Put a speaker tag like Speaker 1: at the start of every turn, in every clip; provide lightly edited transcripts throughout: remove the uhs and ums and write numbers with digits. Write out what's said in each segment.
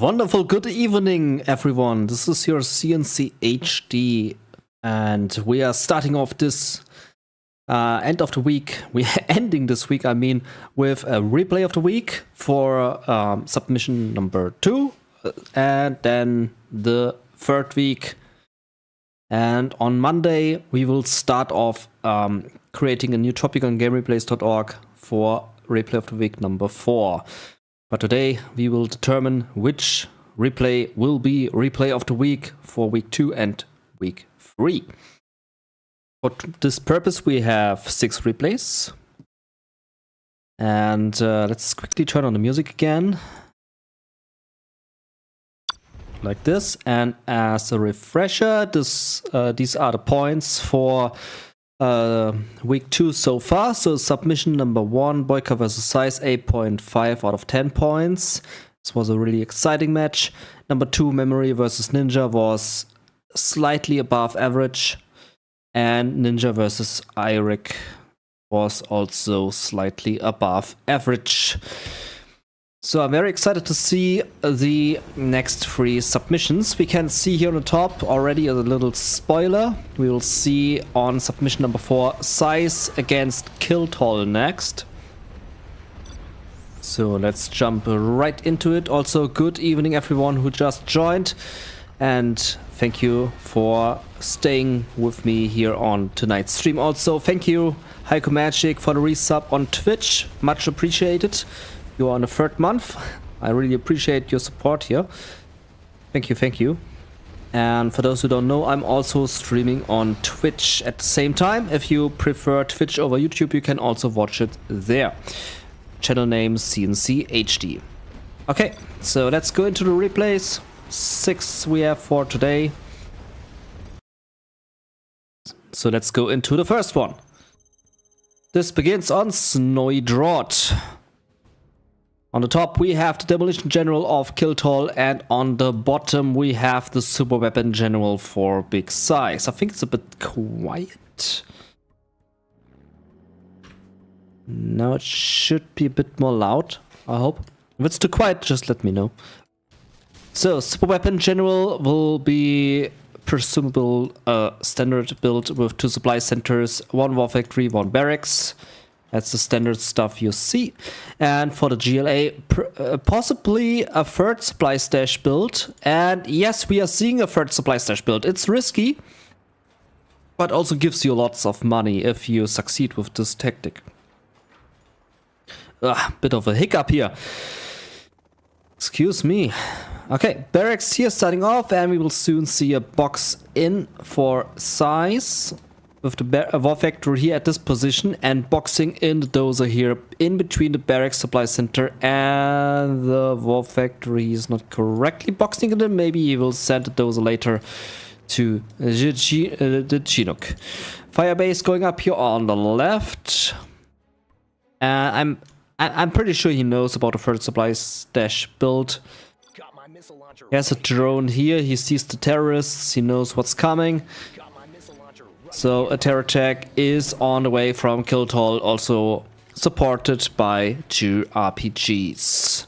Speaker 1: Wonderful good evening, everyone. This is your cncHD, and we are starting off this end of the week. We are ending this week, with a replay of the week for submission number 2, and then the third week. And on Monday, we will start off creating a new topic on gamereplays.org for replay of the week number 4. But today we will determine which replay will be replay of the week for week 2 and week 3. For this purpose we have 6 replays. And let's quickly turn on the music again. Like this. And as a refresher, these are the points for week 2 so far. So submission number 1, Boyka vs. Size, 8.5 out of 10 points. This was a really exciting match. Number 2, Memory vs. Ninja, was slightly above average. And Ninja vs. Eirik was also slightly above average. So I'm very excited to see the next 3 submissions. We can see here on the top already a little spoiler. We will see on submission number 4, Size against Gentool next. So let's jump right into it. Also, good evening everyone who just joined. And thank you for staying with me here on tonight's stream. Also, thank you Heiko Magic for the resub on Twitch. Much appreciated. You are on the 3rd month. I really appreciate your support here. Thank you. And for those who don't know, I'm also streaming on Twitch at the same time. If you prefer Twitch over YouTube, you can also watch it there. Channel name cncHD. Okay, so let's go into the replays. 6 we have for today. So let's go into the first one. This begins on Snowy Drought. On the top we have the Demolition General of Gentool, and on the bottom we have the Super Weapon General for Big Size. I think it's a bit quiet. Now it should be a bit more loud, I hope. If it's too quiet, just let me know. So, Super Weapon General will be presumable standard build with 2 supply centers, 1 war factory, 1 barracks. That's the standard stuff you see. And for the GLA, possibly a 3rd supply stash build. And yes, we are seeing a 3rd supply stash build. It's risky, but also gives you lots of money if you succeed with this tactic. Bit of a hiccup here. Excuse me. Okay, barracks here starting off, and we will soon see a box in for Size. With the war factory here at this position, and boxing in the dozer here in between the barracks supply center and the war factory. Is not correctly boxing it in. Maybe he will send the dozer later to the Chinook. Firebase going up here on the left. I'm pretty sure he knows about the 3rd supply stash build. He has a drone here. He sees the terrorists. He knows what's coming. So a terror attack is on the way from Gentool, also supported by 2 RPGs.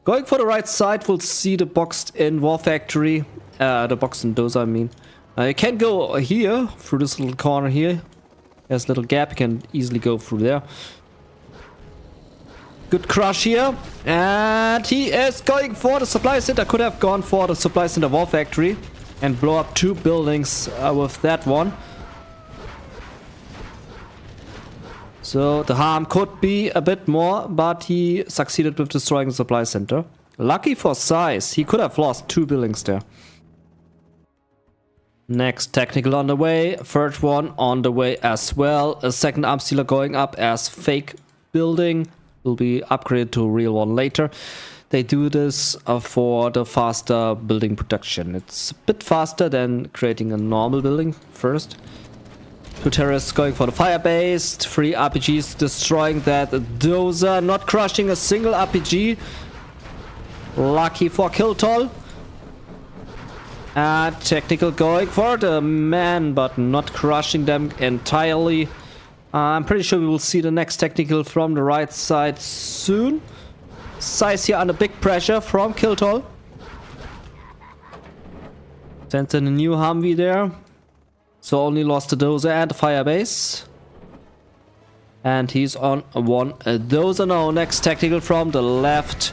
Speaker 1: Going for the right side, we'll see the boxed in war factory. The boxed in dozer, I mean. You can go here, through this little corner here. There's a little gap, you can easily go through there. Good crush here. And he is going for the supply center. Could have gone for the supply center war factory and blow up 2 buildings with that one. So the harm could be a bit more, but he succeeded with destroying the supply center. Lucky for Size, he could have lost 2 buildings there. Next technical on the way, 3rd one on the way as well. A 2nd arm stealer going up as fake building, will be upgraded to a real one later. They do this for the faster building production. It's a bit faster than creating a normal building first. 2 terrorists going for the firebase. 3 RPGs destroying that dozer, not crushing a single RPG. Lucky for Gentool. Technical going for the man, but not crushing them entirely. I'm pretty sure we will see the next technical from the right side soon. Size here under big pressure from Gentool. Sends in a new Humvee there. So only lost the dozer and the firebase. And he's on one dozer now. Next tactical from the left.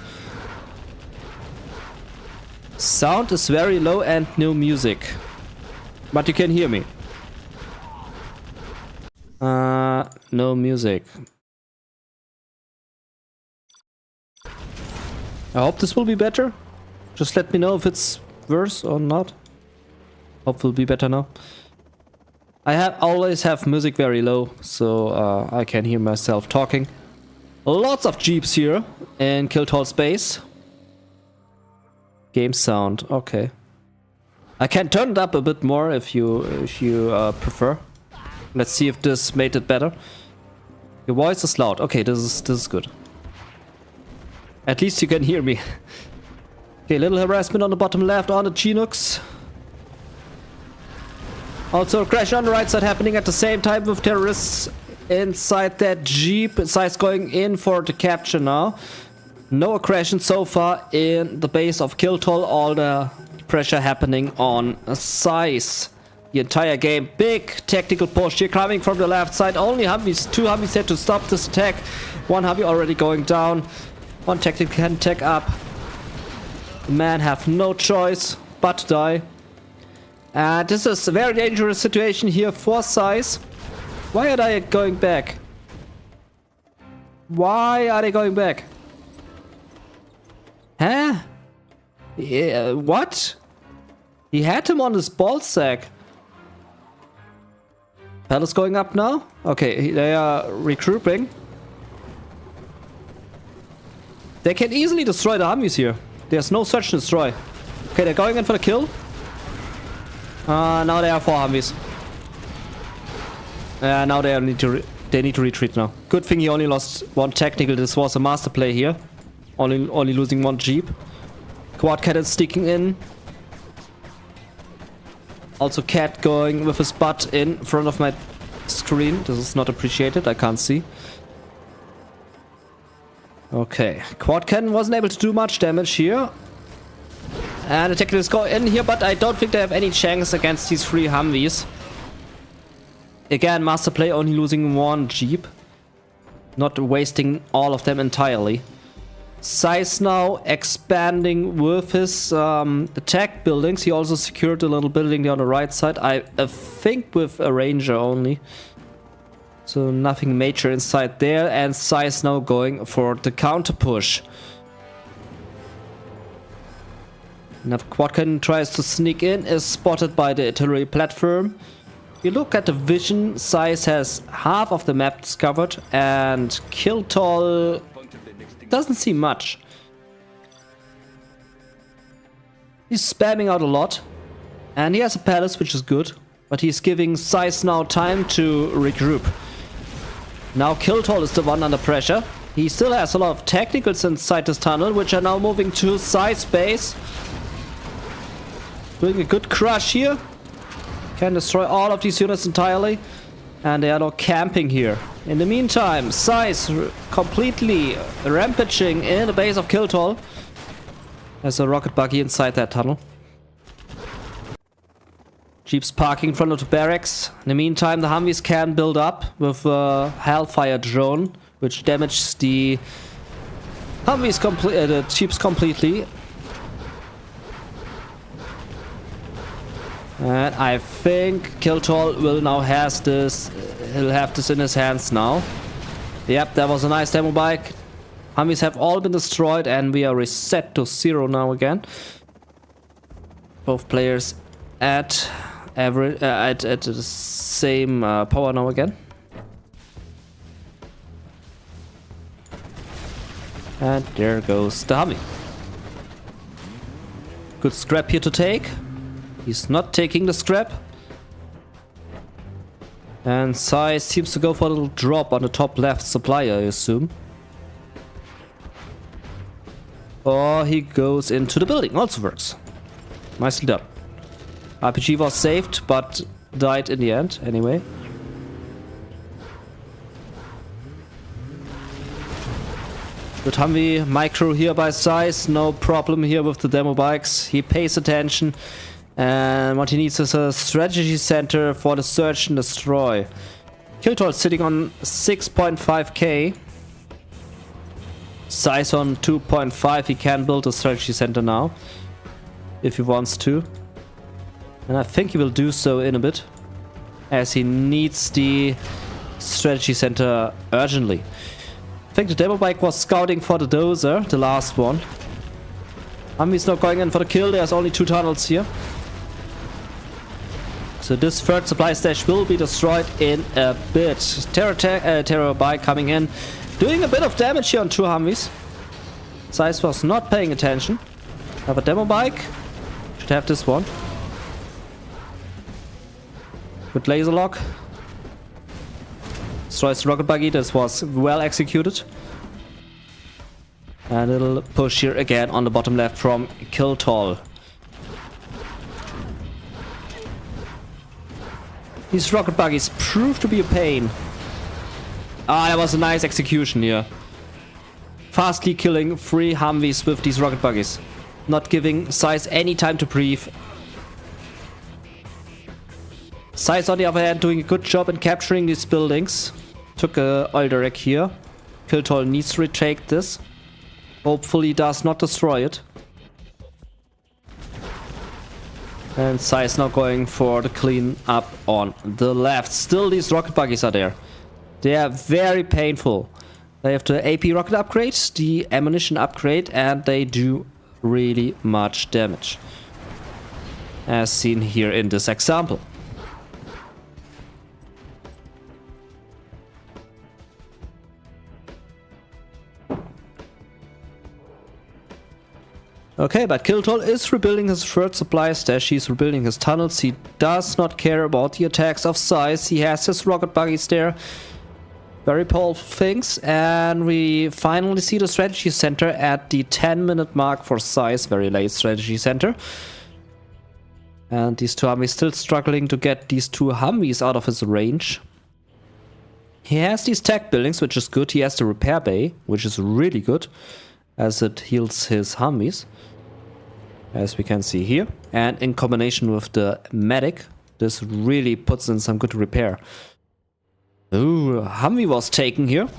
Speaker 1: Sound is very low and no music. But you can hear me. No music. I hope this will be better. Just let me know if it's worse or not. Hope it will be better now. I always have music very low, so I can hear myself talking. Lots of jeeps here in Gentool space. Game sound, okay. I can turn it up a bit more if you prefer. Let's see if this made it better. Your voice is loud. Okay, this is good. At least you can hear me. Okay, little harassment on the bottom left on the Chinooks. Also a crash on the right side happening at the same time with terrorists inside that jeep. Size going in for the capture now. No aggression so far in the base of Gentool. All the pressure happening on Size. The entire game. Big tactical push here coming from the left side. Only Humvees, 2 Humvees set to stop this attack. 1 Humvee already going down. 1 tactical can tech up. The men have no choice but to die. And this is a very dangerous situation here for Size. Why are they going back? Why are they going back? Huh? Yeah, what? He had him on his ball sack. Palace going up now? Okay, they are regrouping. They can easily destroy the Humvees here. There's no search and destroy. Okay, they're going in for the kill. Now they are 4 Humvees. Now they need to retreat now. Good thing he only lost 1 technical. This was a master play here. Only losing 1 jeep. Quad Cat is sticking in. Also Cat going with his butt in front of my screen. This is not appreciated. I can't see. Okay, Quad Cannon wasn't able to do much damage here. And the tacticals go in here, but I don't think they have any chance against these 3 Humvees. Again, master play, only losing 1 jeep. Not wasting all of them entirely. Size now expanding with his attack buildings. He also secured a little building there on the right side. I think with a ranger only. So nothing major inside there. And Size now going for the counter push. Now Quad Cannon tries to sneak in, is spotted by the artillery platform. If you look at the vision, Size has half of the map discovered, and Gentool doesn't see much. He's spamming out a lot, and he has a palace, which is good, but he's giving Size now time to regroup. Now Gentool is the one under pressure. He still has a lot of technicals inside this tunnel, which are now moving to Size base. Doing a good crush here. Can destroy all of these units entirely. And they are now camping here. In the meantime, Size completely rampaging in the base of Gentool. There's a rocket buggy inside that tunnel. Jeeps parking in front of the barracks. In the meantime, the Humvees can build up with a Hellfire drone, which damages the Humvees, the Jeeps completely. And I think Gentool will now has this. He'll have this in his hands now. Yep, that was a nice demo bike. Humvees have all been destroyed, and we are reset to 0 now again. Both players at the same power now again. And there goes the Humvee. Good scrap here to take. He's not taking the scrap. And Size seems to go for a little drop on the top left supply, I assume. Or he goes into the building. Also works. Nicely done. RPG was saved, but died in the end, anyway. Good Humvee micro here by size. No problem here with the demo bikes. He pays attention. And what he needs is a strategy center for the search and destroy. Kiltol sitting on 6.5k. Size on 2.5. He can build a strategy center now. If he wants to. And I think he will do so in a bit. As he needs the strategy center urgently. I think the demo bike was scouting for the dozer, the last one. Humvee's not going in for the kill. There's only 2 tunnels here. So this third supply stash will be destroyed in a bit. Terror bike coming in. Doing a bit of damage here on 2 Humvees. Size was not paying attention. Have a demo bike. Should have this one. Good laser lock. Destroys the rocket buggy. This was well executed. And a little push here again on the bottom left from Kiltol. These rocket buggies prove to be a pain. Ah, that was a nice execution here. Fastly killing 3 Humvees with these rocket buggies. Not giving Size any time to breathe. Size on the other hand doing a good job in capturing these buildings. Took a oil derrick here. Kiltol needs to retake this. Hopefully does not destroy it. And Size now going for the clean up on the left. Still these rocket buggies are there. They are very painful. They have the AP rocket upgrade, the ammunition upgrade, and they do really much damage. As seen here in this example. Okay, but Kiltol is rebuilding his third supply stash. He's rebuilding his tunnels. He does not care about the attacks of Size. He has his rocket buggies there. Very powerful things. And we finally see the strategy center at the 10-minute mark for Size. Very late strategy center. And these 2 Humvees still struggling to get these 2 Humvees out of his range. He has these tech buildings, which is good. He has the repair bay, which is really good, as it heals his Humvees, as we can see here. And in combination with the medic, this really puts in some good repair. Ooh, Humvee was taken here.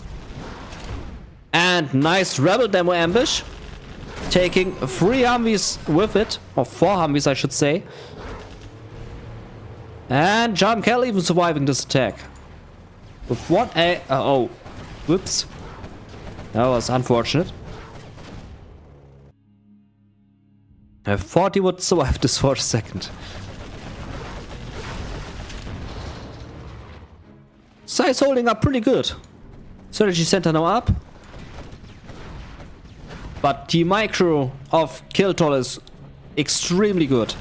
Speaker 1: And nice rebel demo ambush. Taking 3 Humvees with it, or 4 Humvees I should say. And Gentool even surviving this attack. With 1 oh, whoops. That was unfortunate. I thought he would survive this for a second. Size holding up pretty good. Strategy center now up. But the micro of Kiltol is extremely good.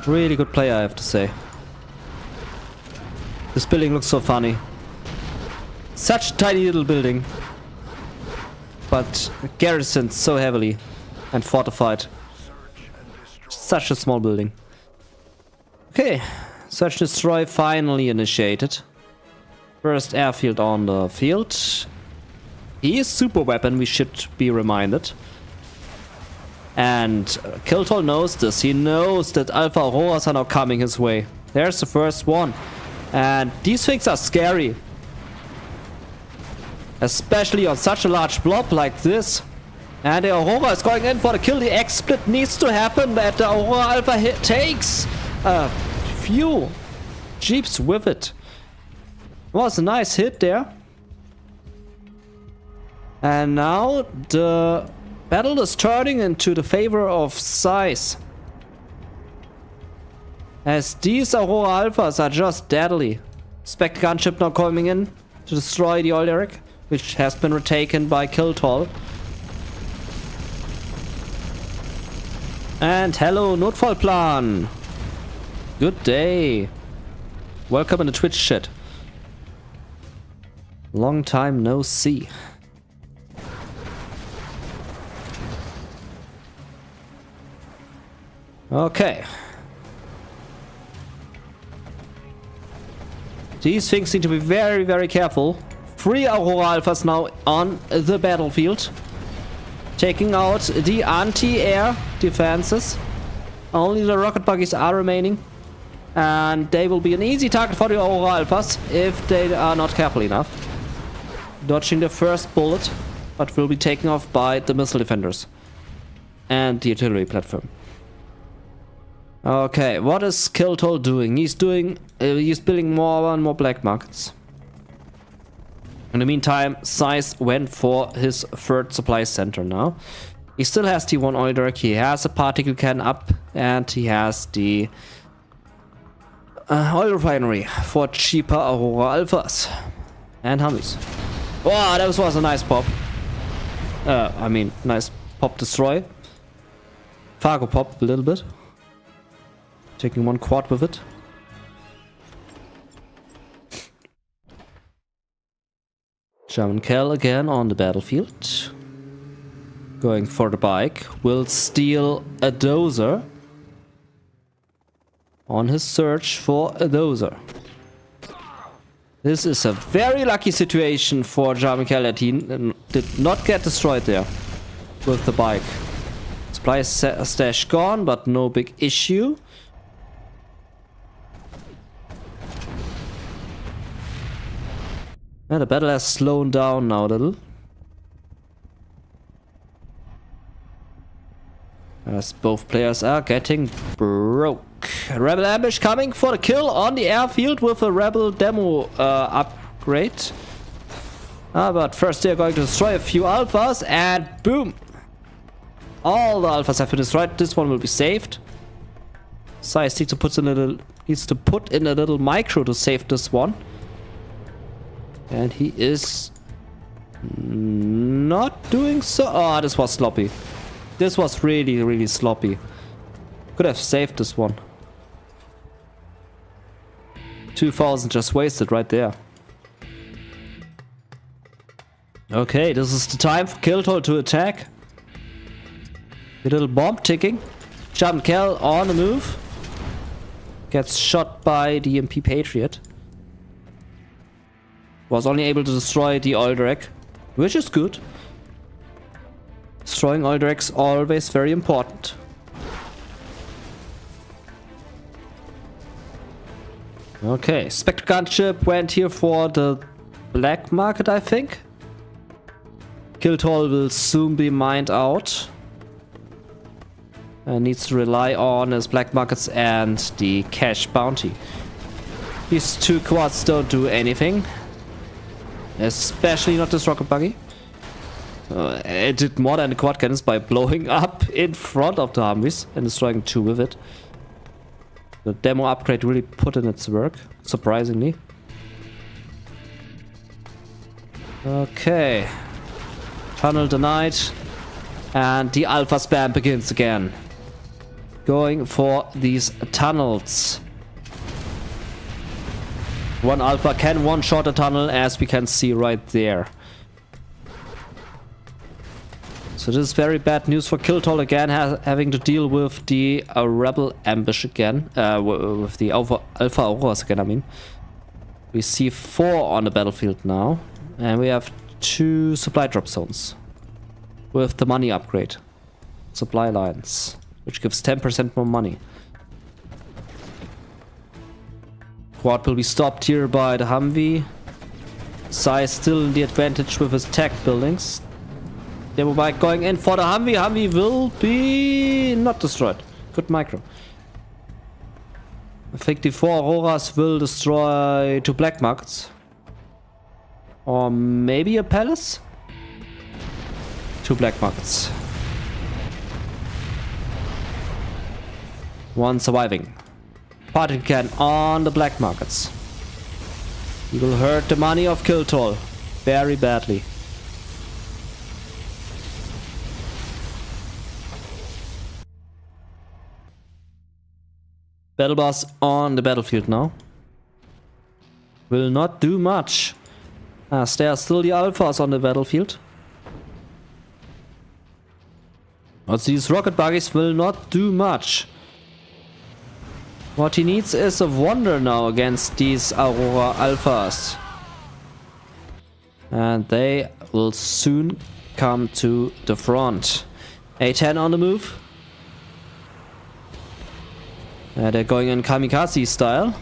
Speaker 1: Really good player, I have to say. This building looks so funny. Such a tiny little building. But garrisoned so heavily and fortified. Such a small building. Okay, search destroy finally initiated. First airfield on the field. He is super weapon, we should be reminded. And Kiltol knows this. He knows that Alpha Auroras are now coming his way. There's the first one. And these things are scary. Especially on such a large blob like this. And the Aurora is going in for the kill. The X-split needs to happen, but the Aurora Alpha hit takes a few jeeps with it. Was a nice hit there. And now the battle is turning into the favor of Size. As these Aurora Alphas are just deadly. Spectre gunship now coming in to destroy the oil derrick, which has been retaken by Kiltol. And hello, Notfallplan. Good day. Welcome in the Twitch chat. Long time no see. Okay. These things need to be very, very careful. 3 Aurora Alphas now on the battlefield. Taking out the anti-air defenses. Only the rocket buggies are remaining. And they will be an easy target for the Aurora Alphas if they are not careful enough. Dodging the first bullet, but will be taken off by the missile defenders. And the artillery platform. Okay, what is Gentool doing? He's building more and more black markets. In the meantime, Size went for his third supply center now. He still has the one oil derrick, he has a particle can up, and he has the oil refinery for cheaper Aurora Alphas. And Humvees. Wow, that was a nice pop. I mean, nice pop destroy. Fargo pop a little bit. Taking 1 quad with it. Excal again on the battlefield. Going for the bike. Will steal a dozer. On his search for a dozer. This is a very lucky situation for Excal that he did not get destroyed there. With the bike. Supply stash gone, but no big issue. Yeah, the battle has slowed down now a little. As both players are getting broke. Rebel ambush coming for the kill on the airfield with a rebel demo upgrade. But first they're going to destroy a few alphas and boom! All the alphas have been destroyed. This one will be saved. Size needs to put in a little micro to save this one. And he is not doing so. Oh, this was sloppy. This was really, really sloppy. Could have saved this one. 2000 just wasted right there. Okay, this is the time for Gentool to attack. A little bomb ticking. Gentool on the move. Gets shot by the MP Patriot. Was only able to destroy the oil derrick, which is good. Destroying oil derricks always very important. Okay, Spectre gunship went here for the black market, I think. Gentool will soon be mined out. And needs to rely on his black markets and the cash bounty. These 2 quads don't do anything. Especially not this rocket buggy. It did more than the quad cannons by blowing up in front of the Humvees and destroying 2 with it. The demo upgrade really put in its work, surprisingly. Okay. Tunnel denied. And the alpha spam begins again. Going for these tunnels. 1 alpha can one-shot a tunnel, as we can see right there. So this is very bad news for Gentool again, having to deal with the rebel ambush again. With the alpha auroras again, I mean. We see 4 on the battlefield now. And we have 2 supply drop zones. With the money upgrade. Supply lines. Which gives 10% more money. Quad will be stopped here by the Humvee. Size still in the advantage with his tech buildings. Demo bike going in for the Humvee. Humvee will be not destroyed. Good micro. I think the 4 Auroras will destroy 2 black markets. Or maybe a palace? 2 black markets. 1 surviving. Particle can on the black markets. He will hurt the money of Gentool very badly. Battle bus on the battlefield now. Will not do much. As there are still the alphas on the battlefield. But these rocket buggies will not do much. What he needs is a wonder now against these Aurora Alphas. And they will soon come to the front. A10 on the move. They're going in kamikaze style.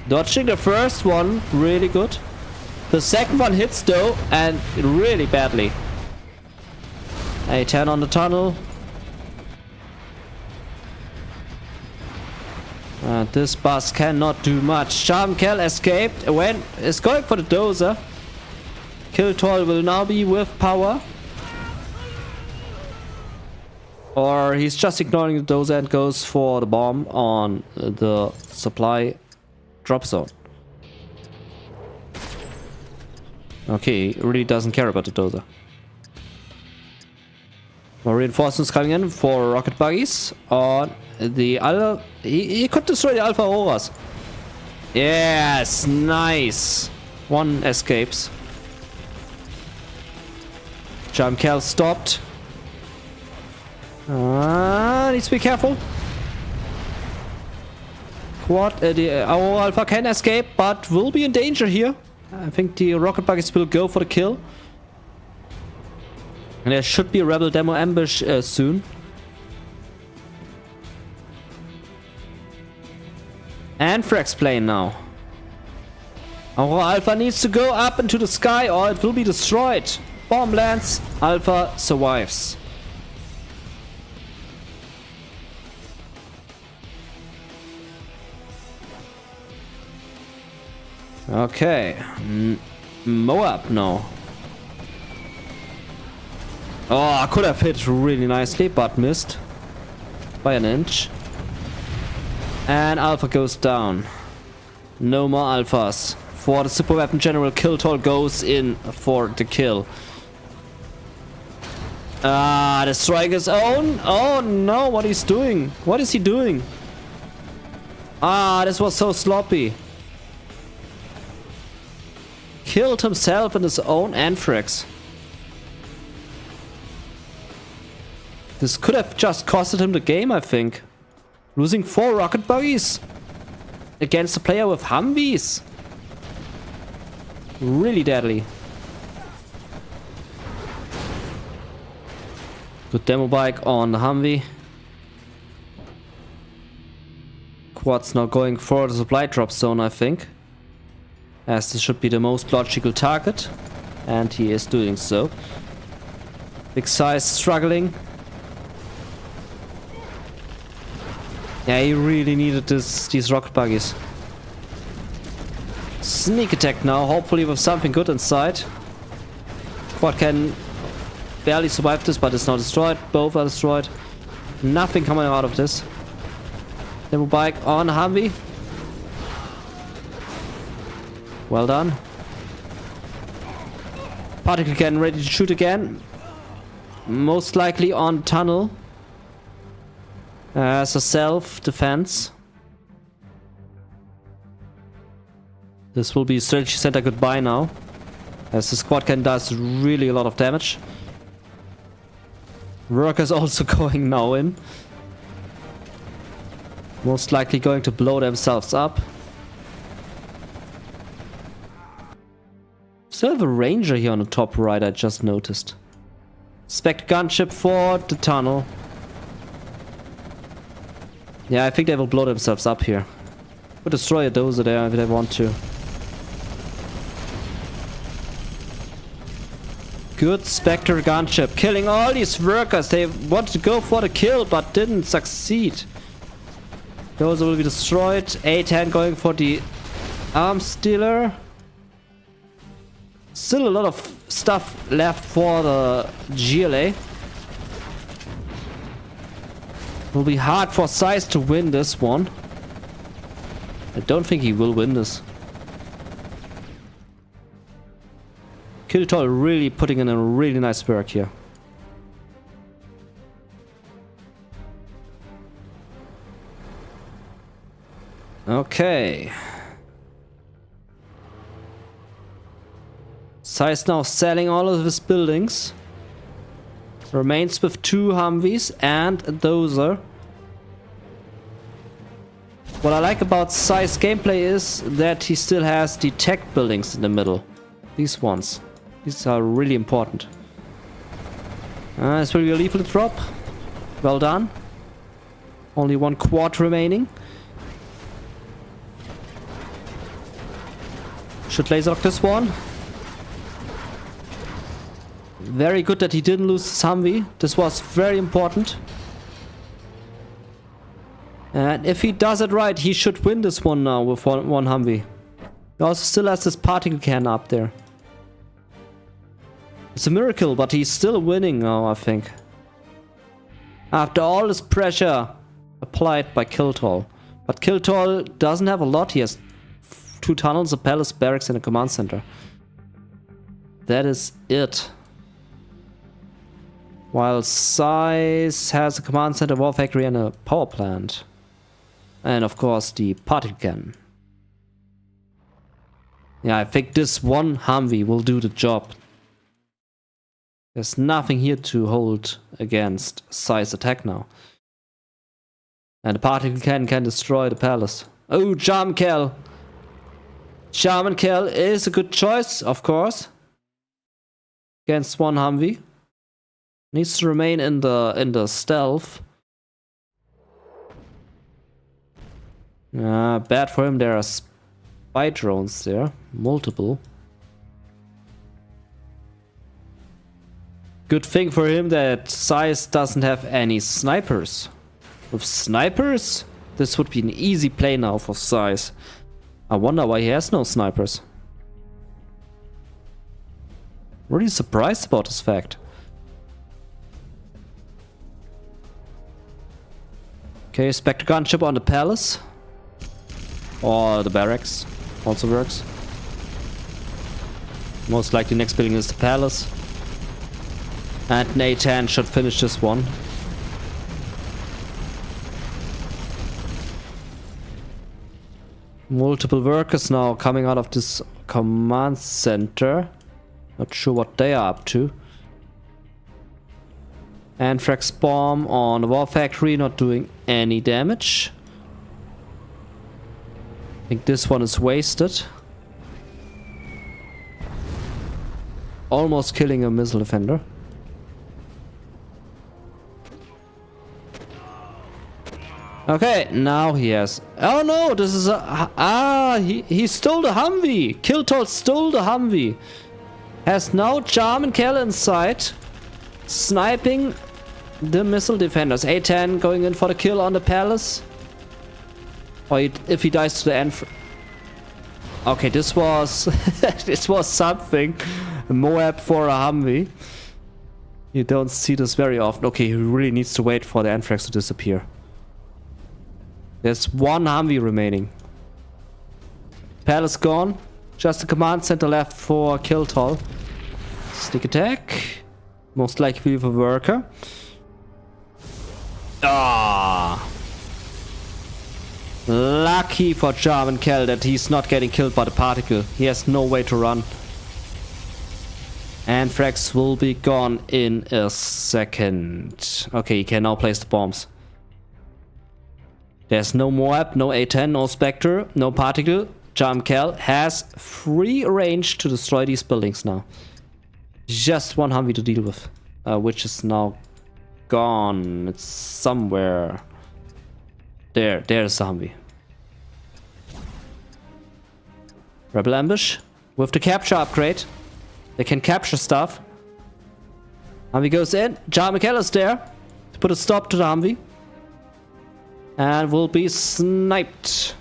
Speaker 1: Dodging the first one really good. The second one hits though, and really badly. A10 on the tunnel. And this bus cannot do much. Excal escaped. Is going for the dozer. Gentool will now be with power. Or he's just ignoring the dozer and goes for the bomb on the supply drop zone. Okay, he really doesn't care about the dozer. More reinforcements coming in for rocket buggies on the Alpha. He could destroy the Alpha Auroras. Yes, nice. One escapes. Excal stopped. Needs to be careful. The Aurora Alpha can escape, but will be in danger here. I think the rocket buggies will go for the kill. And there should be a rebel demo ambush soon. And Frax plane now. Aurora Alpha needs to go up into the sky or it will be destroyed. Bomb lands, Alpha survives. Okay. Moab now. Oh, I could have hit really nicely, but missed by an inch. And Alpha goes down. No more Alphas. For the super weapon general, Gentool goes in for the kill. Destroying his own. Oh no, what he's doing? What is he doing? This was so sloppy. Killed himself in his own Anthrax. This could have just costed him the game, I think. Losing 4 rocket buggies against a player with Humvees. Really deadly. Good demo bike on the Humvee. Quad's now going for the supply drop zone, I think. As this should be the most logical target. And he is doing so. Big size struggling. Yeah, he really needed these rocket buggies. Sneak attack now, hopefully with something good inside. Quad can barely survive this, but it's not destroyed. Both are destroyed. Nothing coming out of this. Demo bike on Humvee. Well done. Particle cannon ready to shoot again. Most likely on tunnel. As a self-defense. This will be strategy center goodbye now. As the squad cannon does really a lot of damage. Workers also going now in. Most likely going to blow themselves up. Still have a ranger here on the top right, I just noticed. Spec gunship for the tunnel. Yeah, I think they will blow themselves up here. Could destroy a dozer there if they want to. Good Spectre gunship. Killing all these workers. They wanted to go for the kill, but didn't succeed. Dozer will be destroyed. A10 going for the arms dealer. Still a lot of stuff left for the GLA. Will be hard for Size to win this one. I don't think he will win this. Gentool really putting in a really nice work here. Okay. Size now selling all of his buildings. Remains with 2 Humvees and a dozer. What I like about Sai's gameplay is that he still has the tech buildings in the middle. These ones. These are really important. This will be a leaflet drop. Well done. Only 1 quad remaining. Should laser lock this one. Very good that he didn't lose his Humvee. This was very important. And if he does it right, he should win this one now with one Humvee. He also still has this particle can up there. It's a miracle, but he's still winning now, I think. After all this pressure applied by Gentool. But Gentool doesn't have a lot. He has 2 tunnels, a palace, barracks, and a command center. That is it. While Size has a command center, war factory, and a power plant. And of course the particle cannon. Yeah, I think this one Humvee will do the job. There's nothing here to hold against Size attack now. And the particle cannon can destroy the palace. Oh, Gentool! Gentool is a good choice, of course. Against one Humvee. Needs to remain in the stealth. Bad for him, there are spy drones there. Multiple. Good thing for him that Size doesn't have any snipers. With snipers, this would be an easy play now for Size. I wonder why he has no snipers. Really surprised about this fact. Okay, Spectre gunship on the palace. Or the barracks. Also works. Most likely next building is the palace. And an A10 should finish this one. Multiple workers now coming out of this command center. Not sure what they are up to. Anthrax bomb on the war factory, not doing any damage. I think this one is wasted. Almost killing a missile defender. Okay, now he has... Oh no, this is a... he stole the Humvee. Gentool stole the Humvee. Has now Gentool inside. Sniping the missile defenders. A10 going in for the kill on the palace. Or if he dies to the end... Okay, this was... this was something. A Moab for a Humvee. You don't see this very often. Okay, he really needs to wait for the Anthrax to disappear. There's one Humvee remaining. Palace gone. Just the command center left for Gentool. Sneak attack. Most likely with a worker. Lucky for Gentool that he's not getting killed by the particle. He has no way to run. Anthrax will be gone in a second. Okay, he can now place the bombs. There's no Moab, no A10, no Spectre, no particle. Gentool has free range to destroy these buildings now. Just one Humvee to deal with, which is now gone. It's somewhere. There's the Humvee. Rebel ambush with the capture upgrade. They can capture stuff. Humvee goes in. Gentool is there to put a stop to the Humvee. And will be sniped.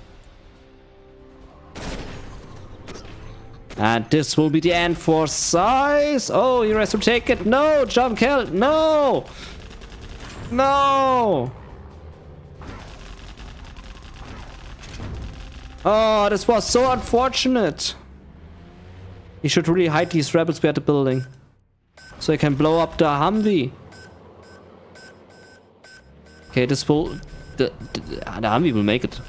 Speaker 1: And this will be the end for Size. Oh, he has to take it. No, Gentool. No. No. Oh, this was so unfortunate. He should really hide these rebels behind the building. So he can blow up the Humvee. Okay, this will... The Humvee will make it.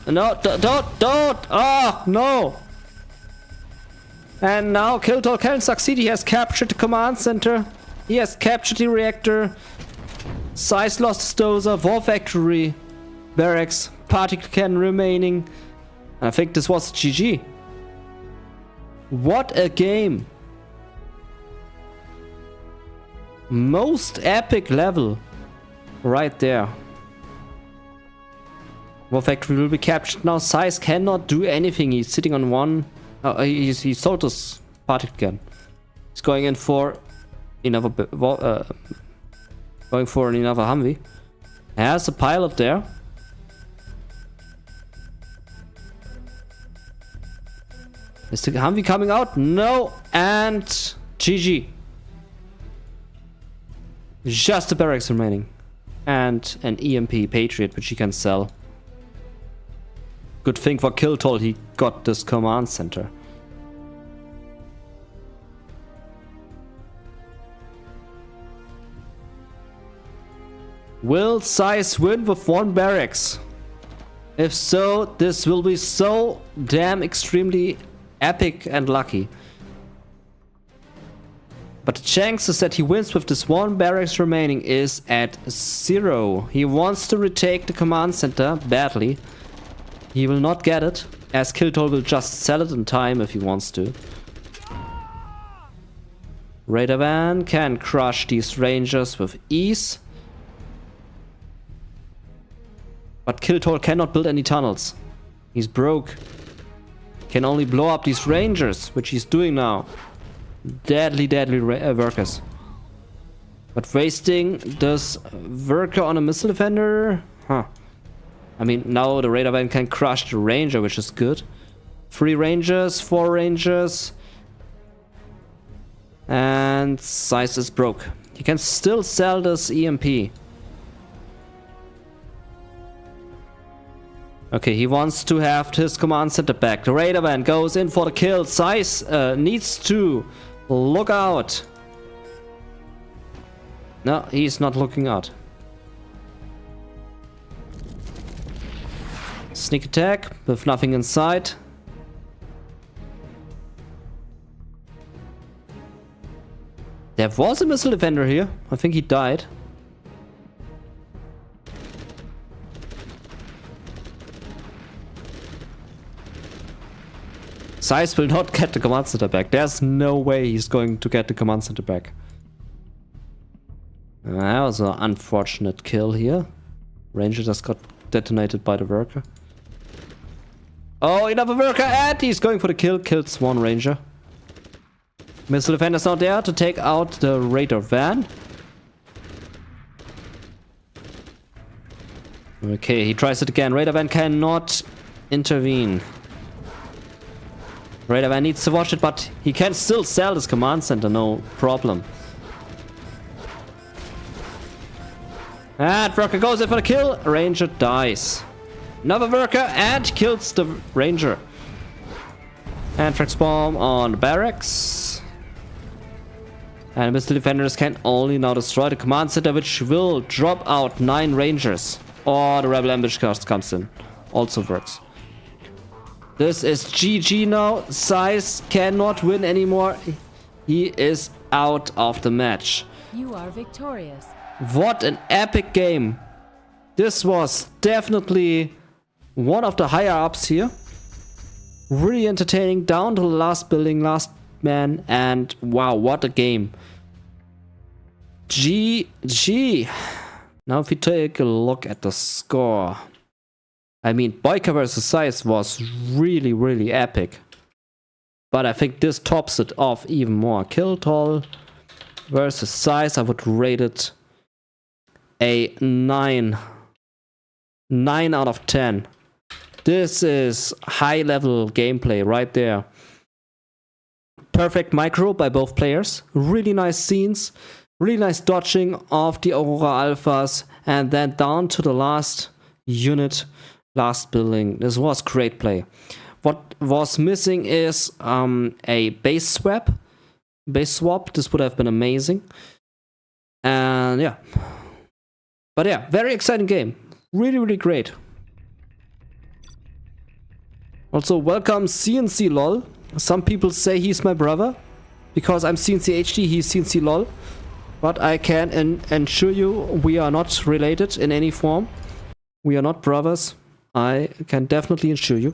Speaker 1: No, don't! Oh, no! And now Gentool can succeed. He has captured the command center. He has captured the reactor. Size lost his dozer, War Factory, Barracks, Particle Cannon remaining. I think this was GG. What a game. Most epic level. Right there. War Factory will be captured now. Size cannot do anything. He's sitting on one. He sold his particle gun. He's going in for another another Humvee. Has a pilot there. Is the Humvee coming out? No. And GG. Just the barracks remaining. And an EMP Patriot, which he can sell. Good thing for Gentool, he got this command center. Will Size win with one barracks? If so, this will be so damn extremely epic and lucky. But the chances that he wins with this one barracks remaining is at 0. He wants to retake the command center badly. He will not get it, as Gentool will just sell it in time if he wants to. Raider Van can crush these rangers with ease. But Gentool cannot build any tunnels. He's broke. Can only blow up these rangers, which he's doing now. Deadly workers. But wasting this worker on a missile defender? Huh. I mean, now the Raider Van can crush the ranger, which is good. 3 rangers, 4 rangers. And Size is broke. He can still sell this EMP. Okay, he wants to have his command center back. The Raider Van goes in for the kill. Size needs to look out. No, he's not looking out. Sneak attack with nothing inside. There was a missile defender here. I think he died. Size will not get the command center back. There's no way he's going to get the command center back. That was an unfortunate kill here. Ranger just got detonated by the worker. Oh, another worker, and he's going for the kill. Kills one ranger. Missile defender's not there to take out the Raider Van. Okay, he tries it again. Raider Van cannot intervene. Raider Van needs to watch it, but he can still sell this command center, no problem. And worker goes in for the kill. Ranger dies. Another worker and kills the ranger. Anthrax bomb on the barracks. And missile defenders can only now destroy the command center, which will drop out 9 rangers. Or the rebel ambush cast comes in. Also works. This is GG now. Size cannot win anymore. He is out of the match.
Speaker 2: You are victorious.
Speaker 1: What an epic game. This was definitely one of the higher ups here. Really entertaining, down to the last building, last man, and wow, what a game. GG. Now if we take a look at the score. I mean, Boyka vs. Size was really, really epic. But I think this tops it off even more. Gentool versus Size, I would rate it a 9. 9 out of 10. This is high level gameplay right there. Perfect micro by both players. Really nice scenes. Really nice dodging of the Aurora Alphas. And then down to the last unit. Last building. This was great play. What was missing is a base swap. This would have been amazing. And yeah. But yeah, very exciting game. Really, really great. Also, welcome cncLol. Some people say he's my brother. Because I'm cncHD, he's cncLol. But I can ensure you we are not related in any form. We are not brothers. I can definitely assure you.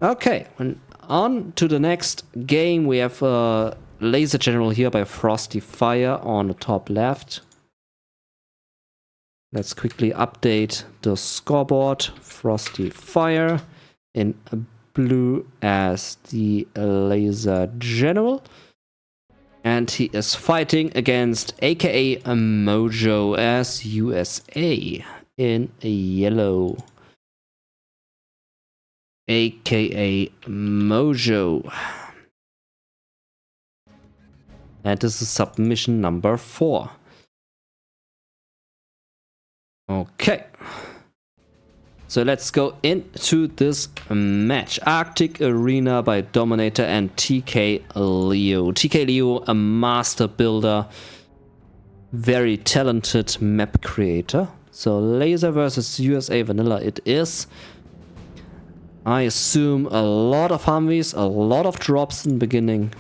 Speaker 1: Okay, and on to the next game. We have Laser General here by Frosty Fire on the top left. Let's quickly update the scoreboard. Frosty Fire in blue as the Laser General. And he is fighting against aka Mojo as USA in yellow. Aka Mojo. And this is submission number 4. Okay. So let's go into this match. Arctic Arena by Dominator and TK Leo. TK Leo, a master builder. Very talented map creator. So Laser versus USA Vanilla it is. I assume a lot of Humvees, a lot of drops in the beginning.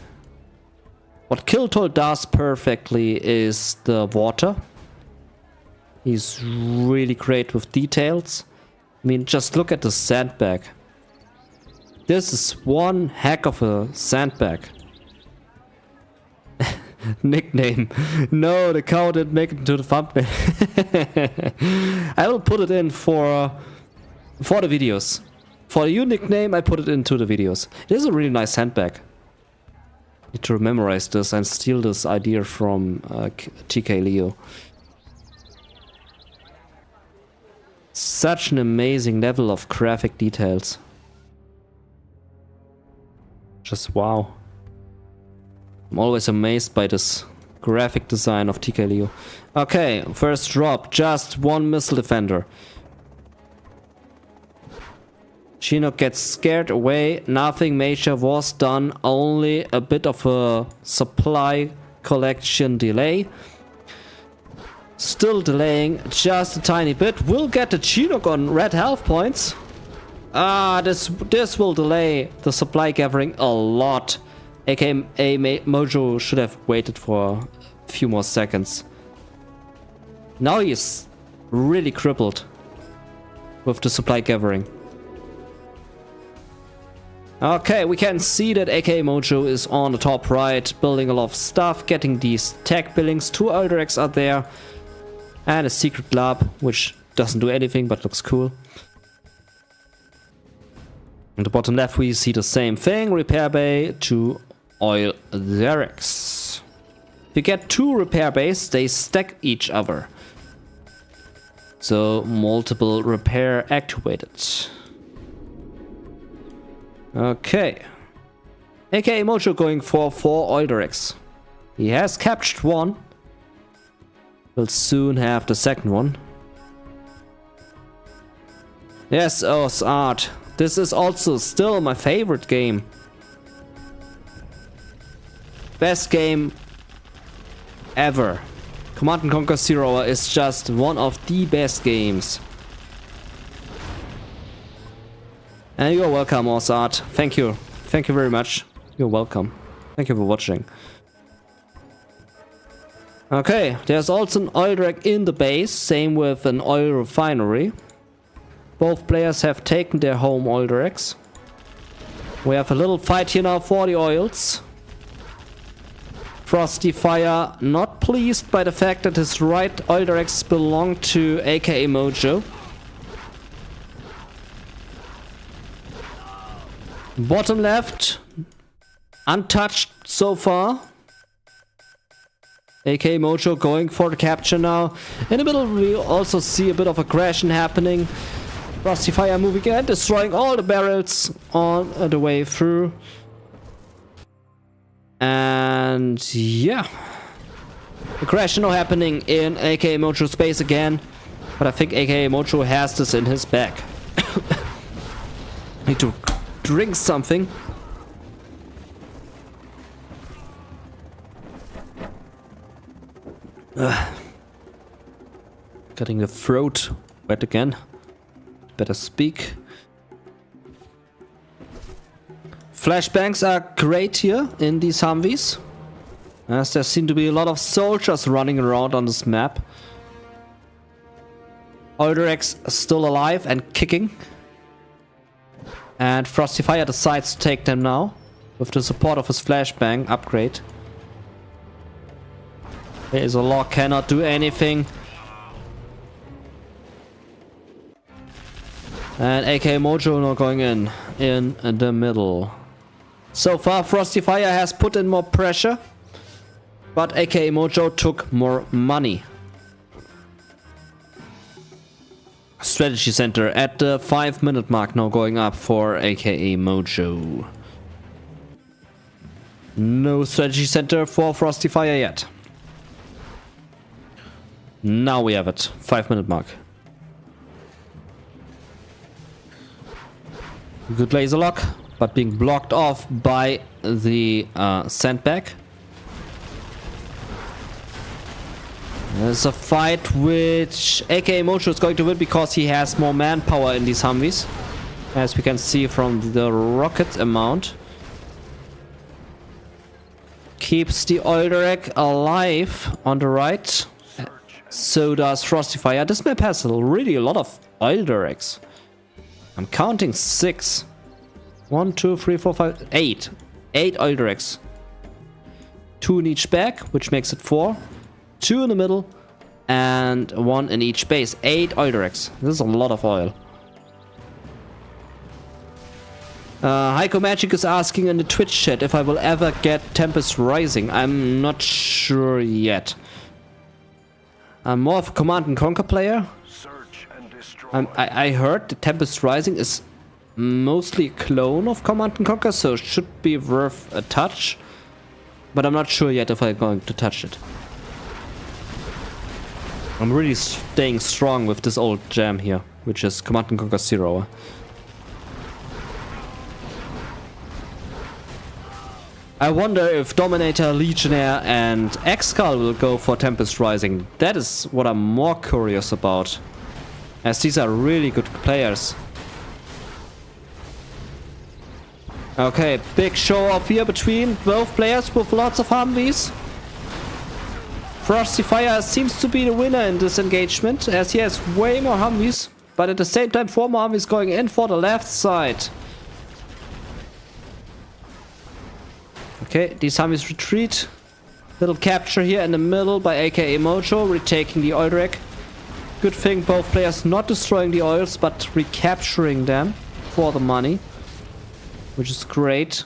Speaker 1: What Gentool does perfectly is the water. He's really great with details. I mean, just look at the sandbag. This is one heck of a sandbag. Nickname. No, the cow didn't make it into the thumbnail. I will put it in for the videos. For your nickname, I put it into the videos. It is a really nice handbag. Need to memorize this and steal this idea from TK Leo. Such an amazing level of graphic details. Just wow. I'm always amazed by this graphic design of TK Leo. Okay, first drop, just one missile defender. Chinook gets scared away, nothing major was done, only a bit of a supply collection delay. Still delaying just a tiny bit. We'll get the Chinook on red health points. This will delay the supply gathering a lot. aka Mojo should have waited for a few more seconds. Now he's really crippled with the supply gathering. Okay, we can see that aka Mojo is on the top right, building a lot of stuff, getting these tech buildings. 2 Eldrax are there. And a secret lab, which doesn't do anything but looks cool. On the bottom left we see the same thing. Repair bay, 2 oil derricks. If you get 2 repair bays, they stack each other. So multiple repair activated. Okay. aka Mojo going for 4 oil derricks. He has captured 1. We'll soon have the second one. Yes, oh, art. This is also still my favorite game. Best game ever. Command & Conquer Zero is just one of the best games. And you're welcome, Art. Thank you. Thank you very much. You're welcome. Thank you for watching. Okay, there's also an oil drag in the base, same with an oil refinery. Both players have taken their home oil drags. We have a little fight here now for the oils. Frosty Fire not pleased by the fact that his right oil drags belong to aka Mojo. Bottom left, untouched so far. aka Mojo going for the capture now. In the middle we also see a bit of aggression happening. Frosty Fire moving and destroying all the barrels on the way through. And yeah. Aggression now happening in aka Mojo space again. But I think aka Mojo has this in his bag. Need to drink something. Getting the throat wet again. Better speak. Flashbangs are great here in these Humvees. as there seem to be a lot of soldiers running around on this map. Olderex still alive and kicking. And Frosty Fire decides to take them now with the support of his flashbang upgrade. There's a lock, cannot do anything. And AK Mojo now going in the middle. So far Frosty Fire has put in more pressure, but AK Mojo took more money. Strategy Center at the 5-minute mark now going up for AKA Mojo. No Strategy Center for Frosty Fire yet. Now we have it. 5-minute mark. Good laser lock, but being blocked off by the sandbag. There's a fight which AKA Mojo is going to win because he has more manpower in these Humvees, as we can see from the rocket amount. Keeps the Olderek alive on the right. So does Frosty Fire. This map has really a lot of Oldereks. I'm counting 6. 1, 2, 3, 4, 5, 8. 8 Oldereks. 2 in each back, which makes it 4. 2 in the middle, and 1 in each base. 8 Oldereks. This is a lot of oil. Heiko Magic is asking in the Twitch chat if I will ever get Tempest Rising. I'm not sure yet. I'm more of a Command and Conquer player. I heard the Tempest Rising is mostly a clone of Command and Conquer, so it should be worth a touch. But I'm not sure yet if I'm going to touch it. I'm really staying strong with this old gem here, which is Command and Conquer 0. I wonder if Dominator, Legionnaire and Excal will go for Tempest Rising. That is what I'm more curious about, as these are really good players. Okay, big show off here between both players with lots of Humvees. Frosty Fire seems to be the winner in this engagement, as he has way more Humvees, but at the same time 4 more Humvees going in for the left side. Okay, these Humvees retreat. Little capture here in the middle by AKA Mojo, retaking the oil rack. Good thing both players not destroying the oils, but recapturing them for the money, which is great.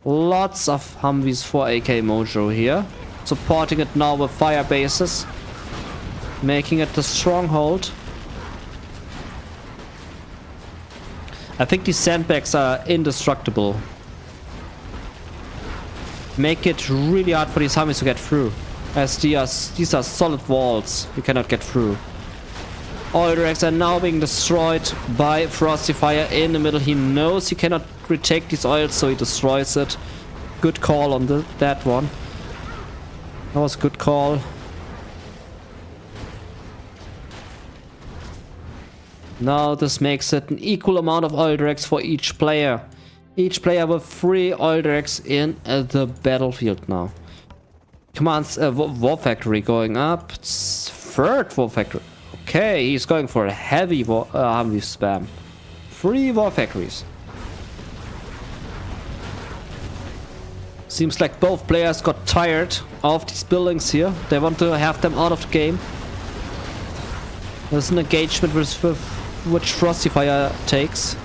Speaker 1: Lots of Humvees for AK Mojo here. Supporting it now with fire bases, making it the stronghold. I think these sandbags are indestructible. Make it really hard for these Humvees to get through, as these are solid walls. You cannot get through. Oil racks are now being destroyed by Frosty Fire in the middle. He knows he cannot retake these oils, so he destroys it. Good call on that one. That was a good call. Now this makes it an equal amount of oil racks for each player. Each player with 3 oil racks in the battlefield now. Commands War Factory going up. 3rd War Factory. Okay, he's going for a heavy Humvee spam. 3 War Factories. Seems like both players got tired of these buildings here. They want to have them out of the game. There's an engagement with which Frosty Fire takes.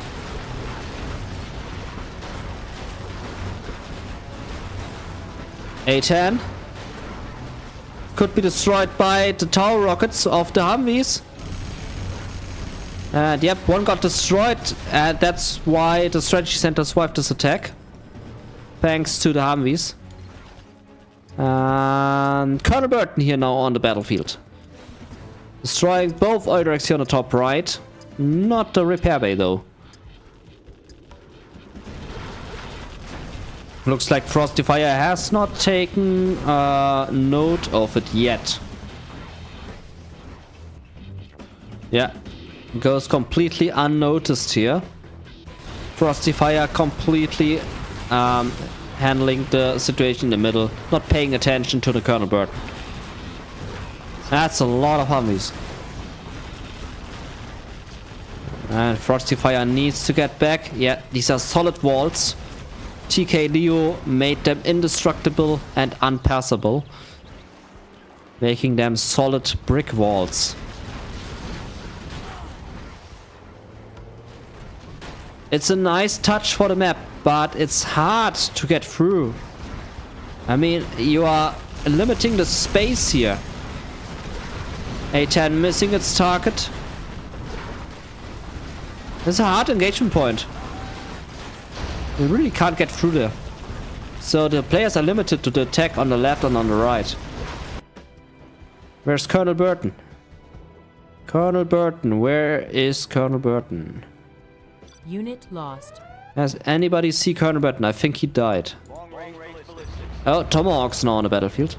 Speaker 1: A10 could be destroyed by the tower rockets of the Humvees. And yep, one got destroyed, and that's why the strategy center survived this attack. Thanks to the Humvees. And Colonel Burton here now on the battlefield. Destroying both oil racks here on the top right. Not the repair bay though. Looks like Frosty Fire has not taken note of it yet. Yeah, goes completely unnoticed here. Frosty Fire completely handling the situation in the middle, not paying attention to the Colonel Burton. That's a lot of Humvees. And Frosty Fire needs to get back. Yeah, these are solid walls. TK Leo made them indestructible and unpassable, making them solid brick walls. It's a nice touch for the map, but it's hard to get through. I mean, you are limiting the space here. A10 missing its target. It's a hard engagement point. You really can't get through there. So the players are limited to the attack on the left and on the right. Where's Colonel Burton? Colonel Burton, where is Colonel Burton?
Speaker 2: Unit lost.
Speaker 1: Has anybody see Colonel Burton? I think he died. Oh, Tomahawks now on the battlefield.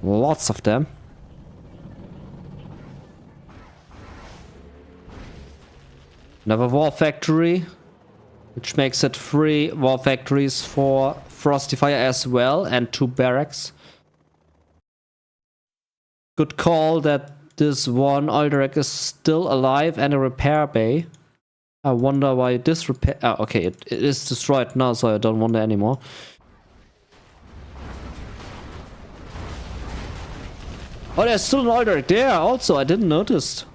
Speaker 1: Lots of them. Another war factory, which makes it 3 war factories for Frosty Fire as well, and 2 barracks. Good call that this one Alderac is still alive and a repair bay. I wonder why this repair... Oh, okay, it is destroyed now, so I don't wonder anymore. Oh, there's still an Alderac there also, I didn't notice.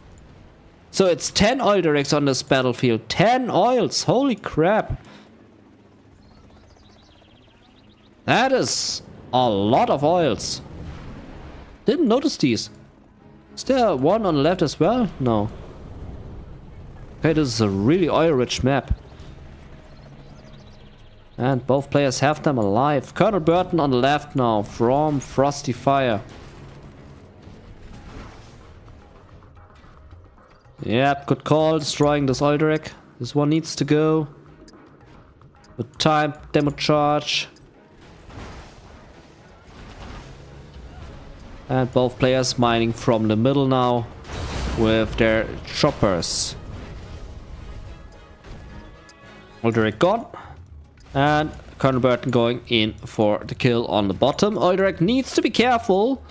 Speaker 1: So it's 10 Alderacs on this battlefield. 10 oils, holy crap. That is a lot of oils. Didn't notice these. Is there one on the left as well? No. Okay, this is a really oil-rich map. And both players have them alive. Colonel Burton on the left now from Frosty Fire. Yep, good call. Destroying this Alderac. This one needs to go. Good time. Demo charge. And both players mining from the middle now with their choppers. Alderac gone. And Colonel Burton going in for the kill on the bottom. Alderac needs to be careful.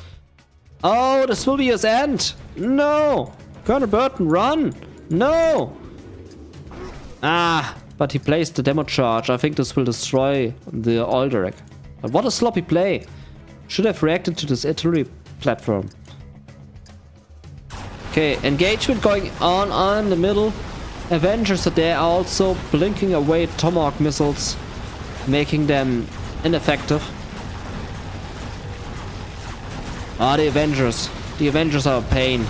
Speaker 1: Oh, this will be his end. No! Colonel Burton, run! No! Ah, but he placed the demo charge. I think this will destroy the Alderac. But what a sloppy play. Should have reacted to this artillery platform. Okay, engagement going on in the middle. Avengers are there also blinking away Tomahawk missiles, making them ineffective. Ah, the Avengers. The Avengers are a pain.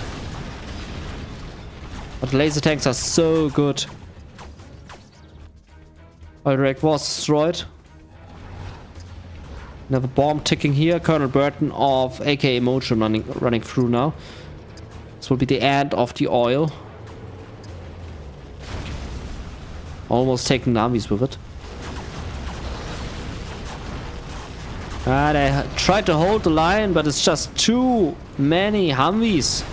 Speaker 1: But laser tanks are so good. Alderac was destroyed. Another bomb ticking here. Colonel Burton of aka Mojo running through now. This will be the end of the oil. Almost taking the Humvees with it. They tried to hold the line, but it's just too many Humvees.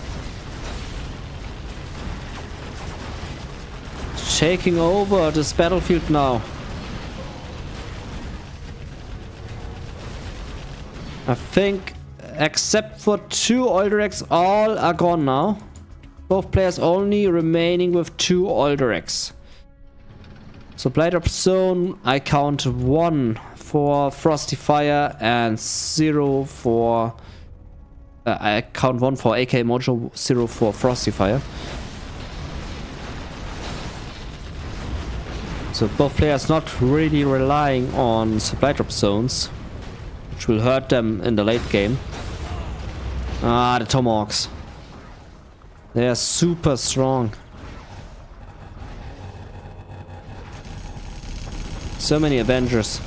Speaker 1: Taking over this battlefield now. I think, except for 2 Alderacs, all are gone now. Both players only remaining with 2 Alderacs. So Blade Up Zone, I count 1 for Frosty Fire and 0 for... I count 1 for AK Mojo, 0 for Frosty Fire. So both players not really relying on supply drop zones, which will hurt them in the late game. Ah, the Tomahawks. They are super strong. So many Avengers.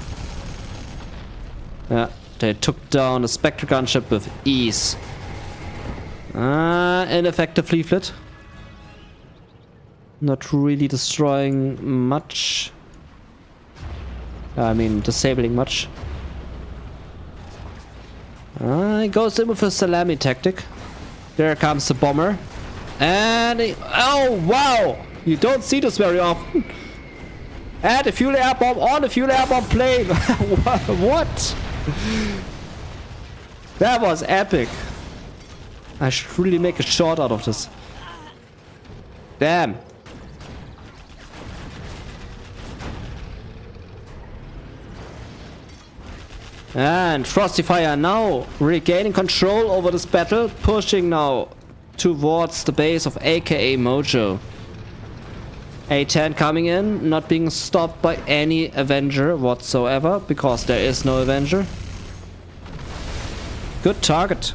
Speaker 1: Yeah, they took down the Spectre gunship with ease. Ineffective leaflet. Not really destroying much. I mean, disabling much. He goes in with a salami tactic. There comes the bomber. And oh wow! You don't see this very often. And the fuel air bomb on the fuel air bomb plane. What? That was epic. I should really make a shot out of this. Damn. And Frosty Fire now regaining control over this battle, pushing now towards the base of aka Mojo. A10 coming in, not being stopped by any Avenger whatsoever, because there is no Avenger. Good target.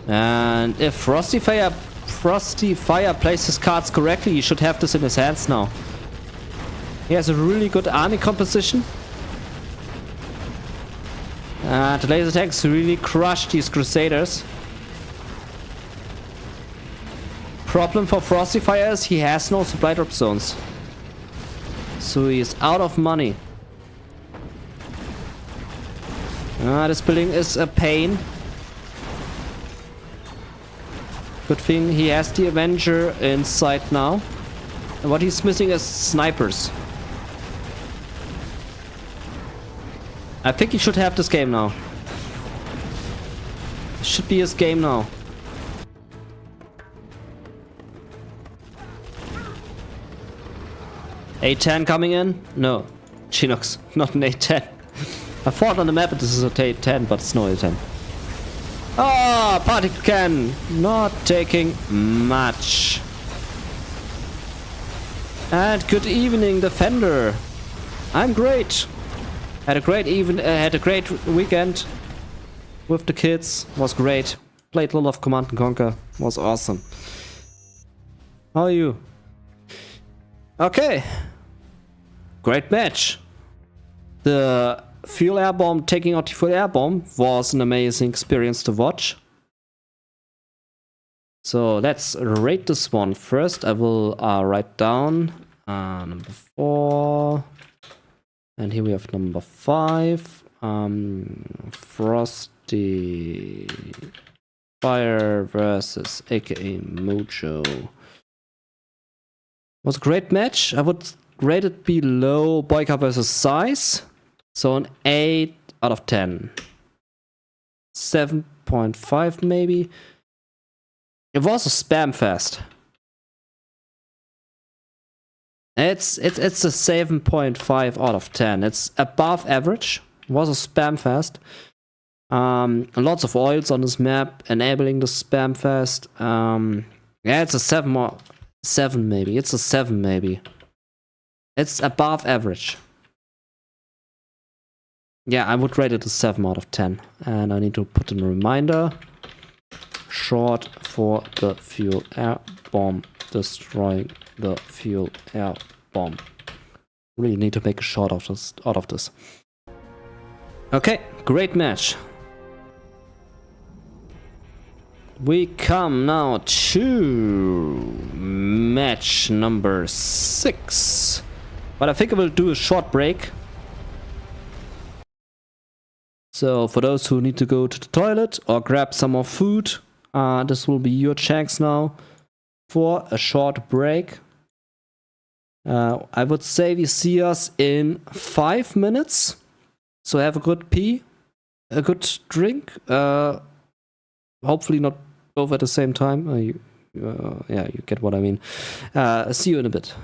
Speaker 1: And if Frosty Fire plays his cards correctly, he should have this in his hands now. He has a really good army composition. And the laser tanks really crushed these Crusaders. Problem for Frosty Fire is he has no supply drop zones. So he is out of money. This building is a pain. Good thing he has the Avenger inside now. And what he's missing is snipers. I think he should have this game now. Should be his game now. A10 coming in? No. Chinox, not an A10. I thought on the map this is a A10, but it's no A10. Ah, particle can not taking much. And good evening, Defender. I'm great. Had a great weekend with the kids. Was great. Played a lot of Command & Conquer. Was awesome. How are you? Okay. Great match. The fuel air bomb taking out the fuel air bomb was an amazing experience to watch. So let's rate this one. First I will write down number 4. And here we have number 5. Frosty Fire versus aka Mojo. Was a great match. I would rate it below Boyka versus Size. So an 8 out of 10. 7.5 maybe. It was a spam fest. It's a 7.5 out of 10. It's above average. It was a spam fest. Lots of oils on this map, enabling the spam fest. Yeah, it's a 7 maybe. It's a 7 maybe. It's above average. Yeah, I would rate it a 7 out of 10. And I need to put in a reminder. Short for the fuel air bomb. Destroying the fuel air bomb. Really need to make a shot out of this. Okay, great match. We come now to match number 6. But I think I will do a short break. So for those who need to go to the toilet or grab some more food, this will be your chance now for a short break. I would say we see us in 5 minutes. So have a good pee, a good drink. Hopefully not both at the same time. Yeah, you get what I mean. See you in a bit.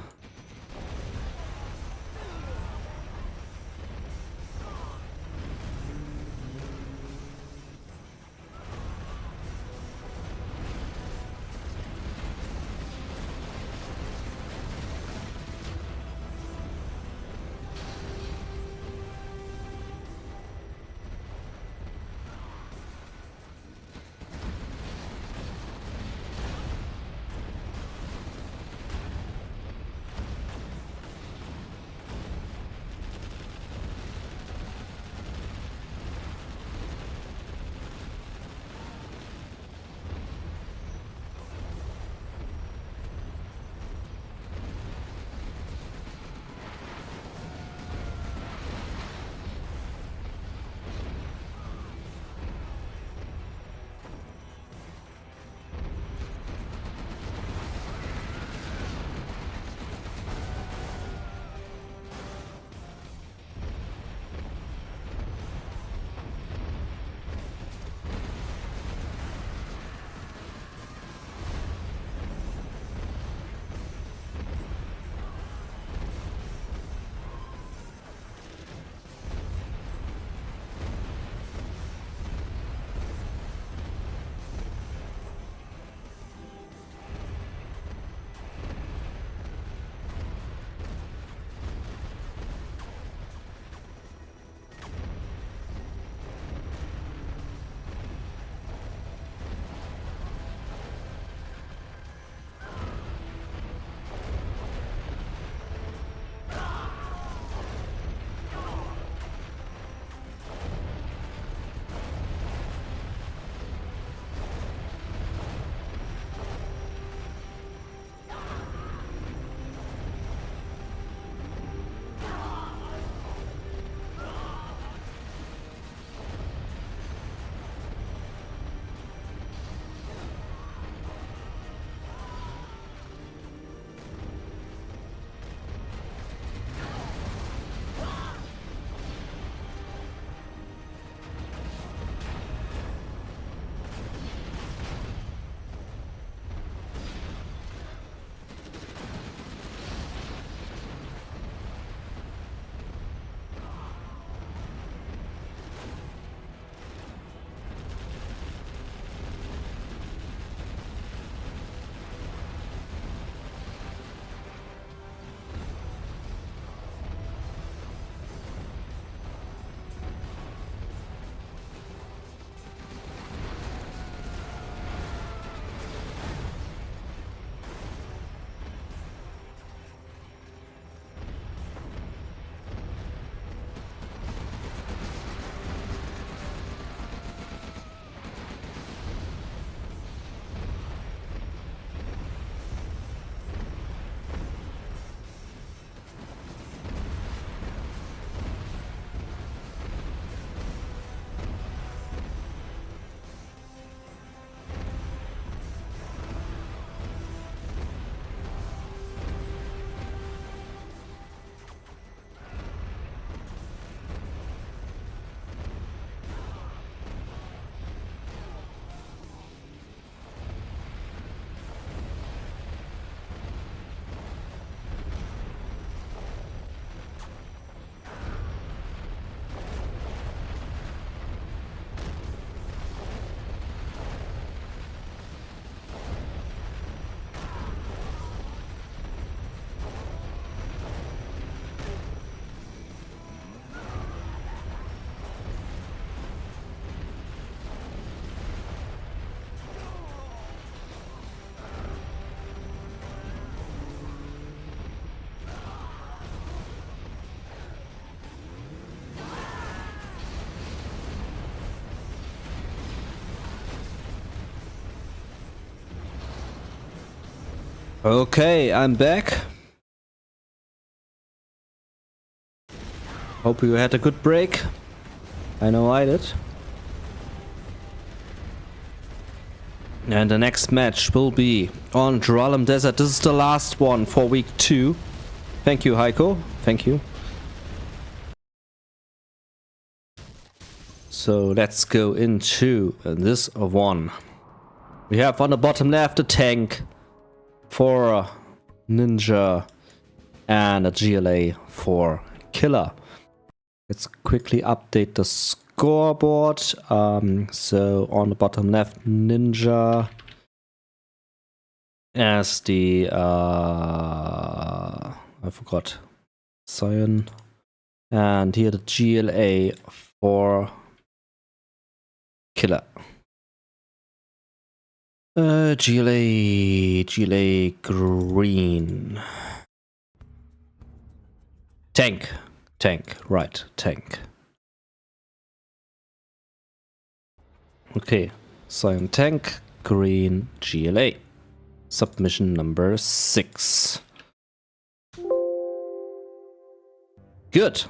Speaker 1: Okay, I'm back. Hope you had a good break. I know I did. And the next match will be on Drallim Desert. This is the last one for week 2. Thank you, Heiko. Thank you. So let's go into this one. We have on the bottom left a tank for Ninja and a GLA for Killer. Let's quickly update the scoreboard. So on the bottom left, Ninja as the I forgot, Cyan, and here the GLA for Killer. GLA green. Tank, right, tank. Okay, Cyan tank, green GLA. Submission number 6. Good.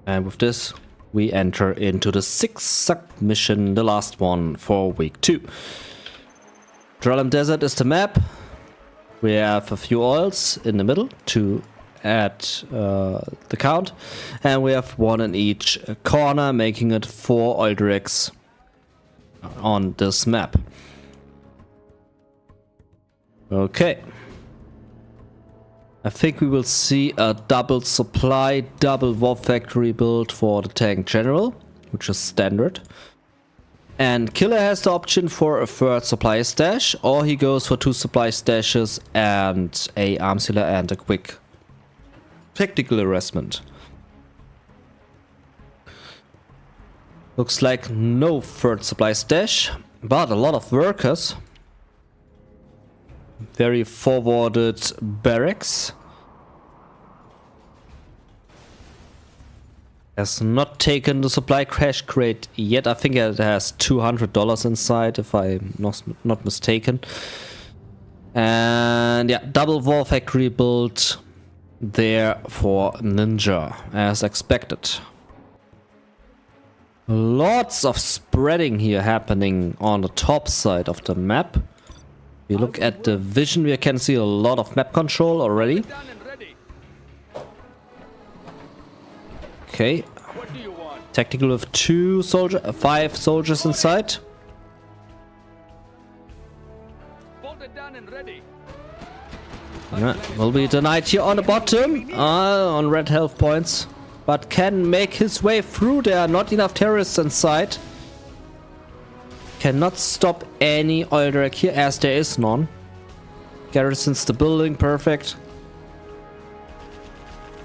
Speaker 1: And with this, we enter into the 6th submission, the last one for week 2. Drallim Desert is the map. We have a few oils in the middle to add the count. And we have one in each corner, making it 4 oil directs on this map. Okay. I think we will see a double supply, double warp factory build for the tank general, which is standard. And Killer has the option for a 3rd supply stash, or he goes for 2 supply stashes and a arm sealer and a quick tactical harassment. Looks like no 3rd supply stash, but a lot of workers. Very forwarded barracks. Has not taken the supply crash crate yet. I think it has $200 inside, if I'm not mistaken. And yeah, double war factory build there for Ninja, as expected. Lots of spreading here happening on the top side of the map. If you look at the vision, we can see a lot of map control already. Okay. Tactical with 5 soldiers inside. Will be denied here on the bottom, on red health points, but can make his way through. There are not enough terrorists inside. Cannot stop any oil direct here, as there is none. Garrisons the building, perfect.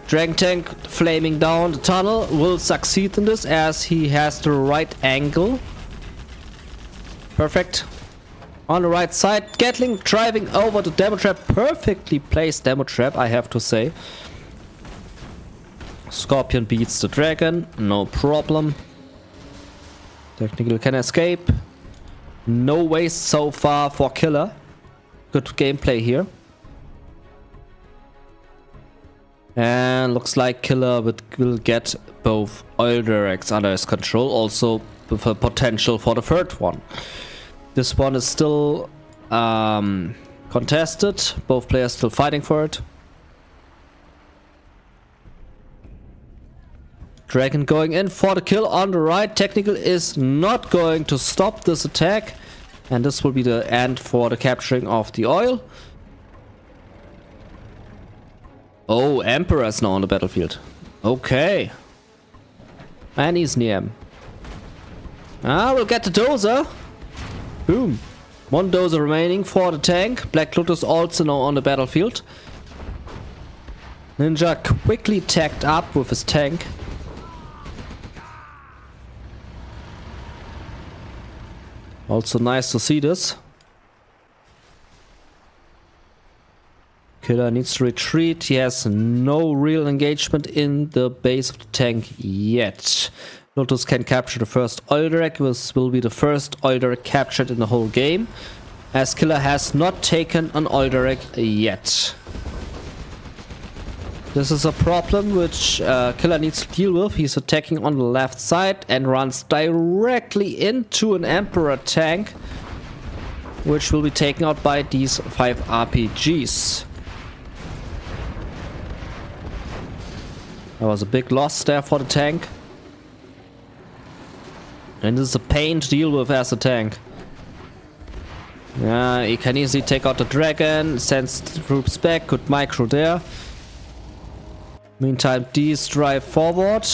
Speaker 1: Dragon tank flaming down the tunnel will succeed in this, as he has the right angle. Perfect. On the right side, Gatling driving over the demo trap. Perfectly placed demo trap, I have to say. Scorpion beats the dragon, no problem. Technical can escape. No waste so far for Killer. Good gameplay here. And looks like Killer will get both oil directs under his control, also with a potential for the 3rd one. This one is still contested. Both players still fighting for it. Dragon going in for the kill on the right. Technical is not going to stop this attack. And this will be the end for the capturing of the oil. Oh, Emperor is now on the battlefield. Okay. And he's near him. We'll get the dozer. Boom. 1 dozer remaining for the tank. Black Lotus also now on the battlefield. Ninja quickly tagged up with his tank. Also nice to see this. Killer needs to retreat. He has no real engagement in the base of the tank yet. Lotus can capture the first oil direct. This will be the first oil direct captured in the whole game. as Killer has not taken an Alderac yet. This is a problem which Killer needs to deal with. He's attacking on the left side and runs directly into an Emperor tank, which will be taken out by these 5 RPGs. That was a big loss there for the tank. And this is a pain to deal with as a tank. Yeah, he can easily take out the dragon, sends the troops back, good micro there. Meantime, these drive forward.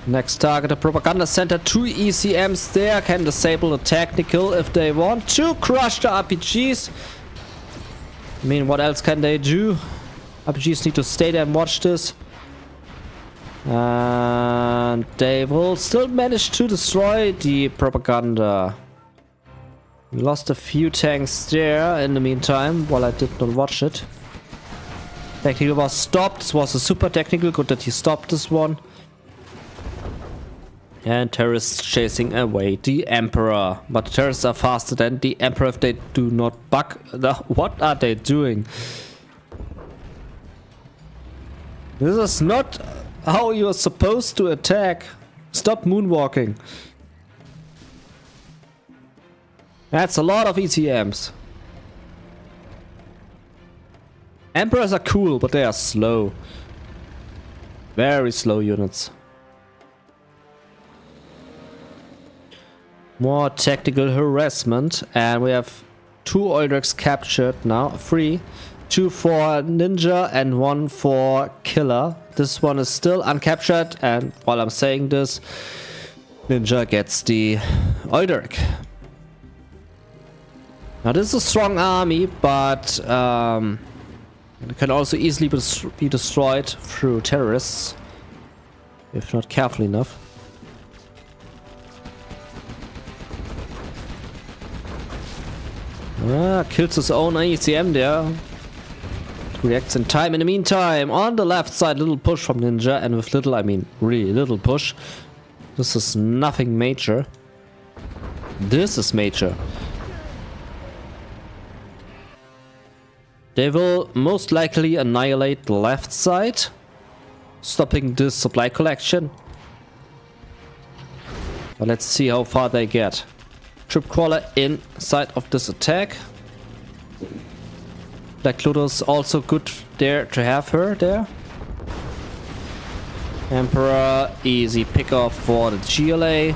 Speaker 1: Next target, the propaganda center. 2 ECMs there, can disable the technical if they want to. Crush the RPGs. I mean, what else can they do? RPGs need to stay there and watch this. And they will still manage to destroy the propaganda. We lost a few tanks there in the meantime, while I did not watch it. Technical was stopped. This was a super technical. Good that he stopped this one. And terrorists chasing away the Emperor. But the terrorists are faster than the Emperor if they do not bug. What are they doing? This is not how you're supposed to attack. Stop moonwalking. That's a lot of ECMs. Emperors are cool, but they are slow. Very slow units. More tactical harassment. And we have 2 Alderacs captured now. 3. 2 for Ninja and 1 for Killer. This one is still uncaptured. And while I'm saying this, Ninja gets the Alderac. Now this is a strong army, but it can also easily be destroyed through terrorists, if not careful enough. Kills his own ECM there. Reacts in time. In the meantime, on the left side, little push from Ninja, and with little I mean really little push. This is nothing major. This is major. They will most likely annihilate the left side, stopping this supply collection. But let's see how far they get. Troop crawler inside of this attack. Black Lotus also good there to have her there. Emperor, easy pick off for the GLA.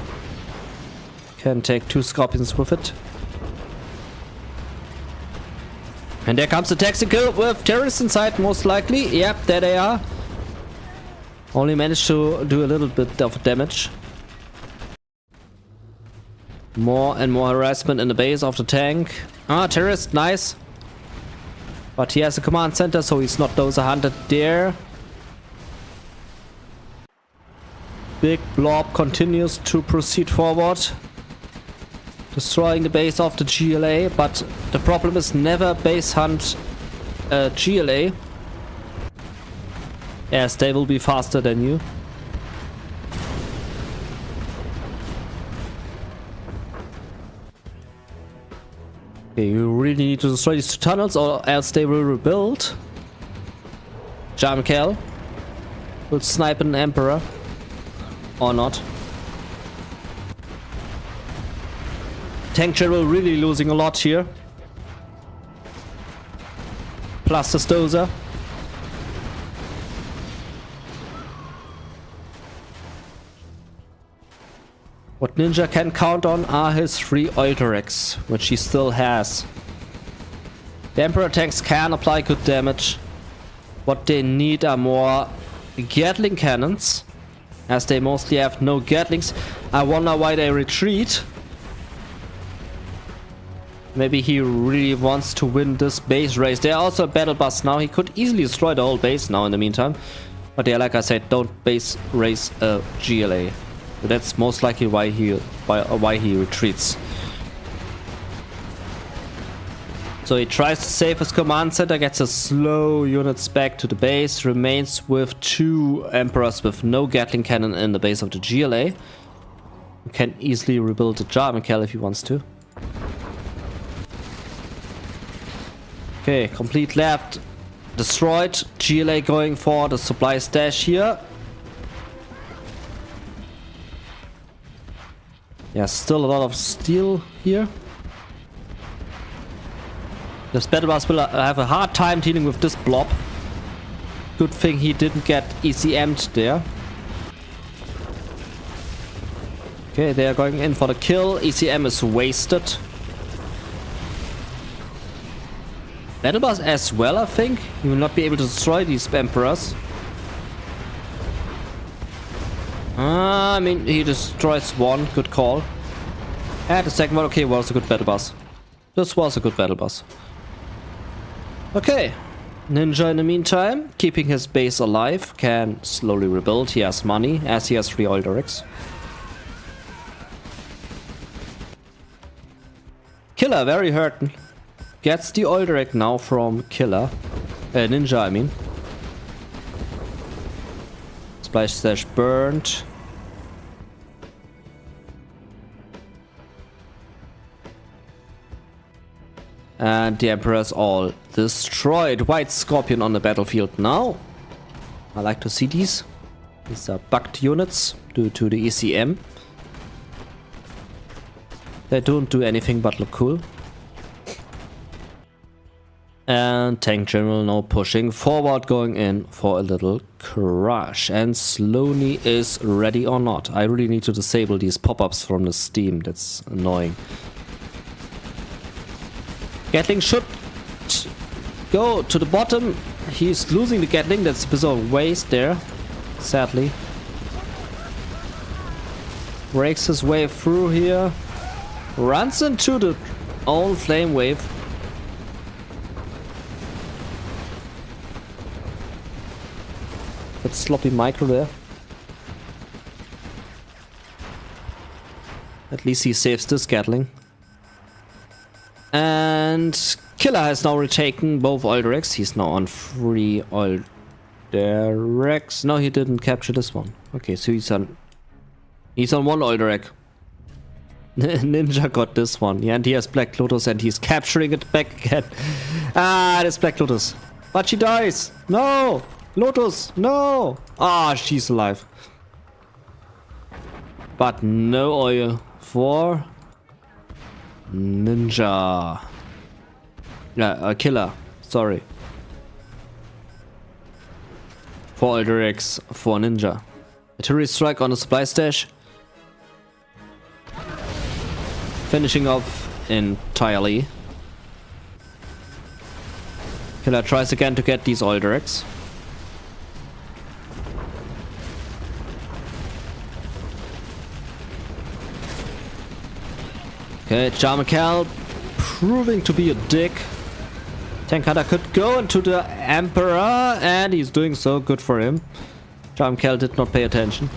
Speaker 1: Can take 2 Scorpions with it. And there comes the tactical with terrorists inside, most likely. Yep, there they are. Only managed to do a little bit of damage. More and more harassment in the base of the tank. Terrorist, nice. But he has a command center, so he's not those 100 there. Big blob continues to proceed forward, destroying the base of the GLA, but the problem is never base hunt GLA, as they will be faster than you. Okay, you really need to destroy these 2 tunnels or else they will rebuild. Excal will snipe an Emperor. Or not. Tank General really losing a lot here. Plus the Stozer. What Ninja can count on are his 3 Alderacs, which he still has. The Emperor tanks can apply good damage. What they need are more Gatling cannons, as they mostly have no Gatlings. I wonder why they retreat. Maybe he really wants to win this base race. They're also a battle bus now. He could easily destroy the whole base now in the meantime. But yeah, like I said, don't base race a GLA. So that's most likely why he retreats. So he tries to save his command center, gets his slow units back to the base, remains with 2 Emperors with no Gatling cannon in the base of the GLA. You can easily rebuild the Excal if he wants to. Okay, complete left. Destroyed. GLA going for the supply stash here. Yeah, still a lot of steel here. This battle bus will have a hard time dealing with this blob. Good thing he didn't get ECM'd there. Okay, they are going in for the kill. ECM is wasted. Battle bus as well, I think. He will not be able to destroy these emperors. I mean, he destroys one. Good call. And the second one, okay, was a good battle bus. This was a good battle bus. Okay. Ninja in the meantime, keeping his base alive, can slowly rebuild. He has money, as he has 3 oil directs. Killer, very hurting. Gets the oil direct now from Killer. Ninja, I mean. Splash slash burned. And the Emperor's all destroyed. White Scorpion on the battlefield now. I like to see these. These are bugged units due to the ECM. They don't do anything but look cool. And Tank General now pushing forward, going in for a little crush. And Slowly is ready or not. I really need to disable these pop-ups from the Steam. That's annoying. Gatling should go to the bottom. He's losing the Gatling. That's a bit of waste there, sadly. Breaks his way through here. Runs into the own flame wave. That sloppy micro there. At least he saves this Gatling. And Killer has now retaken both oil directs. He's now on 3 oil directs. No, he didn't capture this one. Okay, so he's on 1 oil direct. Ninja got this one. Yeah, and he has Black Lotus and he's capturing it back again. Ah, this Black Lotus. But she dies. No! Lotus, no! Ah, she's alive. But no oil for Ninja. Yeah, Killer. Sorry. 4 oil directs for Ninja. Artillery strike on the supply stash. Finishing off entirely. Killer tries again to get these oil directs. Okay, Excal proving to be a dick. Tank Hunter could go into the Emperor and he's doing so, good for him. Excal did not pay attention.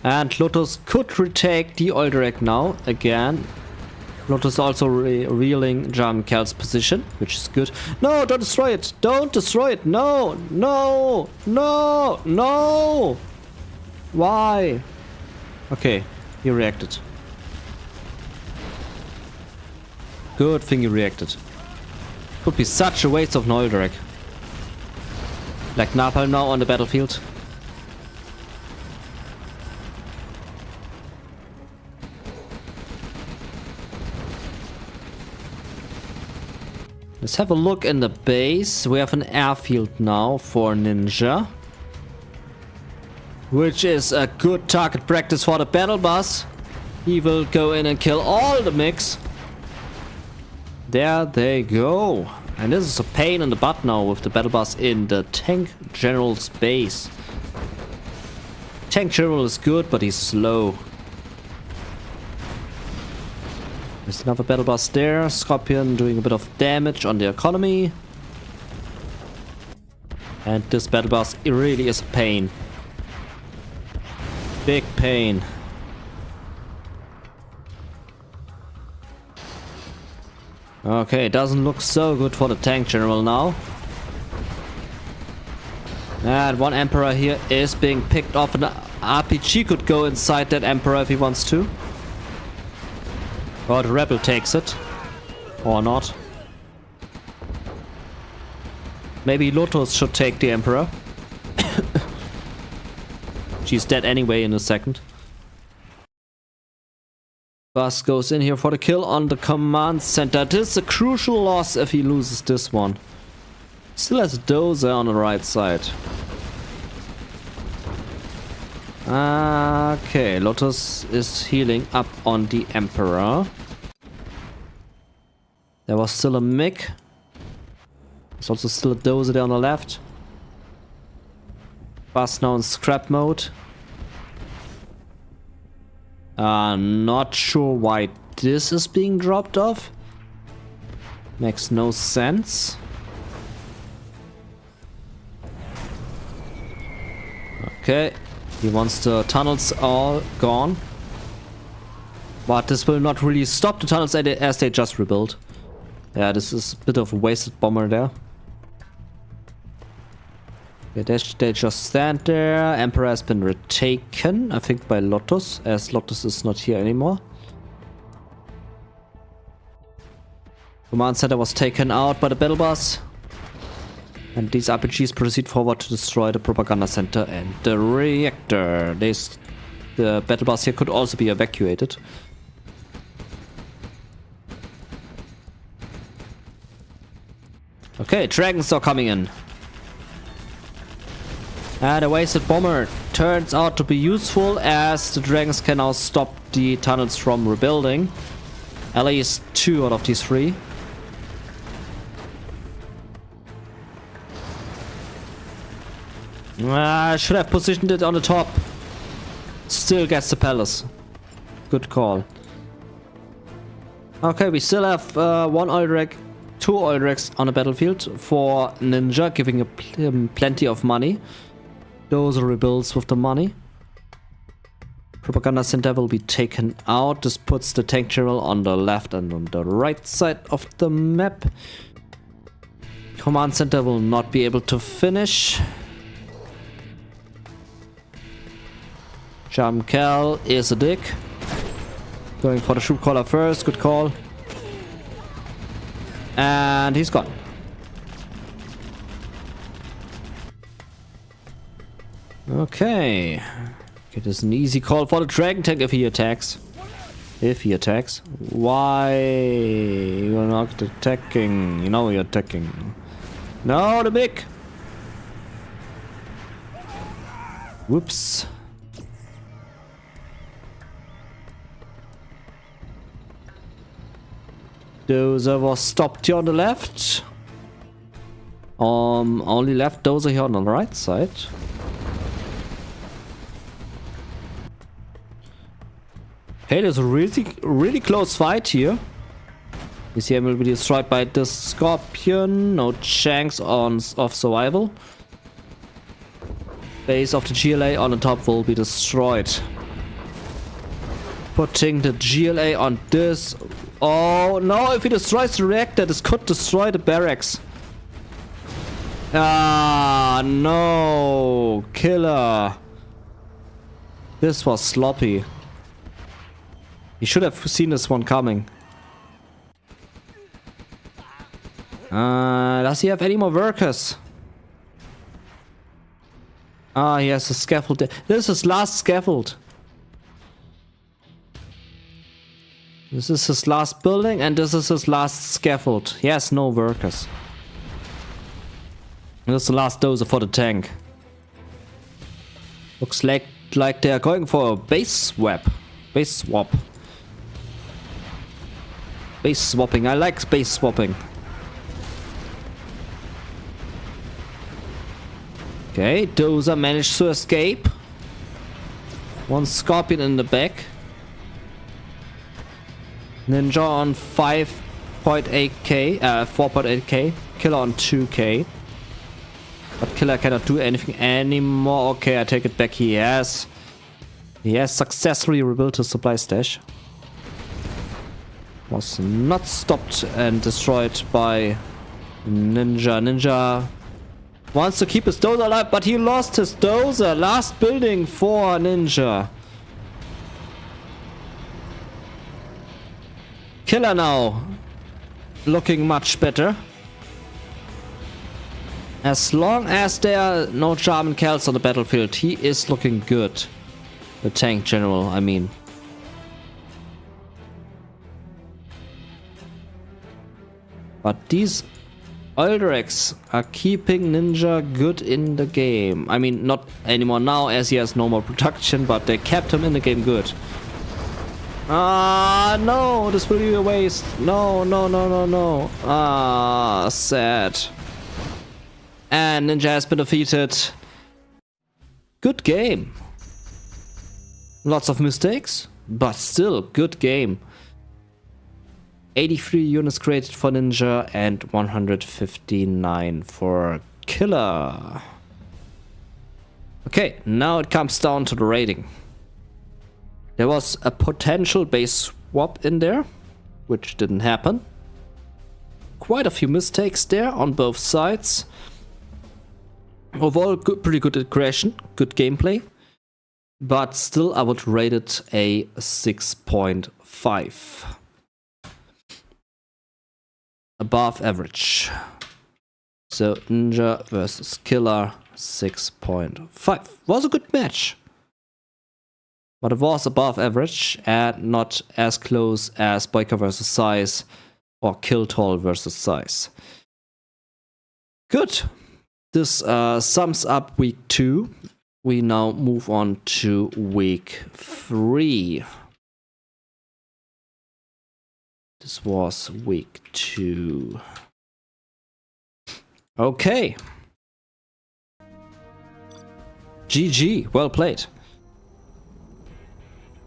Speaker 1: And Lotus could retake the oil direct now again. Lotus also revealing Excal's position, which is good. No, don't destroy it! Don't destroy it! No! No! No! No! Why? Okay, he reacted. Good thing he reacted. Could be such a waste of an oil direct. Like Napalm now on the battlefield. Let's have a look in the base. We have an airfield now for Ninja, which is a good target practice for the battle bus. He will go in and kill all the mix. There they go. And this is a pain in the butt now with the battle bus in the Tank General's base. Tank General is good, but he's slow. There's another battle bus there. Scorpion doing a bit of damage on the economy. And this battle bus, it really is a pain. Big pain. Okay, it doesn't look so good for the Tank General now. And one Emperor here is being picked off. An RPG could go inside that Emperor if he wants to. Or the Rebel takes it. Or not. Maybe Lotus should take the Emperor. She's dead anyway in a second. Bus goes in here for the kill on the command center. This is a crucial loss if he loses this one. Still has a dozer on the right side. Okay, Lotus is healing up on the Emperor. There was still a MiG. There's also still a dozer there on the left. Bus now in scrap mode. Not sure why this is being dropped off. Makes no sense. Okay, he wants the tunnels all gone. But this will not really stop the tunnels as they just rebuild. Yeah, this is a bit of a wasted bomber there. Okay, they just stand there. Emperor has been retaken, I think, by Lotus, as Lotus is not here anymore. Command center was taken out by the battle bus. And these RPGs proceed forward to destroy the propaganda center and the reactor. The battle bus here could also be evacuated. Okay, dragons are coming in. And a wasted bomber turns out to be useful as the dragons can now stop the tunnels from rebuilding. At least 2 out of these 3. I should have positioned it on the top. Still gets the palace. Good call. Okay, we still have 1 oil rig, 2 oil rigs on the battlefield for Ninja, giving him plenty of money. Those are rebuilds with the money. Propaganda center will be taken out. This puts the tank general on the left and on the right side of the map. Command center will not be able to finish. Excal is a dick. Going for the troop caller first. Good call. And he's gone. Okay. It is an easy call for the Dragon Tank if he attacks. Why you're not attacking? You know you're attacking. No, the MiG. Whoops. Dozer was stopped here on the left. Only left Dozer here on the right side. Okay, there's a really close fight here. You see, I will be destroyed by the Scorpion. No chance of survival. Base of the GLA on the top will be destroyed. Putting the GLA on this. Oh no, if he destroys the reactor, this could destroy the barracks. Ah, no. Killer. This was sloppy. He should have seen this one coming. Does he have any more workers? Ah, he has a scaffold there. This is his last scaffold. This is his last building and this is his last scaffold. He has no workers. This is the last dozer for the tank. Looks like they are going for a base swap. Base swap. Base swapping. I like base swapping. Okay, Dozer managed to escape. One Scorpion in the back. Ninja on 5.8k, 4.8k. Killer on 2k. But Killer cannot do anything anymore. Okay, I take it back. He has successfully rebuilt his supply stash. Was not stopped and destroyed by Ninja. Ninja Wants to keep his dozer alive, but he lost his dozer. Last building for Ninja. Killer now. Looking much better. As long as there are no German Cels on the battlefield, he is looking good. The tank general, I mean. But these Alderax are keeping Ninja good in the game. I mean, not anymore now as he has no more production, but they kept him in the game good. Ah, no, this will be a waste. No, no, no, no, no. Ah, sad. And Ninja has been defeated. Good game. Lots of mistakes, but still good game. 83 units created for Ninja and 159 for Killer. Okay, now it comes down to the rating. There was a potential base swap in there, which didn't happen. Quite a few mistakes there on both sides. Overall, pretty good aggression, good gameplay. But still, I would rate it a 6.5. Above average. So Ninja versus Killer 6.5. Was a good match. But it was above average and not as close as Biker versus Size or Killtall versus Size. Good. This sums up week 2. We now move on to week 3. This was week 2. Okay. GG, well played.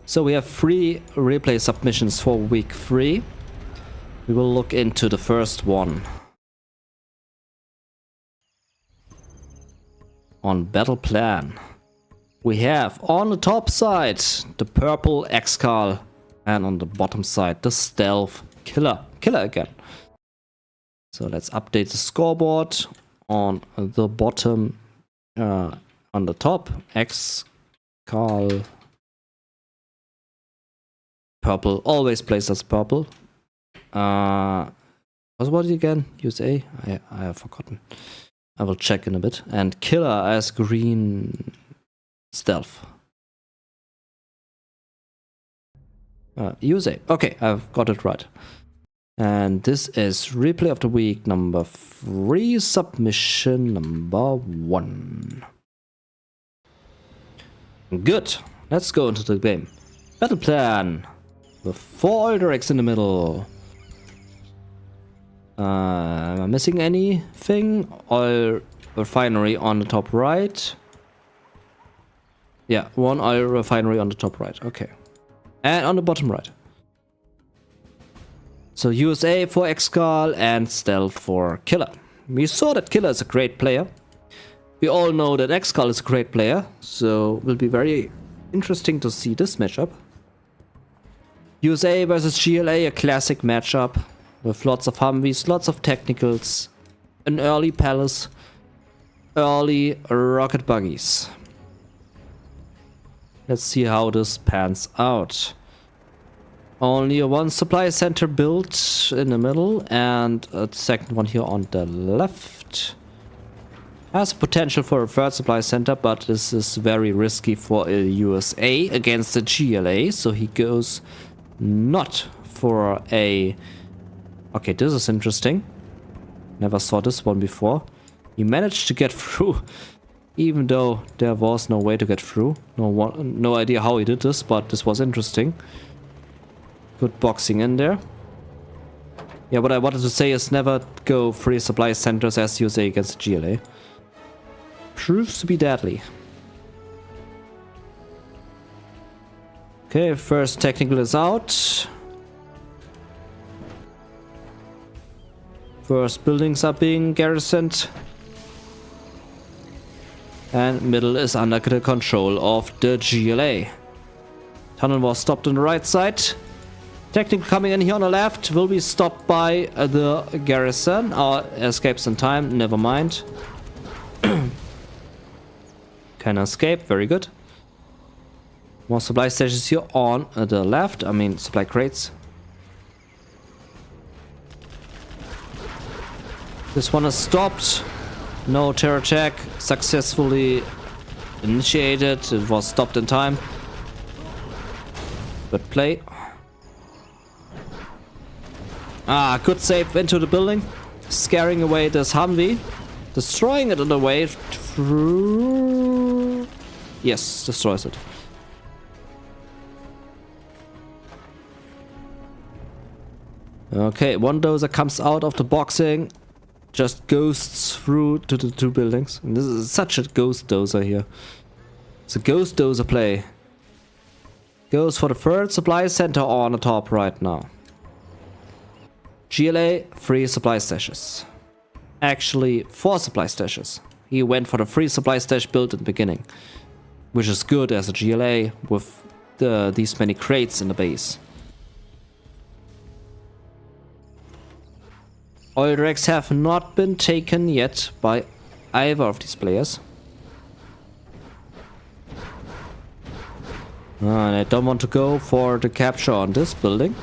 Speaker 1: So we have 3 replay submissions for week 3. We will look into the first one. On battle plan, we have on the top side the purple Excal, and on the bottom side the stealth Killer again. So let's update the scoreboard. On the bottom, on the top, Excal purple, always plays as purple. What was it again? USA? I have forgotten. I will check in a bit. And Killer as green stealth. USA. Okay, I've got it right. And this is replay of the week number 3, submission number 1. Good. Let's go into the game. Battle plan. With 4 Alderax in the middle. Am I missing anything? Oil refinery on the top right. Yeah, 1 oil refinery on the top right. Okay. And on the bottom right. So USA for Excal and Stealth for Killer. We saw that Killer is a great player. We all know that Excal is a great player. So it will be very interesting to see this matchup. USA versus GLA, a classic matchup. With lots of Humvees, lots of technicals, an early palace, early rocket buggies. Let's see how this pans out. Only a 1 supply center built in the middle and a second one here on the left. Has potential for a 3rd supply center, but this is very risky for a USA against the GLA, so he goes not for a... Okay, this is interesting. Never saw this one before. He managed to get through, even though there was no way to get through. No idea how he did this, but this was interesting. Good boxing in there. Yeah, what I wanted to say is never go 3 supply centers as you say against GLA. Proves to be deadly. Okay, first technical is out. First buildings are being garrisoned. And middle is under the control of the GLA. Tunnel was stopped on the right side. Technical coming in here on the left will be stopped by the garrison. Or escapes in time, never mind. Can escape, very good. More supply stations here on the left, I mean supply crates. This one is stopped. No terror attack successfully initiated. It was stopped in time. Good play. Ah, good save into the building. Scaring away this Humvee. Destroying it on the way through. Yes, destroys it. Okay, one dozer comes out of the boxing. Just ghosts through to the two buildings. And this is such a ghost dozer here. It's a ghost dozer play. Goes for the third supply center on the top right now. GLA, 3 supply stashes. Actually, 4 supply stashes. He went for the 3 supply stash build in the beginning. Which is good as a GLA with these many crates in the base. Oil racks have not been taken yet by either of these players. And I don't want to go for the capture on this building.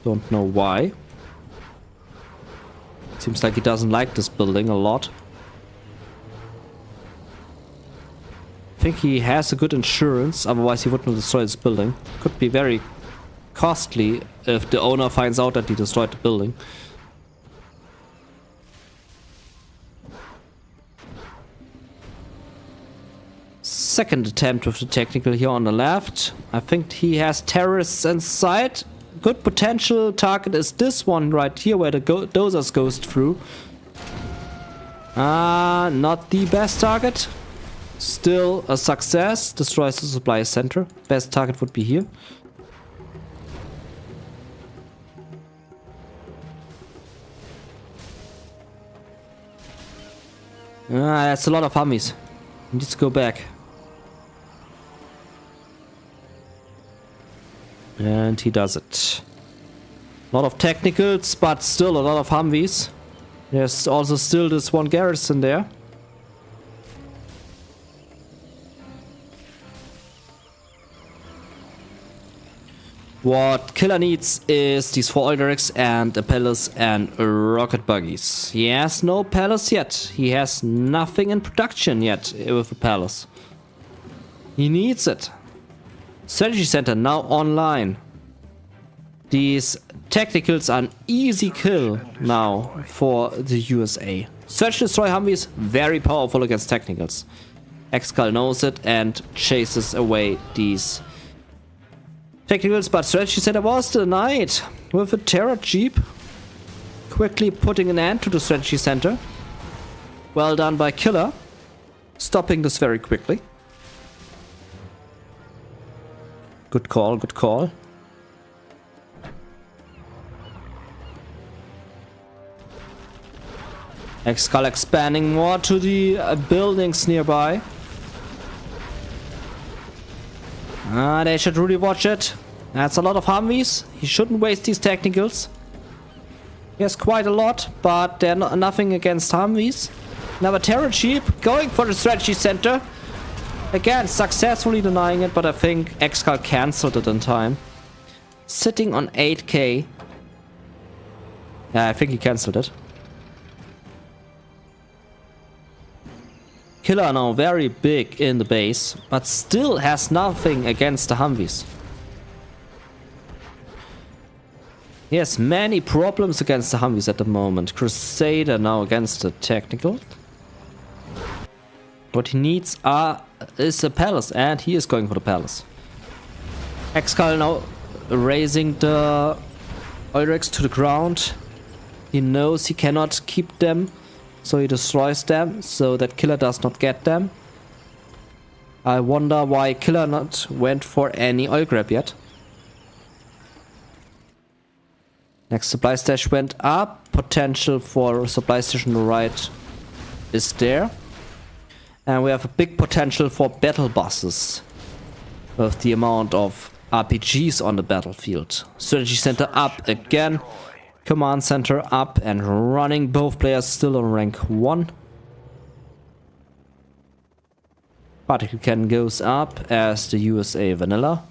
Speaker 1: Don't know why. Seems like he doesn't like this building a lot. I think he has a good insurance, otherwise he wouldn't destroy this building. Could be very costly if the owner finds out that he destroyed the building. Second attempt with the technical here on the left. I think he has terrorists inside. Good potential target is this one right here where the dozers goes through. Not the best target. Still a success. Destroys the supply center. Best target would be here. That's a lot of Humvees. He needs to go back. And he does it. A lot of technicals, but still a lot of Humvees. There's also still this one garrison there. What Killer needs is these 4 oil derricks and a palace and rocket buggies. He has no palace yet. He has nothing in production yet with the palace. He needs it. Strategy center now online. These technicals are an easy kill now for the USA. Search and destroy Humvees, very powerful against technicals. Excal knows it and chases away these technicals, but strategy center was denied with a terror jeep. Quickly putting an end to the strategy center. Well done by Killer. Stopping this very quickly. Good call, good call. Excal expanding more to the buildings nearby. They should really watch it. That's a lot of Humvees. He shouldn't waste these technicals. He has quite a lot, but they're nothing against Humvees. Another terror jeep going for the strategy center. Again, successfully denying it, but I think Excal cancelled it in time. Sitting on 8k. Yeah, I think he cancelled it. Killer now very big in the base, but still has nothing against the Humvees. He has many problems against the Humvees at the moment. Crusader now against the technical. What he needs is a palace, and he is going for the palace. Excal now raising the Oilrex to the ground. He knows he cannot keep them, so he destroys them, so that Killer does not get them. I wonder why Killer not went for any oil grab yet. Next supply stash went up. Potential for supply station on the right is there. And we have a big potential for battle buses with the amount of RPGs on the battlefield. Strategy center up again. Command center up and running. Both players still on rank 1. Particle cannon goes up as the USA vanilla.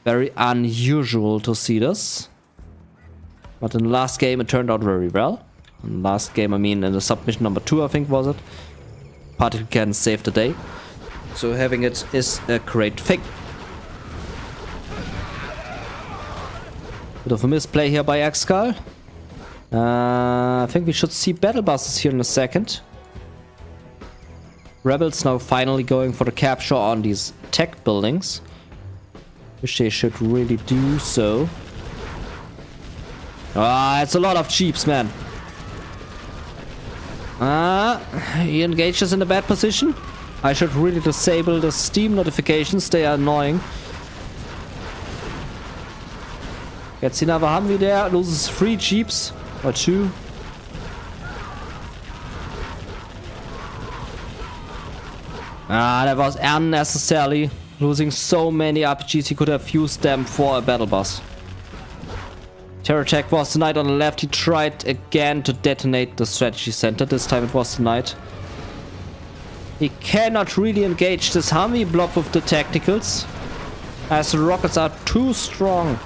Speaker 1: Very unusual to see this. But in the last game it turned out very well. In the last game, I mean in the submission number 2 I think was it. Particle cannon saved the day. So having it is a great thing. Bit of a misplay here by Excal. I think we should see battle buses here in a second. Rebels now finally going for the capture on these tech buildings. Which they should really do so. It's a lot of jeeps, man. He engages in a bad position. I should really disable the Steam notifications, they are annoying. Gets another Humvee there, loses 3 jeeps. Or 2. That was unnecessarily. Losing so many RPGs, he could have used them for a battle bus. Terror attack was denied on the left. He tried again to detonate the strategy center. This time it was denied. He cannot really engage this Humvee block with the tacticals, as the rockets are too strong.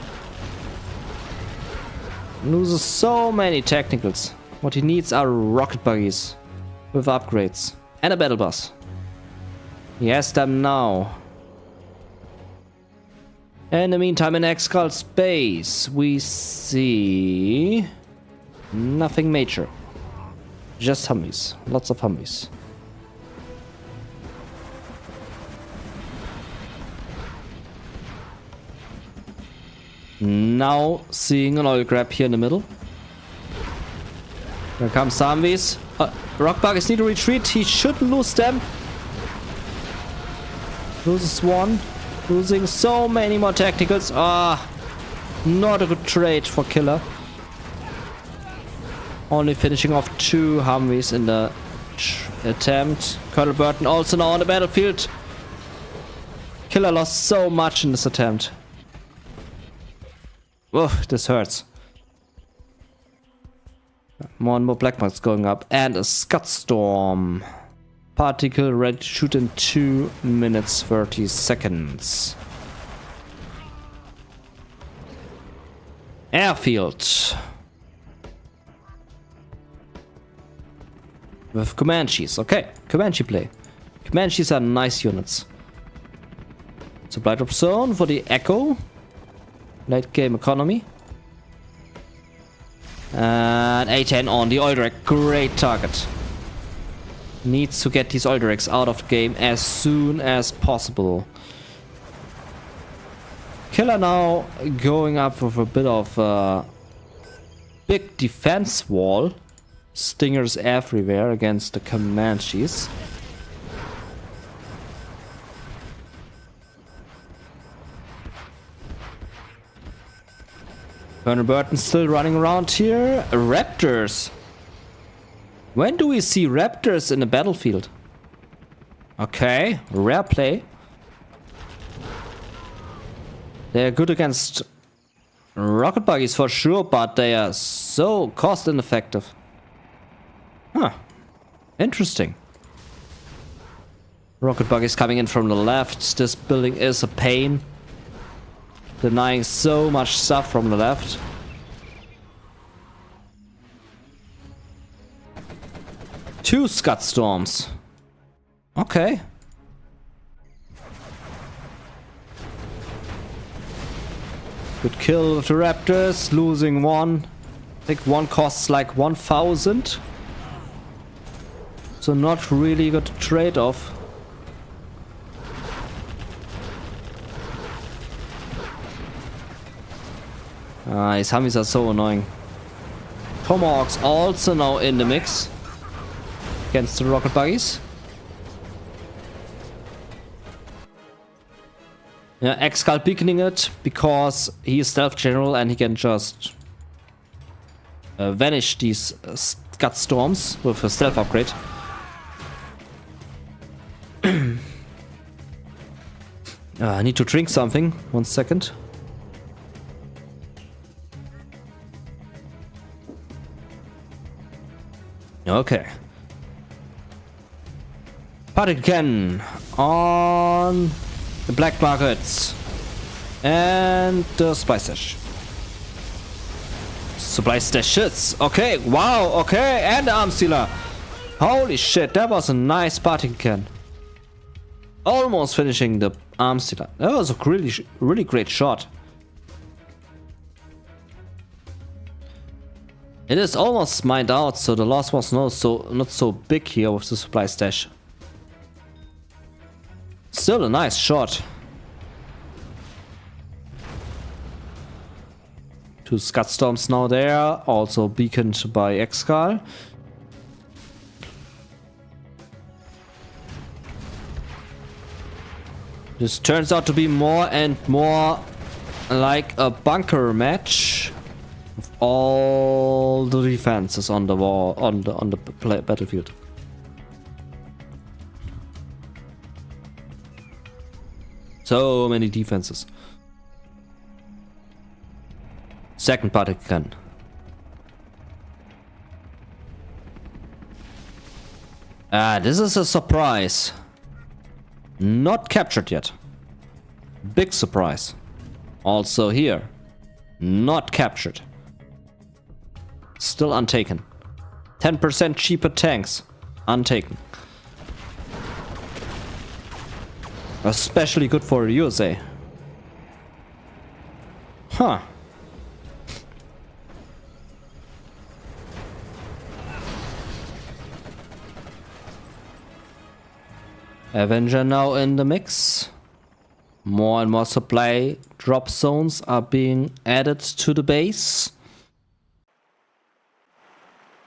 Speaker 1: Loses so many technicals. What he needs are rocket buggies with upgrades and a battle bus. He has them now. In the meantime, in Excal space, we see nothing major. Just Humvees. Lots of Humvees. Now seeing an oil grab here in the middle. Here comes Humvees. Rock buggies need to retreat. He shouldn't lose them. Loses 1. Losing so many more tacticals. Not a good trade for Killer. Only finishing off 2 Humvees in the attempt. Colonel Burton also now on the battlefield. Killer lost so much in this attempt. Oof, this hurts. More and more black marks going up. And a Scud Storm. Particle ready to shoot in 2 minutes 30 seconds. Airfield. With Comanches. Okay, Comanche play. Comanches are nice units. Supply drop zone for the Echo. Late game economy. And A10 on the oil drag. Great target. Needs to get these oil drags out of the game as soon as possible. Killer now going up with a bit of a big defense wall. Stingers everywhere against the Comanches. Colonel Burton still running around here. Raptors. When do we see raptors in the battlefield? Okay, rare play. They're good against rocket buggies for sure, but they are so cost ineffective. Huh. Interesting. Rocket buggies coming in from the left. This building is a pain. Denying so much stuff from the left. Two Scud Storms. Okay. Good kill with the Raptors. Losing 1. I think 1 costs like 1,000. So not really good trade-off. His Humvees are so annoying. Tomahawks also now in the mix. Against the rocket buggies. Yeah, Excal beaconing it because he is stealth general and he can just vanish these Scud Storms with a stealth upgrade. I need to drink something. 1 second. Okay. Particle cannon on the black markets and the supply stash. Supply stashes. Okay, wow, okay, and arm stealer. Holy shit, that was a nice party can. Almost finishing the arm stealer. That was a really great shot. It is almost mined out, so the loss was not so big here with the supply stash. Still a nice shot. 2 Scud Storms now there, also beaconed by Excal. This turns out to be more and more like a bunker match. With all the defenses on the wall, on the battlefield. So many defenses. Second party gun. This is a surprise. Not captured yet. Big surprise. Also here. Not captured. Still untaken. 10% cheaper tanks. Untaken. Especially good for the USA. Huh. Avenger now in the mix. More and more supply drop zones are being added to the base.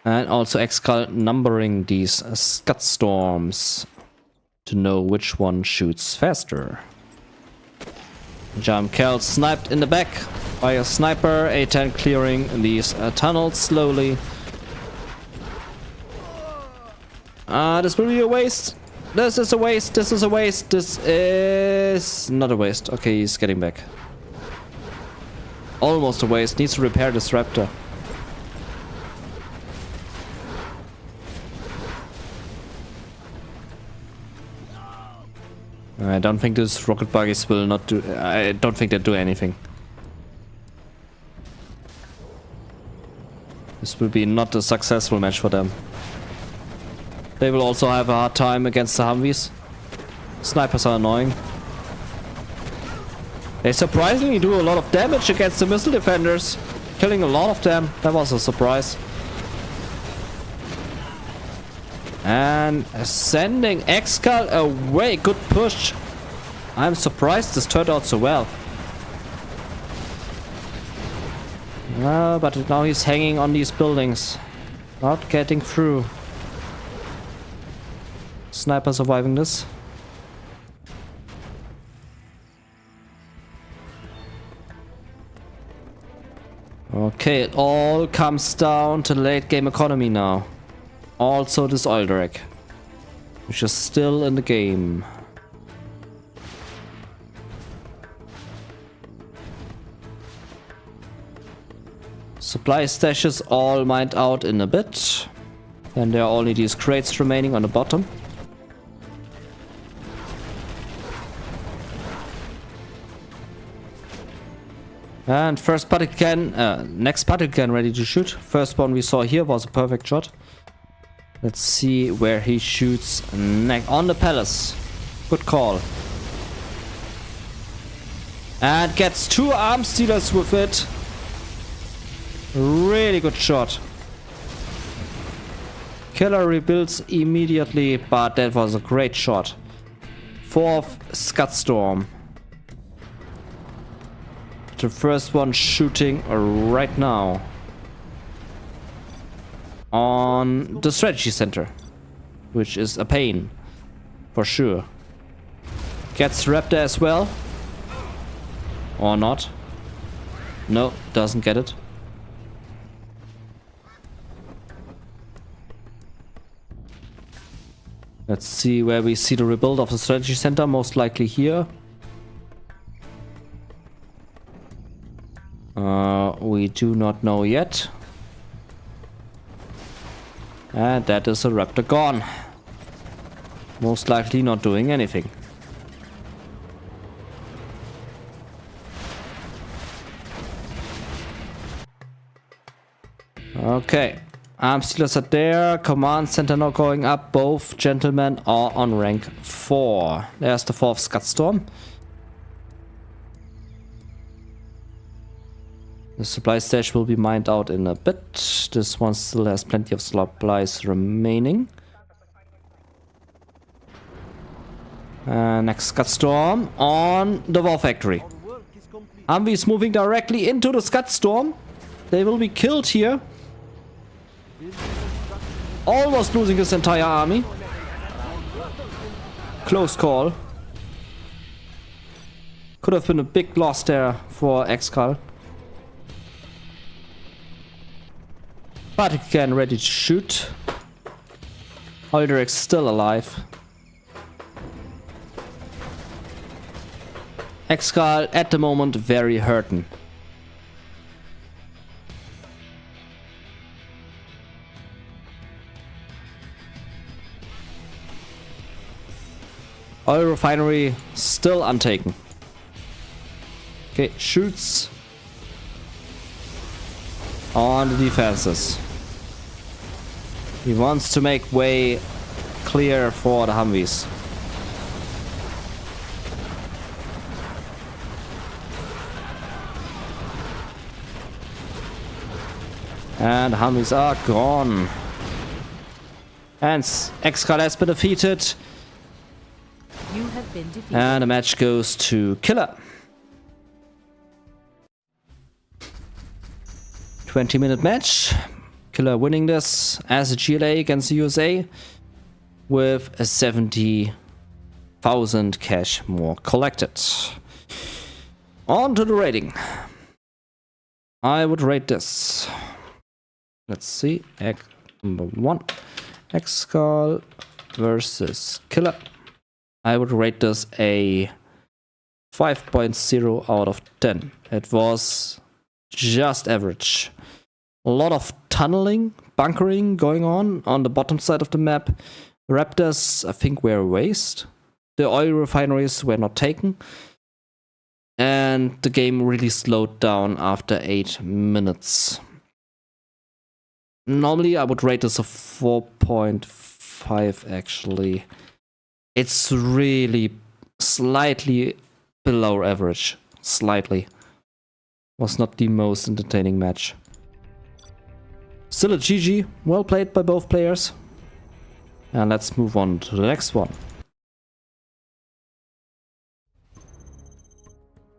Speaker 1: And also Excal numbering these Scud Storms to know which one shoots faster. Gentool sniped in the back by a sniper. A10 clearing these tunnels slowly. This will be a waste. This is a waste. This is a waste. This is not a waste. Okay, he's getting back. Almost a waste. Needs to repair this raptor. I don't think these rocket buggies will not do... I don't think they do anything. This will be not a successful match for them. They will also have a hard time against the Humvees. Snipers are annoying. They surprisingly do a lot of damage against the missile defenders. Killing a lot of them. That was a surprise. And sending Excal away. Good push. I'm surprised this turned out so well. But now he's hanging on these buildings. Not getting through. Sniper surviving this. Okay, it all comes down to late game economy now. Also this oil drag, which is still in the game. Supply stashes all mined out in a bit. And there are only these crates remaining on the bottom. And first particle can, next particle can ready to shoot. First one we saw here was a perfect shot. Let's see where he shoots next. On the palace. Good call. And gets 2 arm stealers with it. Really good shot. Killer rebuilds immediately, but that was a great shot. 4th Scud Storm. The first one shooting right now. On the strategy center, which is a pain for sure. Gets Raptor as well, or not. No, doesn't get it. Let's see where we see the rebuild of the strategy center. Most likely here. We do not know yet. And that is a Raptor gone. Most likely not doing anything. Okay. Arms dealers are there. Command center now going up. Both gentlemen are on rank 4. There's the 4th Scudstorm. The supply stash will be mined out in a bit. This one still has plenty of supplies remaining. Next Scudstorm on the War Factory. Humvee is moving directly into the Scudstorm. They will be killed here. Almost losing his entire army. Close call. Could have been a big loss there for Excal. But again, ready to shoot. Alderich's still alive. Excal at the moment very hurting. Oil refinery still untaken. Okay, shoots on the defenses. He wants to make way clear for the Humvees. And the Humvees are gone. And Excal has been defeated.
Speaker 2: You have been defeated.
Speaker 1: And the match goes to Killer. 20-minute match. Killer winning this as a GLA against the USA with a 70,000 cash more collected. On to the rating. I would rate this. Let's see. Number 1. Excal versus Killer. I would rate this a 5.0 out of 10. It was just average. A lot of tunneling, bunkering going on the bottom side of the map. Raptors, I think, were a waste. The oil refineries were not taken. And the game really slowed down after 8 minutes. Normally, I would rate this a 4.5 actually. It's really slightly below average. Slightly. Was not the most entertaining match. Still a GG. Well played by both players. And let's move on to the next one.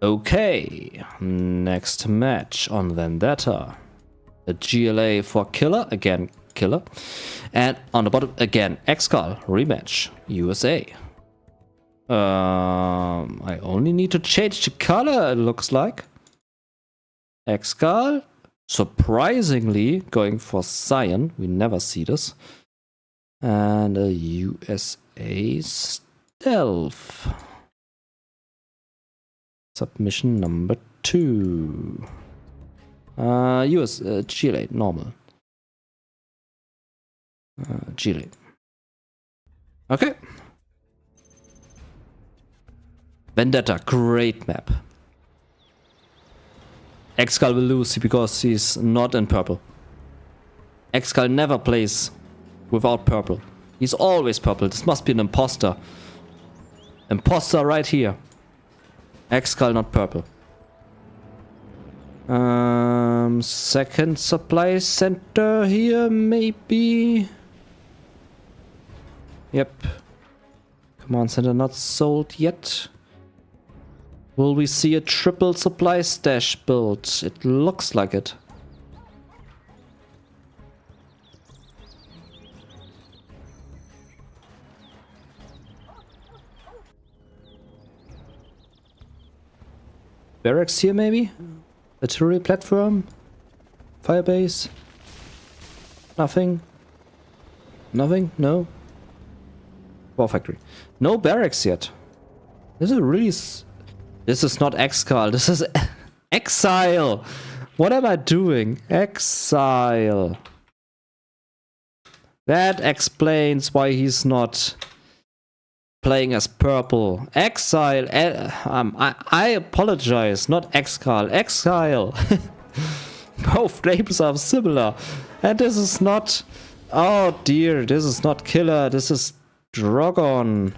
Speaker 1: Okay. Next match on Vendetta. A GLA for Killer. Again, Killer. And on the bottom, again, Excal. Rematch. USA. I only need to change the color, it looks like. Excal. Surprisingly, going for Cyan. We never see this. And a USA Stealth. Submission number 2. GLA, normal. GLA. Okay. Vendetta, great map. Excal will lose because he's not in purple. Excal never plays without purple. He's always purple. This must be an imposter. Imposter right here. Excal not purple. Second supply center here, maybe. Yep. Command center not sold yet. Will we see a triple supply stash build? It looks like it. Barracks here, maybe? Artillery platform? Firebase? Nothing? Nothing? No? War factory. No barracks yet. This is really... This is not Excal. This is Exile. What am I doing? Exile. That explains why he's not playing as purple. Exile. I apologize. Not Excal. Exile. Both names are similar. And this is not... Oh dear, this is not killer. This is Drogon.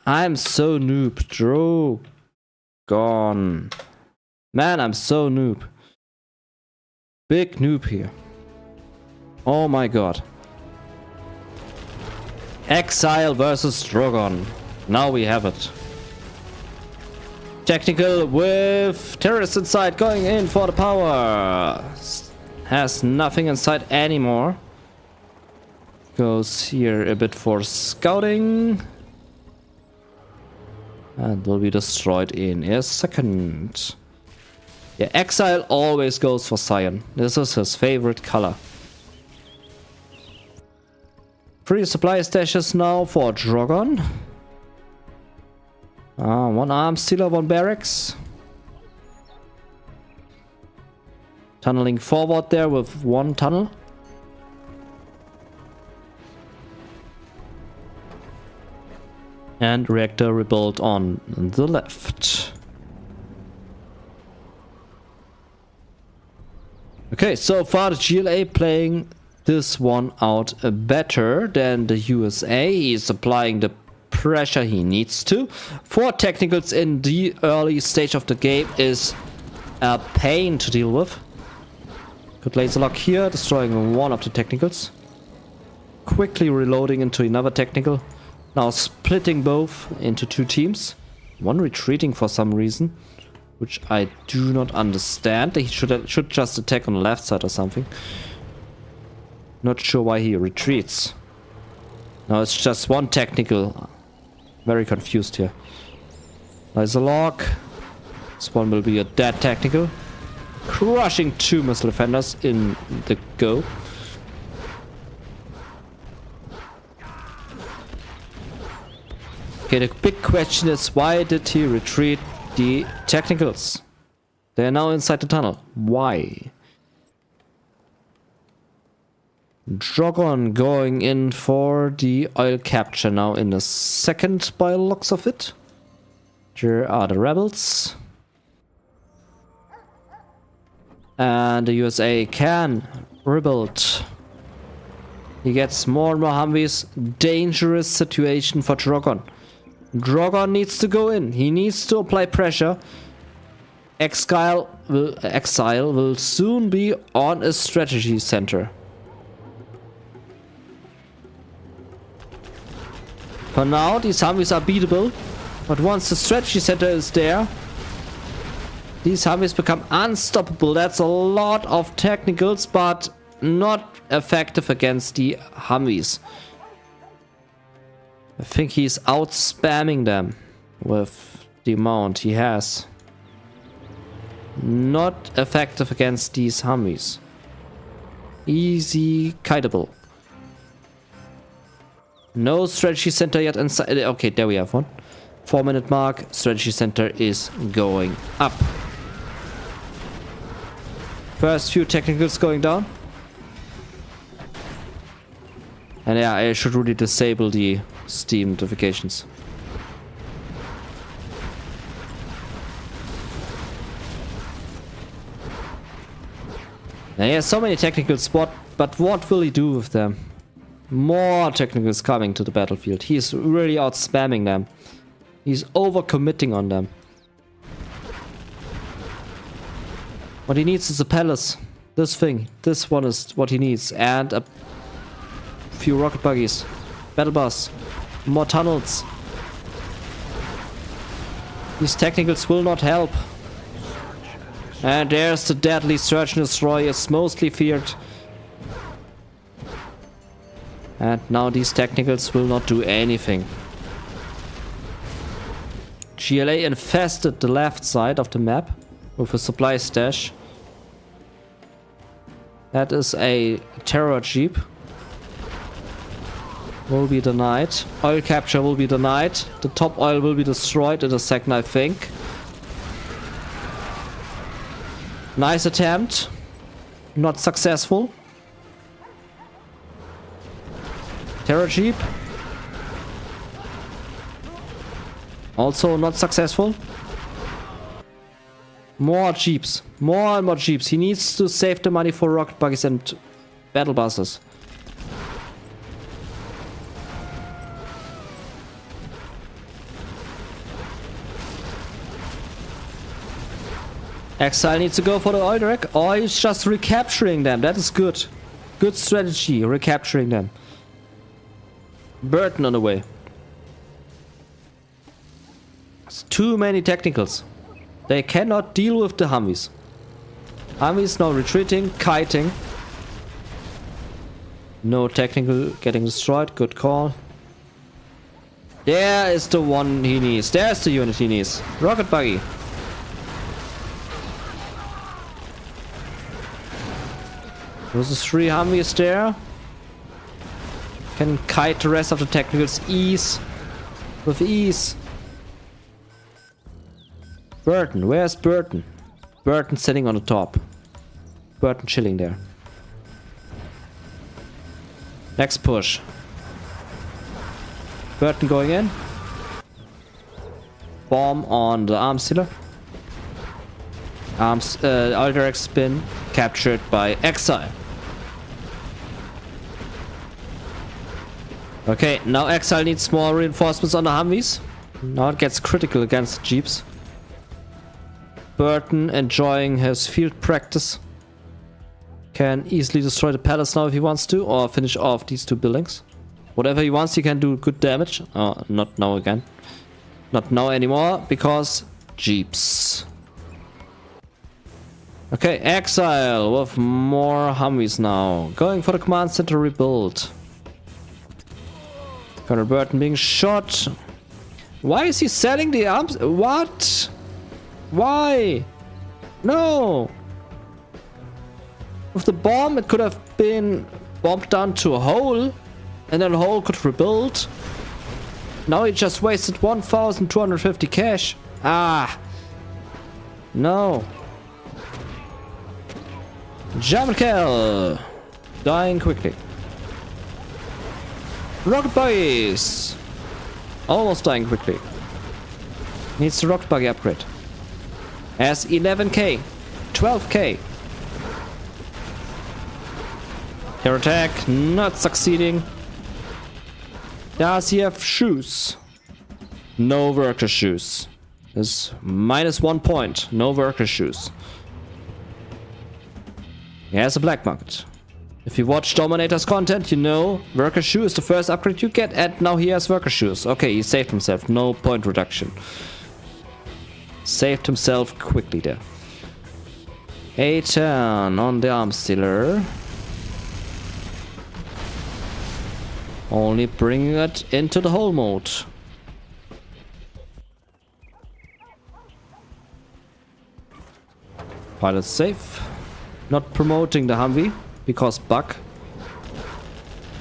Speaker 1: I'm so noob. Drogon. Man, I'm so noob. Big noob here. Oh my god. Exile versus Drogon. Now we have it. Technical with terrorists inside going in for the power. Has nothing inside anymore. Goes here a bit for scouting. And will be destroyed in a second. Yeah, Exile always goes for cyan. This is his favorite color. 3 supply stashes now for Drogon. One arm stealer, 1 barracks. Tunneling forward there with 1 tunnel. And reactor rebuilt on the left. Okay, so far the GLA playing this one out better than the USA. He's applying the pressure he needs to. 4 technicals in the early stage of the game is a pain to deal with. Good laser lock here, destroying 1 of the technicals. Quickly reloading into another technical. Now splitting both into 2 teams. 1 retreating for some reason, which I do not understand. He should just attack on the left side or something. Not sure why he retreats. No, it's just 1 technical. Very confused here. There's a lock. This one will be a dead technical. Crushing 2 missile defenders in the go. Okay, the big question is, why did he retreat the technicals? They are now inside the tunnel. Why? Drogon going in for the oil capture now in a second by the looks of it. Here are the rebels. And the USA can rebuild. He gets more and more Humvees. Dangerous situation for Drogon. Drogon needs to go in. He needs to apply pressure. Exile will soon be on a strategy center. For now, these Humvees are beatable, but once the strategy center is there, these Humvees become unstoppable. That's a lot of technicals, but not effective against the Humvees. I think he's out spamming them with the amount he has. Not effective against these Humvees. Easy kiteable. No strategy center yet inside. Okay, there we have one. 4-minute mark. Strategy center is going up. First few technicals going down. And yeah, I should really disable the Steam notifications. Now he has so many technicals, but what will he do with them? More technicals coming to the battlefield. He's really out spamming them. He's overcommitting on them. What he needs is a palace. This thing. This one is what he needs. And a few rocket buggies. Battle bus. More tunnels. These technicals will not help. And there's the deadly Search and Destroy. It's mostly feared. And now these technicals will not do anything. GLA infested the left side of the map with a supply stash. That is a terror jeep. Will be denied. Oil capture will be denied. The top oil will be destroyed in a second, I think. Nice attempt. Not successful. Terror jeep. Also not successful. More jeeps. More and more jeeps. He needs to save the money for rocket buggies and battle buses. Exile needs to go for the oil rack, or he's just recapturing them. That is good. Good strategy, recapturing them. Burden on the way. It's too many technicals. They cannot deal with the Humvees. Humvees now retreating, kiting. No technical getting destroyed. Good call. There is the one he needs. There's the unit he needs. Rocket buggy. Those are 3 Humvees there. Can kite the rest of the technicals with ease. Burton, where's Burton? Burton sitting on the top. Burton chilling there. Next push. Burton going in. Bomb on the arms sealer. Alderek spin captured by Exile. Okay, now Exile needs more reinforcements on the Humvees. Now it gets critical against the Jeeps. Burton enjoying his field practice. Can easily destroy the palace now if he wants to, or finish off these 2 buildings. Whatever he wants, he can do good damage. Not now again. Not now anymore, because Jeeps. Okay, Exile with more Humvees now. Going for the command center rebuild. Colonel Burton being shot. Why is he selling the arms? What? Why? No! With the bomb, it could have been bombed down to a hole, and then the hole could rebuild. Now he just wasted 1,250 cash. Ah! No. German kill! Dying quickly. Rocket buggies! Almost dying quickly. Needs the rocket buggy upgrade. Has 11k. 12k. Air attack not succeeding. Does he have shoes? No worker shoes. Is -1 point. No worker shoes. He has a black market. If you watch Dominator's content, you know worker shoe is the first upgrade you get, and now he has worker shoes. Okay, he saved himself. No point reduction. Saved himself quickly there. A turn on the arms dealer. Only bringing it into the hole mode. Pilot safe. Not promoting the Humvee because bug.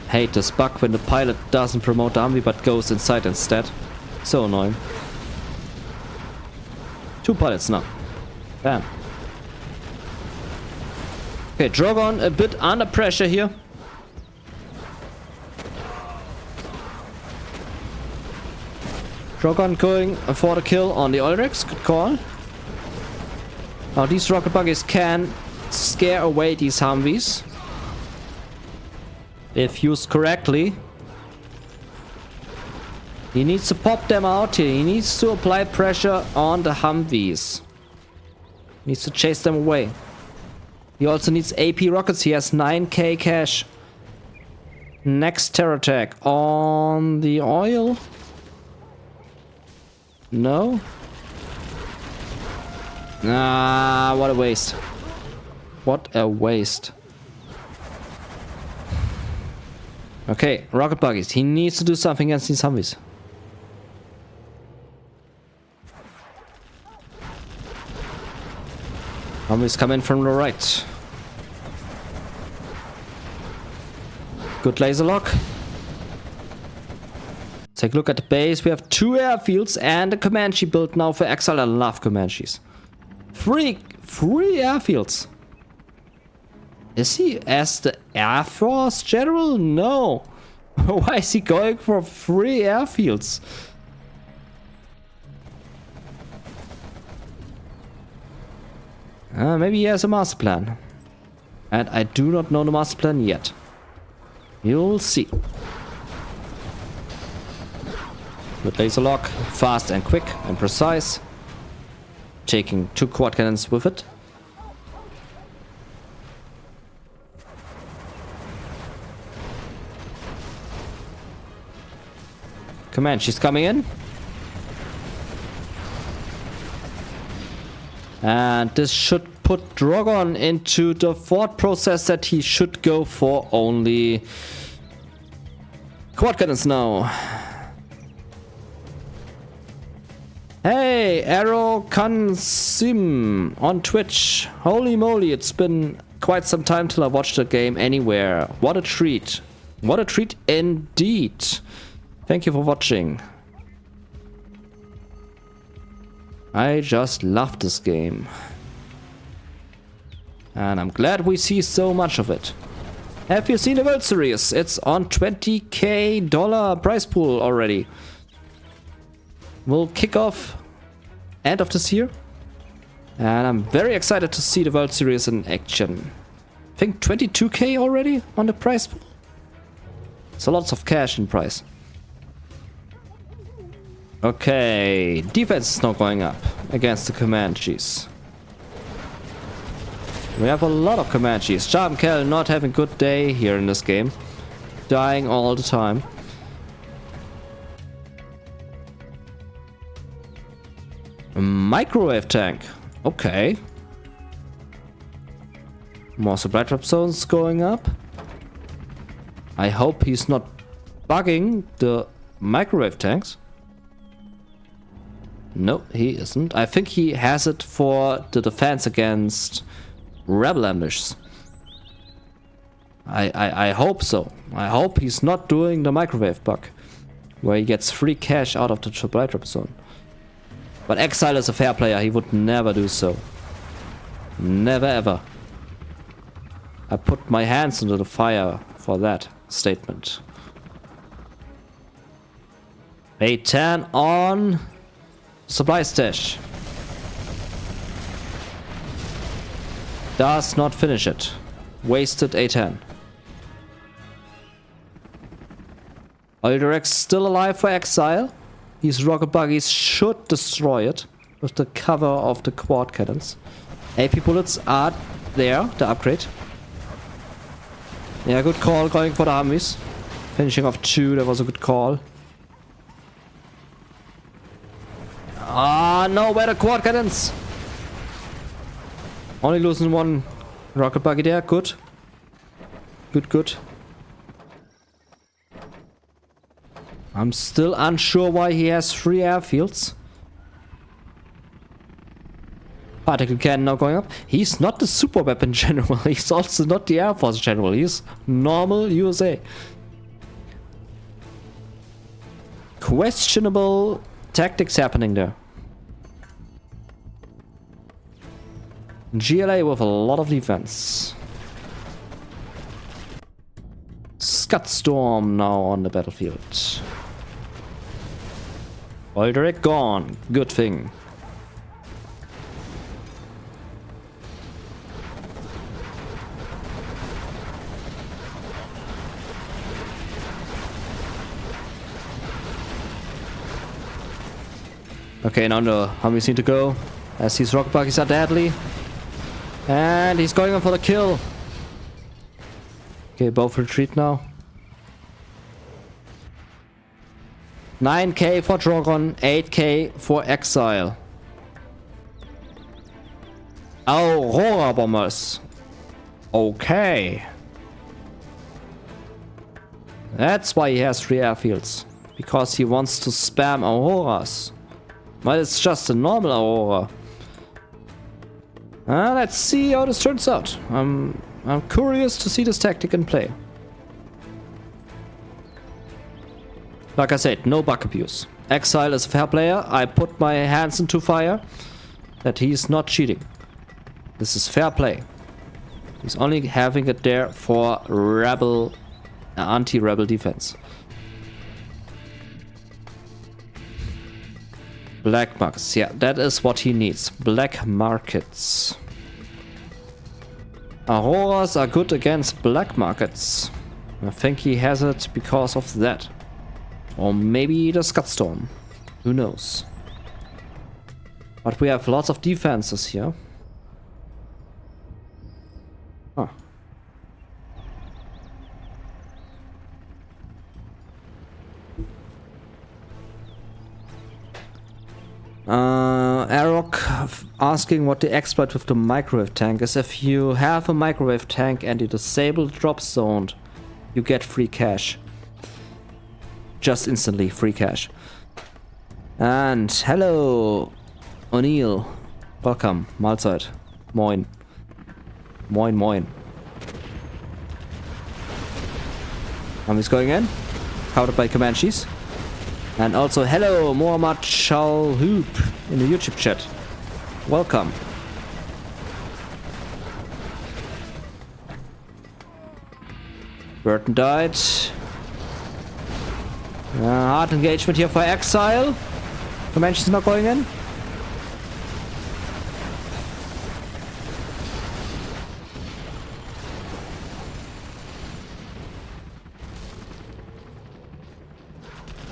Speaker 1: Hate this bug when the pilot doesn't promote the Humvee but goes inside instead. So annoying. 2 pilots now. Bam. Okay, Drogon a bit under pressure here. Drogon going for the kill on the Ulrichs. Good call. Now these rocket buggies can scare away these Humvees. If used correctly. He needs to pop them out here. He needs to apply pressure on the Humvees. Needs to chase them away. He also needs AP rockets. He has 9k cash. Next terror attack on the oil. No. Ah, what a waste. What a waste. Okay, rocket buggies. He needs to do something against these Humvees. Humvees come in from the right. Good laser lock. Take a look at the base. We have 2 airfields and a Comanche built now for Exile. I love Comanches. 3 airfields. Is he as the Air Force General? No. Why is he going for 3 airfields? Maybe he has a master plan. And I do not know the master plan yet. You'll see. Good laser lock. Fast and quick and precise. Taking 2 quad cannons with it. Command, she's coming in. And this should put Drogon into the thought process that he should go for only quad cannons now. Hey, Arrow Kansim on Twitch. Holy moly, it's been quite some time till I watched a game anywhere. What a treat. What a treat indeed. Thank you for watching. I just love this game. And I'm glad we see so much of it. Have you seen the World Series? It's on $20,000 prize pool already. We'll kick off end of this year. And I'm very excited to see the World Series in action. I think 22k already on the prize pool. So lots of cash in prize. Okay, defense is now going up against the Comanches. We have a lot of Comanches. Excal not having a good day here in this game. Dying all the time. A microwave tank. Okay. More supply drop zones going up. I hope he's not bugging the microwave tanks. No, he isn't. I think he has it for the defense against rebel ambushes. I hope so. I hope he's not doing the microwave bug, where he gets free cash out of the supply drop zone. But Exile is a fair player. He would never do so. Never ever. I put my hands into the fire for that statement. A10 on supply stash. Does not finish it. Wasted A10. Olderex still alive for Exile. These rocket buggies should destroy it with the cover of the quad cannons. AP bullets are there, the upgrade. Yeah, good call going for the Humvees. Finishing off 2, that was a good call. Ah, no, where the quad cannons? Only losing 1 rocket buggy there, good. Good. I'm still unsure why he has 3 airfields. Particle cannon now going up. He's not the super weapon general. He's also not the Air Force general. He's normal USA. Questionable tactics happening there. GLA with a lot of defense. Scud Storm now on the battlefield. Alderic gone. Good thing. Okay, now the Humvees need to go, as these rocket buggies are deadly. And he's going on for the kill. Okay, both retreat now. 9k for Drogon, 8k for Exile. Aurora bombers. Okay. That's why he has 3 airfields. Because he wants to spam Auroras. But it's just a normal Aurora. Let's see how this turns out. I'm curious to see this tactic in play. Like I said, no bug abuse. Exile is a fair player. I put my hands into fire that he's not cheating. This is fair play. He's only having it there for rebel, anti-rebel defense. Black markets. Yeah, that is what he needs. Black markets. Auroras are good against black markets. I think he has it because of that. Or maybe the Scudstorm. Who knows? But we have lots of defenses here. Huh. Arok asking what the exploit with the microwave tank is. If you have a microwave tank and you disable drop zone, you get free cash. Just instantly free cash. And hello, O'Neill. Welcome, Mahlzeit. Moin. Moin, moin. Army's going in. Countered by Comanches. And also, hello, Muhammad Shalhoop in the YouTube chat. Welcome. Burton died. Hard engagement here for Exile. Comanches not going in.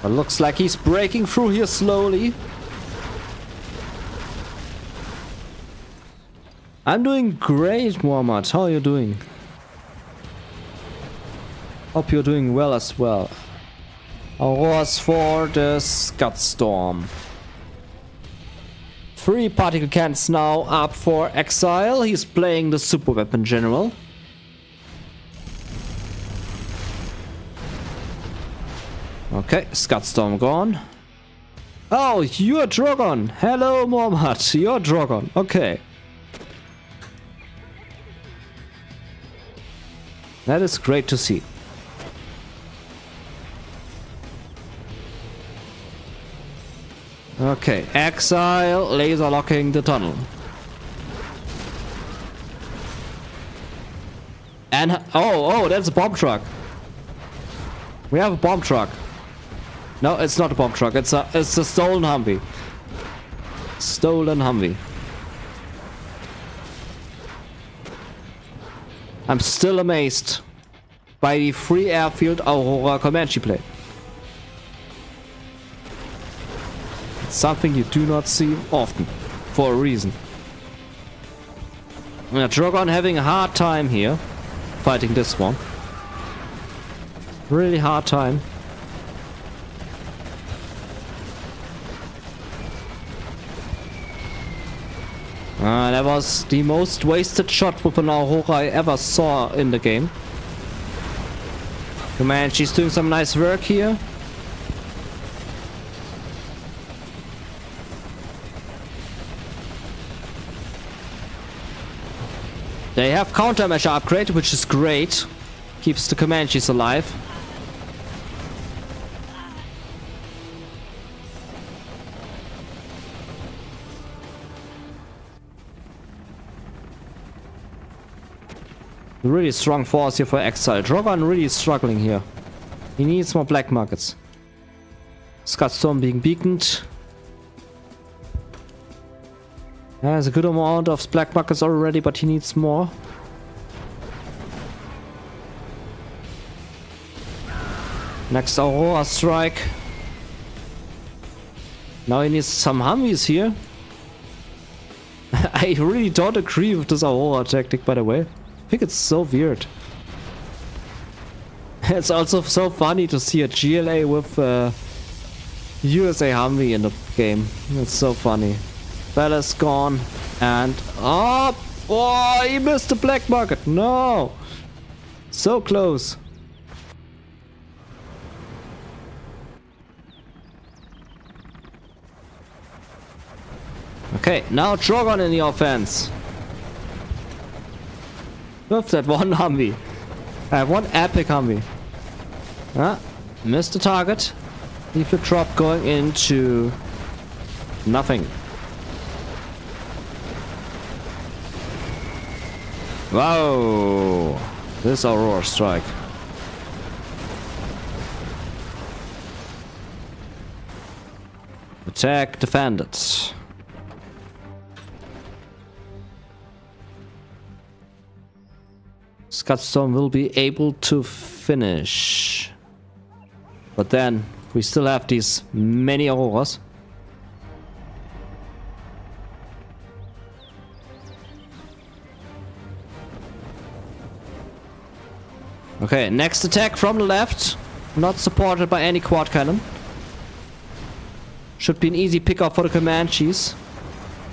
Speaker 1: But looks like he's breaking through here slowly. I'm doing great, Muhammad. How are you doing? Hope you're doing well as well. Auroras for the Scudstorm. 3 particle cans now up for Exile. He's playing the super weapon general. Okay, Scudstorm gone. Oh, you're Drogon. Hello, Muhammad. You're Drogon. Okay. That is great to see. Okay, Exile laser locking the tunnel. And oh, that's a bomb truck. We have a bomb truck. No, it's not a bomb truck. It's a stolen Humvee. Stolen Humvee. I'm still amazed by the free airfield Aurora Comanche play. It's something you do not see often, for a reason. Drogon having a hard time here, fighting this one. Really hard time. That was the most wasted shot with an Aurora I ever saw in the game. Comanche's doing some nice work here. They have countermeasure upgrade, which is great. Keeps the Comanches alive. Really strong force here for Exile. Drogon really struggling here. He needs more black markets. Scudstorm being beaconed. There's a good amount of black markets already, but he needs more. Next Aurora strike. Now he needs some Humvees here. I really don't agree with this Aurora tactic, by the way. I think it's so weird. It's also so funny to see a GLA with USA Humvee in the game. It's so funny. Bella's gone and oh, he missed the black market. No, so close. Okay, now Drogon in the offense. With that one Humvee. I have one epic Humvee. Missed the target. Leave the drop going into nothing. Wow! This Aurora strike. Attack defended. Gutstorm will be able to finish. But then we still have these many Auroras. Okay, next attack from the left. Not supported by any quad cannon. Should be an easy pickup for the Comanches.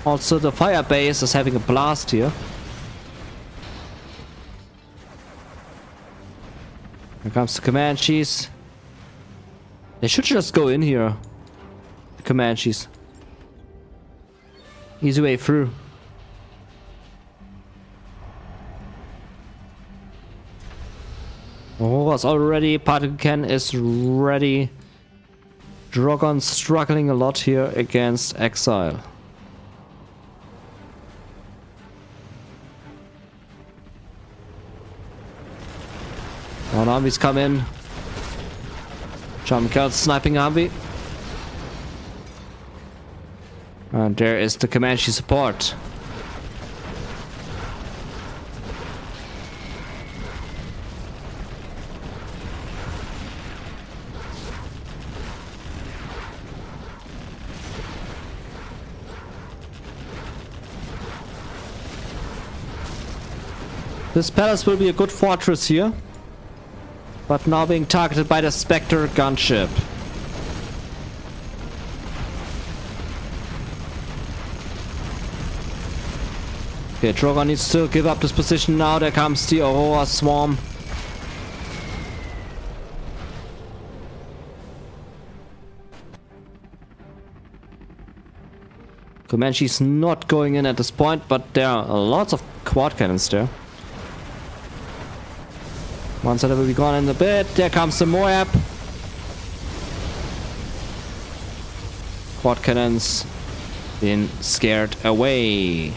Speaker 1: Also, the fire base is having a blast here. Here comes the Comanches. They should just go in here. The Comanches. Easy way through. Aurora's already. Particle Cannon is ready. Drogon struggling a lot here against Exile. One armies come in. Jump sniping Humvee. And there is the Comanche support. This palace will be a good fortress here. But now being targeted by the Spectre gunship. Okay, Drogon needs to give up this position now. There comes the Aurora Swarm. Comanche's not going in at this point, but there are lots of quad cannons there. One side will be gone in a bit. There comes the Moab. Quad cannons being scared away.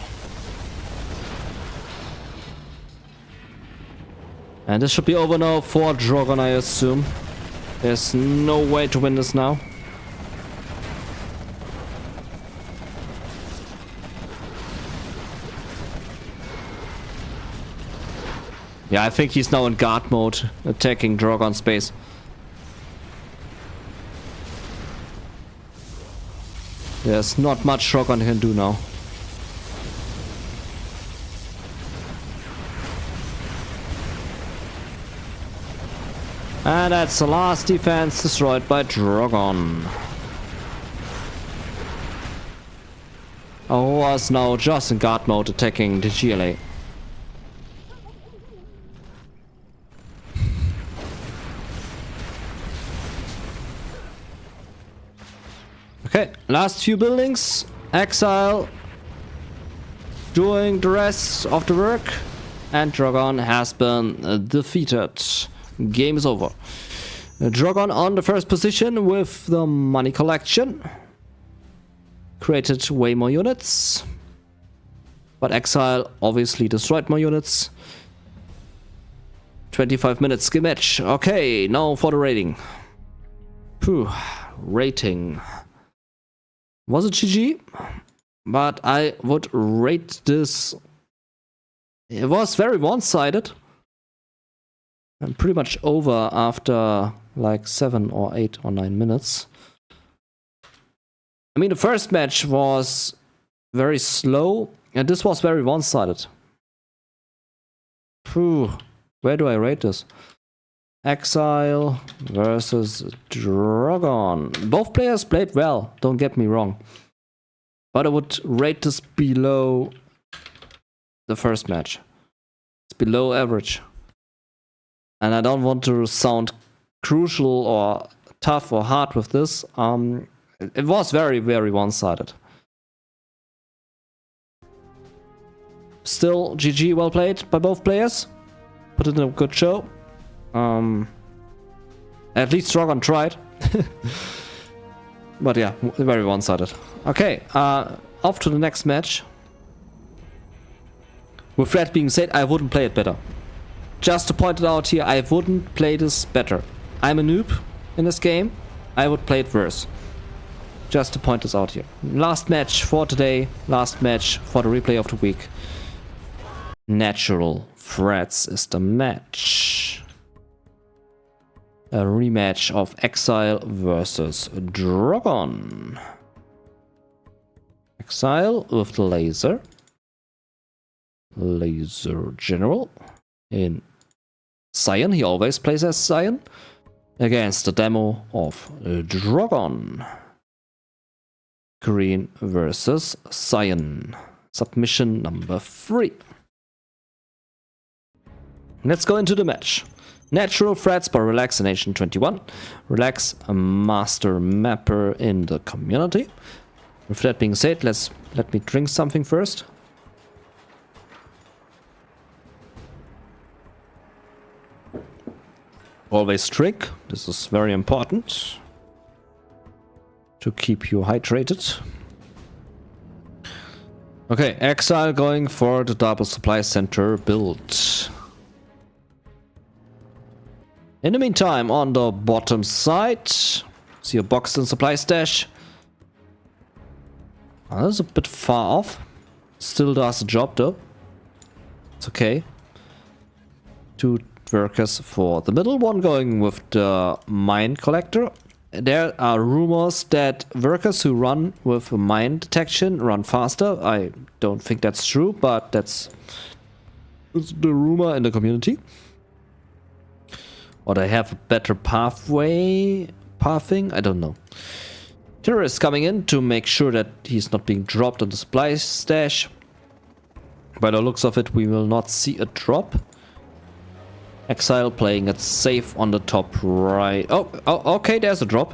Speaker 1: And this should be over now for Drogon, I assume. There's no way to win this now. Yeah, I think he's now in guard mode, attacking Drogon space. There's not much Drogon can do now. And that's the last defense destroyed by Drogon. Aurora's now just in guard mode attacking the GLA. Okay, last few buildings. Exile doing the rest of the work. And Drogon has been defeated. Game is over. Drogon on the first position with the money collection. Created way more units. But Exile obviously destroyed more units. 25 minutes skill match. Okay, now for the rating. Phew, rating. Was it GG? But I would rate this. It was very one-sided. And pretty much over after like 7 or 8 or 9 minutes. I mean, the first match was very slow, and this was very one-sided. Phew, where do I rate this? Exile versus Drogon. Both players played well, don't get me wrong. But I would rate this below the first match. It's below average. And I don't want to sound crucial or tough or hard with this. It was very, very one-sided. Still, GG, well played by both players. Put in a good show. At least Drogon tried. But yeah, very one-sided. Okay, off to the next match. With that being said, I wouldn't play it better. Just to point it out here, I wouldn't play this better. I'm a noob in this game. I would play it worse. Just to point this out here. Last match for today. Last match for the replay of the week. Natural Frats is the match. A rematch of Exile versus Drogon. Exile with the laser. Laser General in Cyan. He always plays as Cyan. Against the demo of Drogon. Green versus Cyan. Submission number 3. Let's go into the match. Natural Frats by Relaxination21. Relax, a master mapper in the community. With that being said, let me drink something first. Always drink. This is very important to keep you hydrated. Okay, Exile going for the double supply center build. In the meantime, on the bottom side, see a box and supply stash. Oh, that's a bit far off. Still does the job though. It's okay. 2 workers for the middle one going with the mine collector. There are rumors that workers who run with mine detection run faster. I don't think that's true, but that's the rumor in the community. Or they have a better pathing, I don't know. Terrorist coming in to make sure that he's not being dropped on the supply stash. By the looks of it, we will not see a drop. Exile playing it safe on the top right. Oh, okay, there's a drop.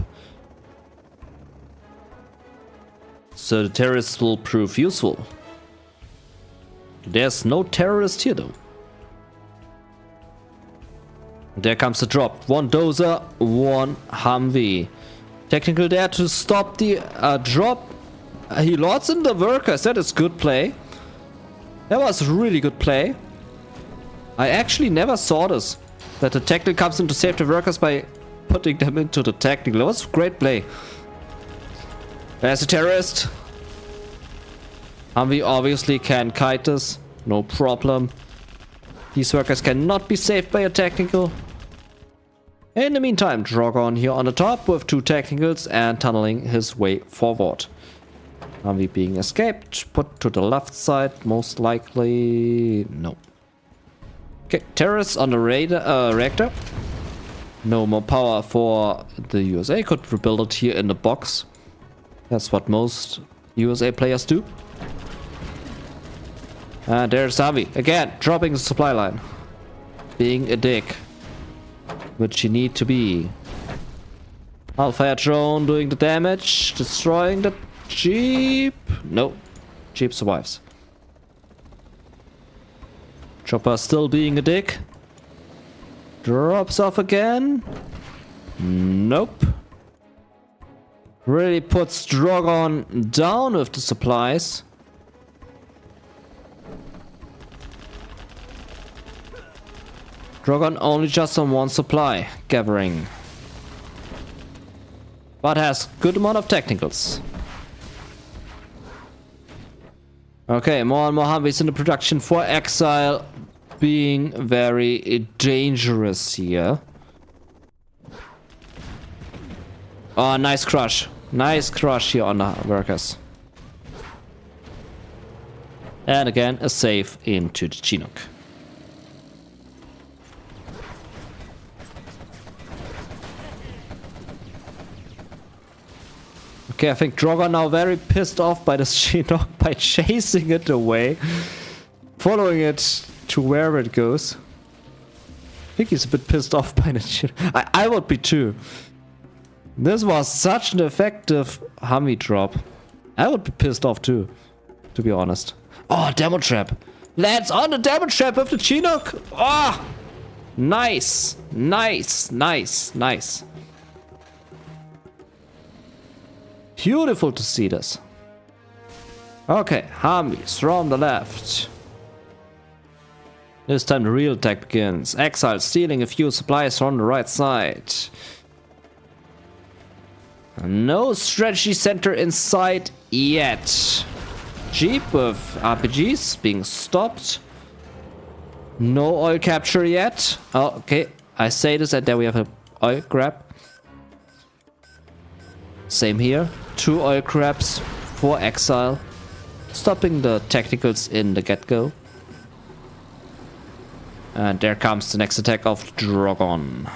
Speaker 1: So the terrorists will prove useful. There's no terrorist here though. There comes the drop. 1 dozer, 1 Humvee. Technical there to stop the drop. He lords in the workers. That is good play. That was really good play. I actually never saw this. That the technical comes in to save the workers by putting them into the technical. That was a great play. There's a terrorist. Humvee obviously can kite this. No problem. These workers cannot be saved by a technical. In the meantime, Drogon here on the top with 2 technicals and tunneling his way forward. Humvee being escaped, put to the left side, most likely. No. Okay, terrorists on the reactor. No more power for the USA. Could rebuild it here in the box. That's what most USA players do. And there's Humvee again, dropping the supply line. Being a dick. Which you need to be. Hellfire drone doing the damage. Destroying the Jeep. No. Jeep survives. Chopper still being a dick. Drops off again. Nope. Really puts Drogon down with the supplies. Drogon only just on 1 supply gathering. But has good amount of technicals. Okay, more and more Humvees in the production for Exile. Being very dangerous here. Oh, nice crush. Nice crush here on the workers. And again, a save into the Chinook. Okay, I think Drogon now very pissed off by this Chinook by chasing it away. Following it to wherever it goes. I think he's a bit pissed off by the Chinook. I would be too. This was such an effective Humvee drop. I would be pissed off too, to be honest. Oh, demo trap. Lands on the demo trap with the Chinook. Oh, nice. Nice, nice, nice. Beautiful to see this. Okay, Humvees from the left. This time the real attack begins. Exile stealing a few supplies from the right side. No strategy center in sight yet. Jeep with RPGs being stopped. No oil capture yet. Oh, okay. I say this and then we have a oil grab. Same here. 2 oil grabs for Exile. Stopping the technicals in the get-go. And there comes the next attack of Drogon.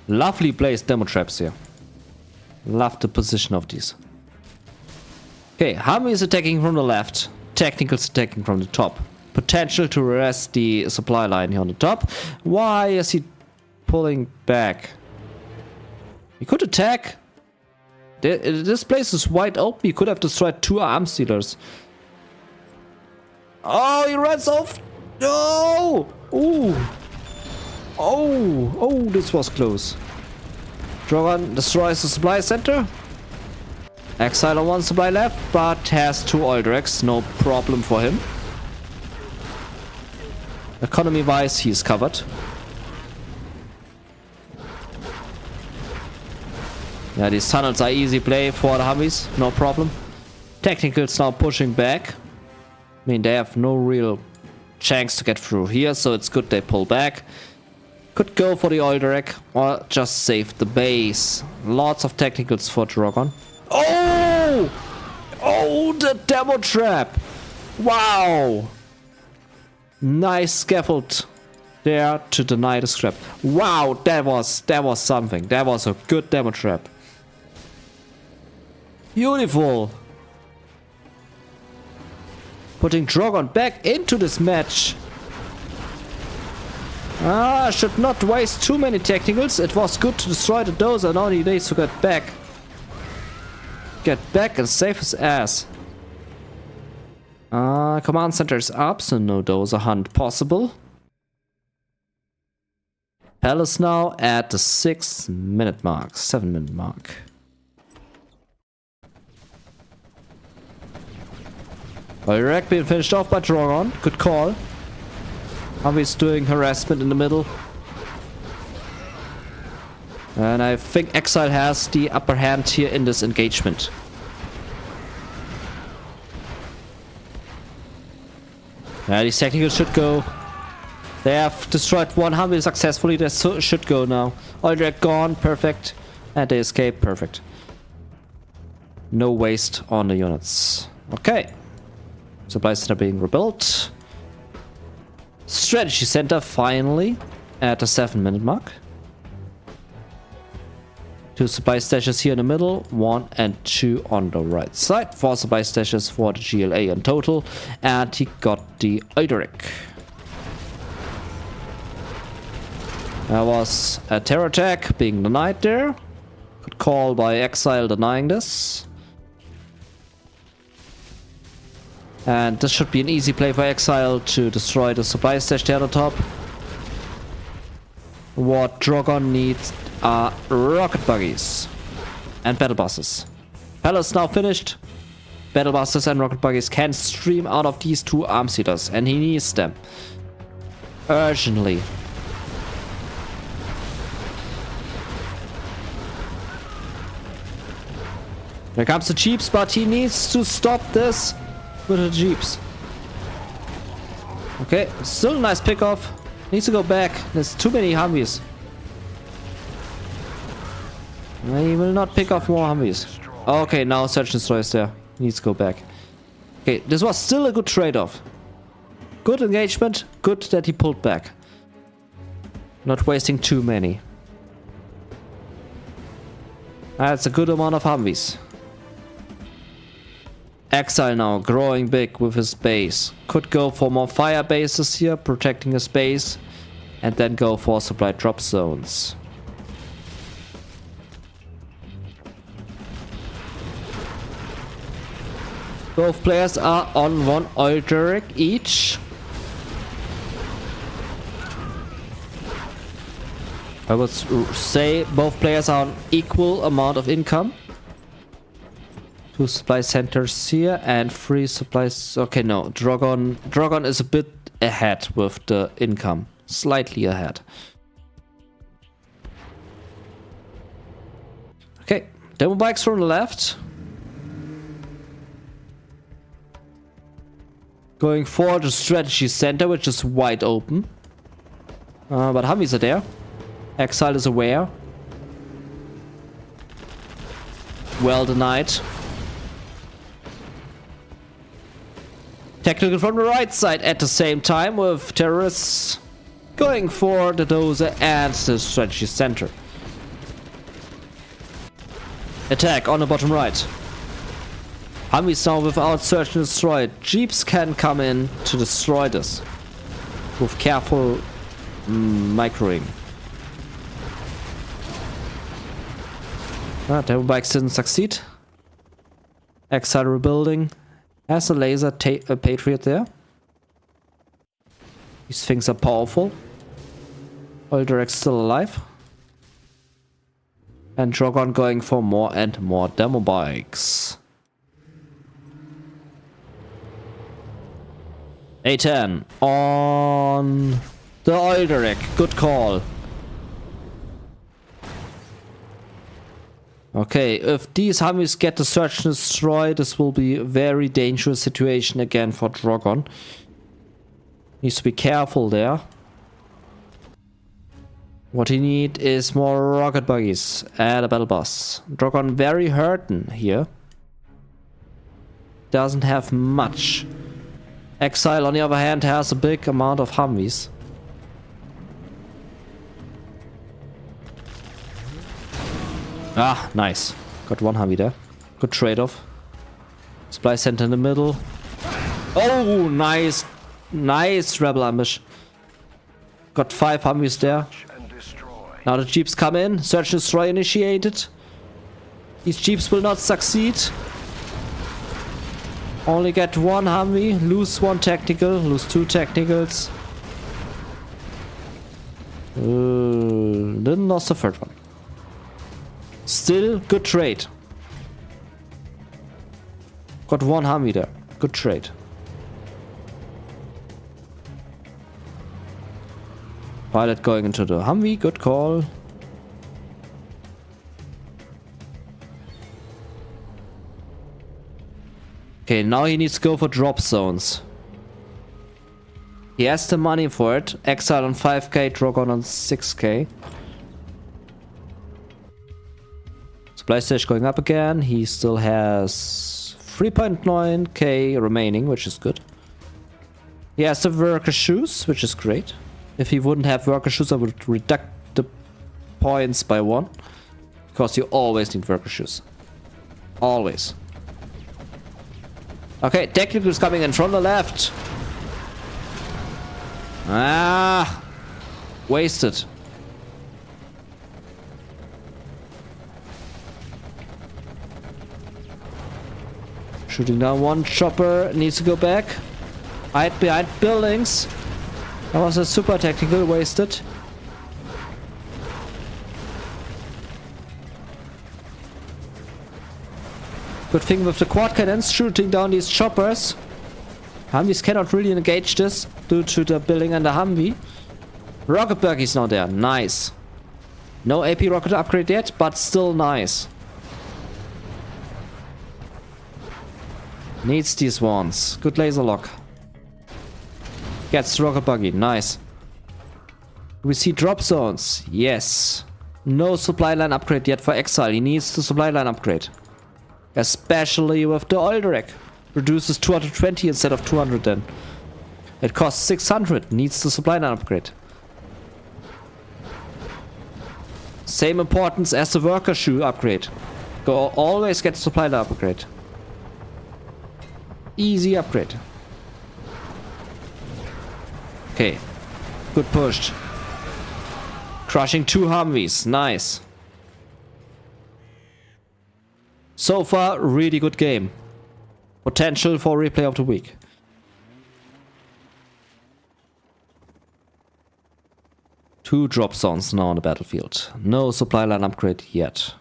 Speaker 1: Lovely placed demo traps here. Love the position of these. Okay, Hami is attacking from the left. Technicals attacking from the top. Potential to arrest the supply line here on the top. Why is he pulling back? He could attack. This place is wide open. He could have destroyed 2 arm stealers. Oh, he runs off. No! Ooh. Oh, this was close. Drogon destroys the supply center. Exile on 1 supply left, but has 2 oil directs. No problem for him. Economy-wise, he is covered. Yeah, these tunnels are easy play for the Humvees. No problem. Technicals now pushing back. I mean, they have no real chance to get through here, so it's good they pull back. Could go for the oil direct or just save the base. Lots of technicals for Drogon. Oh! Oh, the demo trap! Wow! Nice scaffold there to deny the scrap. Wow, that was something. That was a good demo trap. Beautiful. Putting Drogon back into this match. Should not waste too many technicals. It was good to destroy the dozer. Now he needs to get back. Get back and save his ass. Command center is up, so no dozer hunt possible. Palace now at the 6-minute mark, 7-minute mark. Iraq being finished off by Drogon. Good call. Humvee's doing harassment in the middle. And I think Exile has the upper hand here in this engagement. Yeah, these technicals should go. They have destroyed 1 Humvee successfully. They should go now. Oil direct gone. Perfect. And they escape. Perfect. No waste on the units. Okay. Supply center being rebuilt. Strategy center finally at the 7-minute mark. 2 supply stashes here in the middle, 1 and 2 on the right side. 4 supply stashes for the GLA in total, and he got the Eideric. There was a terror attack being denied there. Good call by Exile denying this. And this should be an easy play for Exile to destroy the supply stash there on the top. What Drogon needs are rocket buggies and battle buses. Palace now finished. Battle buses and rocket buggies can stream out of these 2 arm seaters, and he needs them urgently. Here comes the jeeps, but he needs to stop this with the jeeps. Okay, still a nice pickoff. Needs to go back. There's too many Humvees. He will not pick off more Humvees. Okay, now Search and Destroy is there. He needs to go back. Okay, this was still a good trade-off. Good engagement. Good that he pulled back. Not wasting too many. That's a good amount of Humvees. Exile now growing big with his base. Could go for more fire bases here, protecting his base. And then go for supply drop zones. Both players are on 1 oil direct each. I would say both players are on equal amount of income. 2 supply centers here and 3 supplies. Okay, no, Drogon is a bit ahead with the income, slightly ahead. Okay, demo bikes from the left. Going for the strategy center, which is wide open. But Humvees are there. Exile is aware. Well denied. Technical from the right side at the same time, with terrorists going for the dozer and the strategy center. Attack on the bottom right. Humvees now without search and destroy. Jeeps can come in to destroy this with careful microing. Demo bikes didn't succeed. Exile rebuilding. Has a laser Patriot there. These things are powerful. Olderek still alive. And Drogon going for more and more demo bikes. A10 on the Olderek. Good call. Okay, if these Humvees get the search and destroy, this will be a very dangerous situation again for Drogon. Needs to be careful there. What he needs is more rocket buggies and a battle bus. Drogon very hurting here. Doesn't have much. Exile, on the other hand, has a big amount of Humvees. Ah, nice. Got one Humvee there. Good trade-off. Supply center in the middle. Oh, nice. Nice rebel ambush. Got 5 Humvees there. Now the jeeps come in. Search and destroy initiated. These jeeps will not succeed. Only get 1 Humvee. Lose 1 technical. Lose 2 technicals. Didn't lose the third one. Still good trade. Got 1 Humvee there. Good trade. Pilot going into the Humvee. Good call. Okay, now he needs to go for drop zones. He has the money for it. Exile on 5k, Drogon on 6k. Supply stage going up again. He still has 3.9k remaining, which is good. He has the worker shoes, which is great. If he wouldn't have worker shoes, I would reduct the points by 1. Because you always need worker shoes. Always. Okay, technical is coming in from the left. Ah! Wasted. Shooting down 1 chopper, needs to go back. Hide behind buildings. That was a super technical, wasted. Good thing with the quad cannons shooting down these choppers. Humvees cannot really engage this due to the building and the Humvee. Rocket buggy's now there, nice. No AP rocket upgrade yet, but still nice. Needs these ones. Good laser lock. Gets rocket buggy. Nice. We see drop zones. Yes. No supply line upgrade yet for Exile. He needs the supply line upgrade. Especially with the Olderek. Reduces 220 instead of 200 then. It costs 600. Needs the supply line upgrade. Same importance as the worker shoe upgrade. Go always get supply line upgrade. Easy upgrade. Okay. Good push. Crushing 2 Humvees. Nice. So far, really good game. Potential for replay of the week. Two drop zones now on the battlefield. No supply line upgrade yet.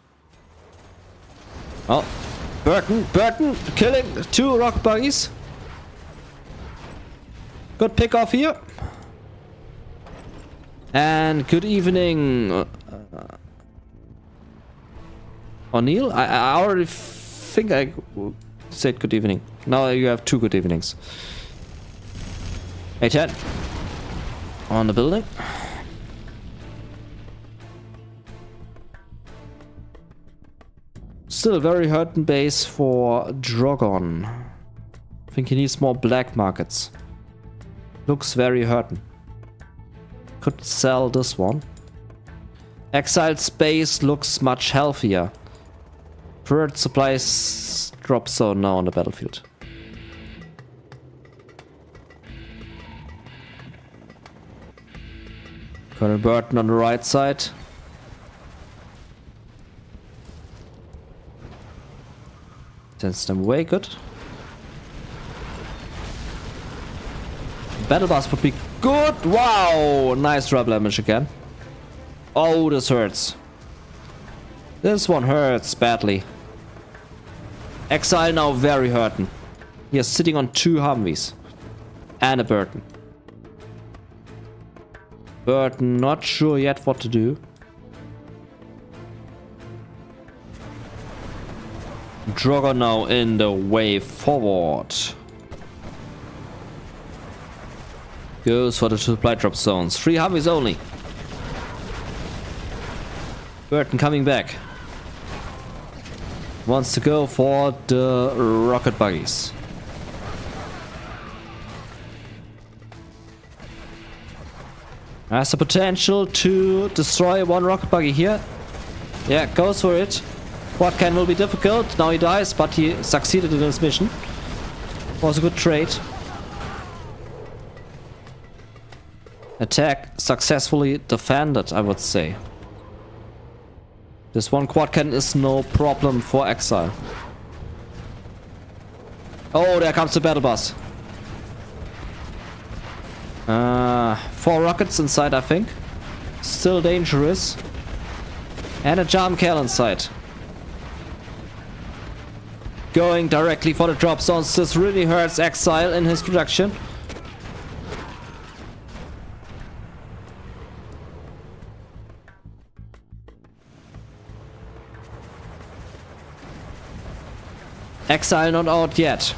Speaker 1: Oh. Burton killing 2 rocket buggies. Good pick off here. And good evening, O'Neill. I already think I said good evening. Now you have 2 good evenings. A10 on the building. Still very hurting base for Drogon. I think he needs more black markets. Looks very hurting. Could sell this one. Exile space looks much healthier. Third supplies drop zone now on the battlefield. Colonel Burton on the right side. Sends them away, good. Battle bus would be good. Wow, nice drop damage again. Oh, this hurts. This one hurts badly. Exile now very hurting. He is sitting on 2 Humvees and a Burton. Burton not sure yet what to do. Drogon now in the way forward. Goes for the supply drop zones. 3 Humvees only. Burton coming back. Wants to go for the rocket buggies. Has the potential to destroy 1 rocket buggy here. Yeah, goes for it. Quad can will be difficult. Now he dies, but he succeeded in his mission. Was a good trade. Attack successfully defended, I would say. This 1 quad cannon is no problem for Exile. Oh, there comes the battle bus. 4 rockets inside, I think. Still dangerous. And a jam kill inside. Going directly for the drop zones. This really hurts Exile in his production. Exile not out yet.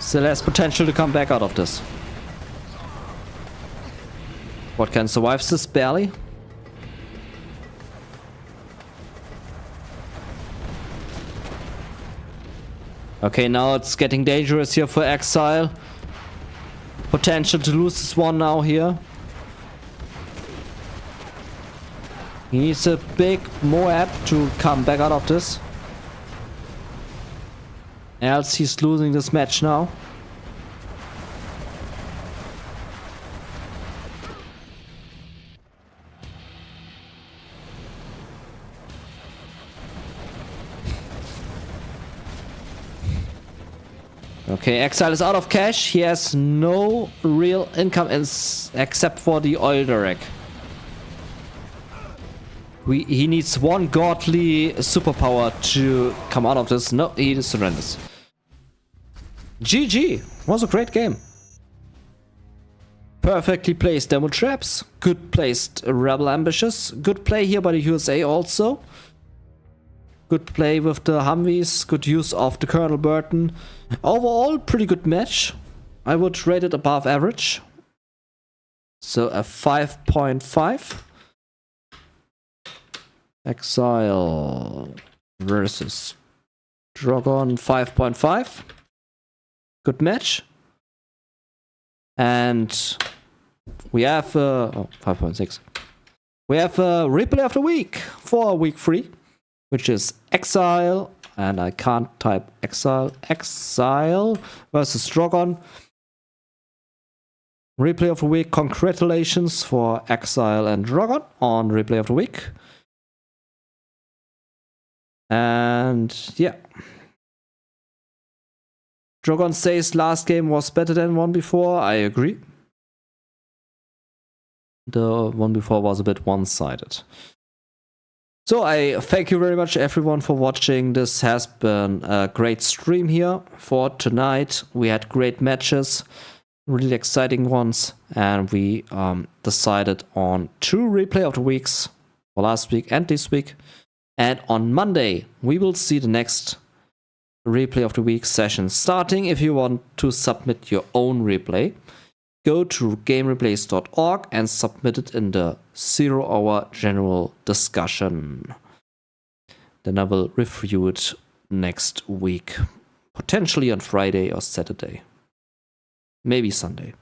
Speaker 1: Still has potential to come back out of this. What can survive this? Barely. Okay, now it's getting dangerous here for Exile. Potential to lose this one now here. He needs a big Moab to come back out of this. Else he's losing this match now. Okay, Exile is out of cash. He has no real income except for the oil direct. He needs 1 godly superpower to come out of this. No, he surrenders. GG! Was a great game. Perfectly placed demo traps. Good placed rebel ambushes. Good play here by the USA also. Good play with the Humvees. Good use of the Colonel Burton. Overall, pretty good match. I would rate it above average. So a 5.5. Exile versus Drogon 5.5. Good match. And we have 5.6. We have a replay of the week for week 3, which is Exile, and I can't type Exile. Exile versus Drogon. Replay of the week. Congratulations for Exile and Drogon on replay of the week. And yeah, Drogon says last game was better than one before. I agree. The one before was a bit one-sided. So I thank you very much everyone for watching. This has been a great stream here for tonight. We had great matches, really exciting ones, and we decided on 2 replay of the weeks for last week and this week. And on Monday, we will see the next replay of the week session starting. If you want to submit your own replay, go to gamereplays.org and submit it in the 0-hour general discussion. Then I will review it next week, potentially on Friday or Saturday, maybe Sunday.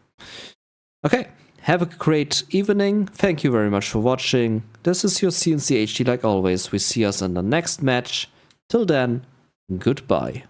Speaker 1: Okay, have a great evening. Thank you very much for watching. This is your cncHD like always. We see us in the next match. Till then, goodbye.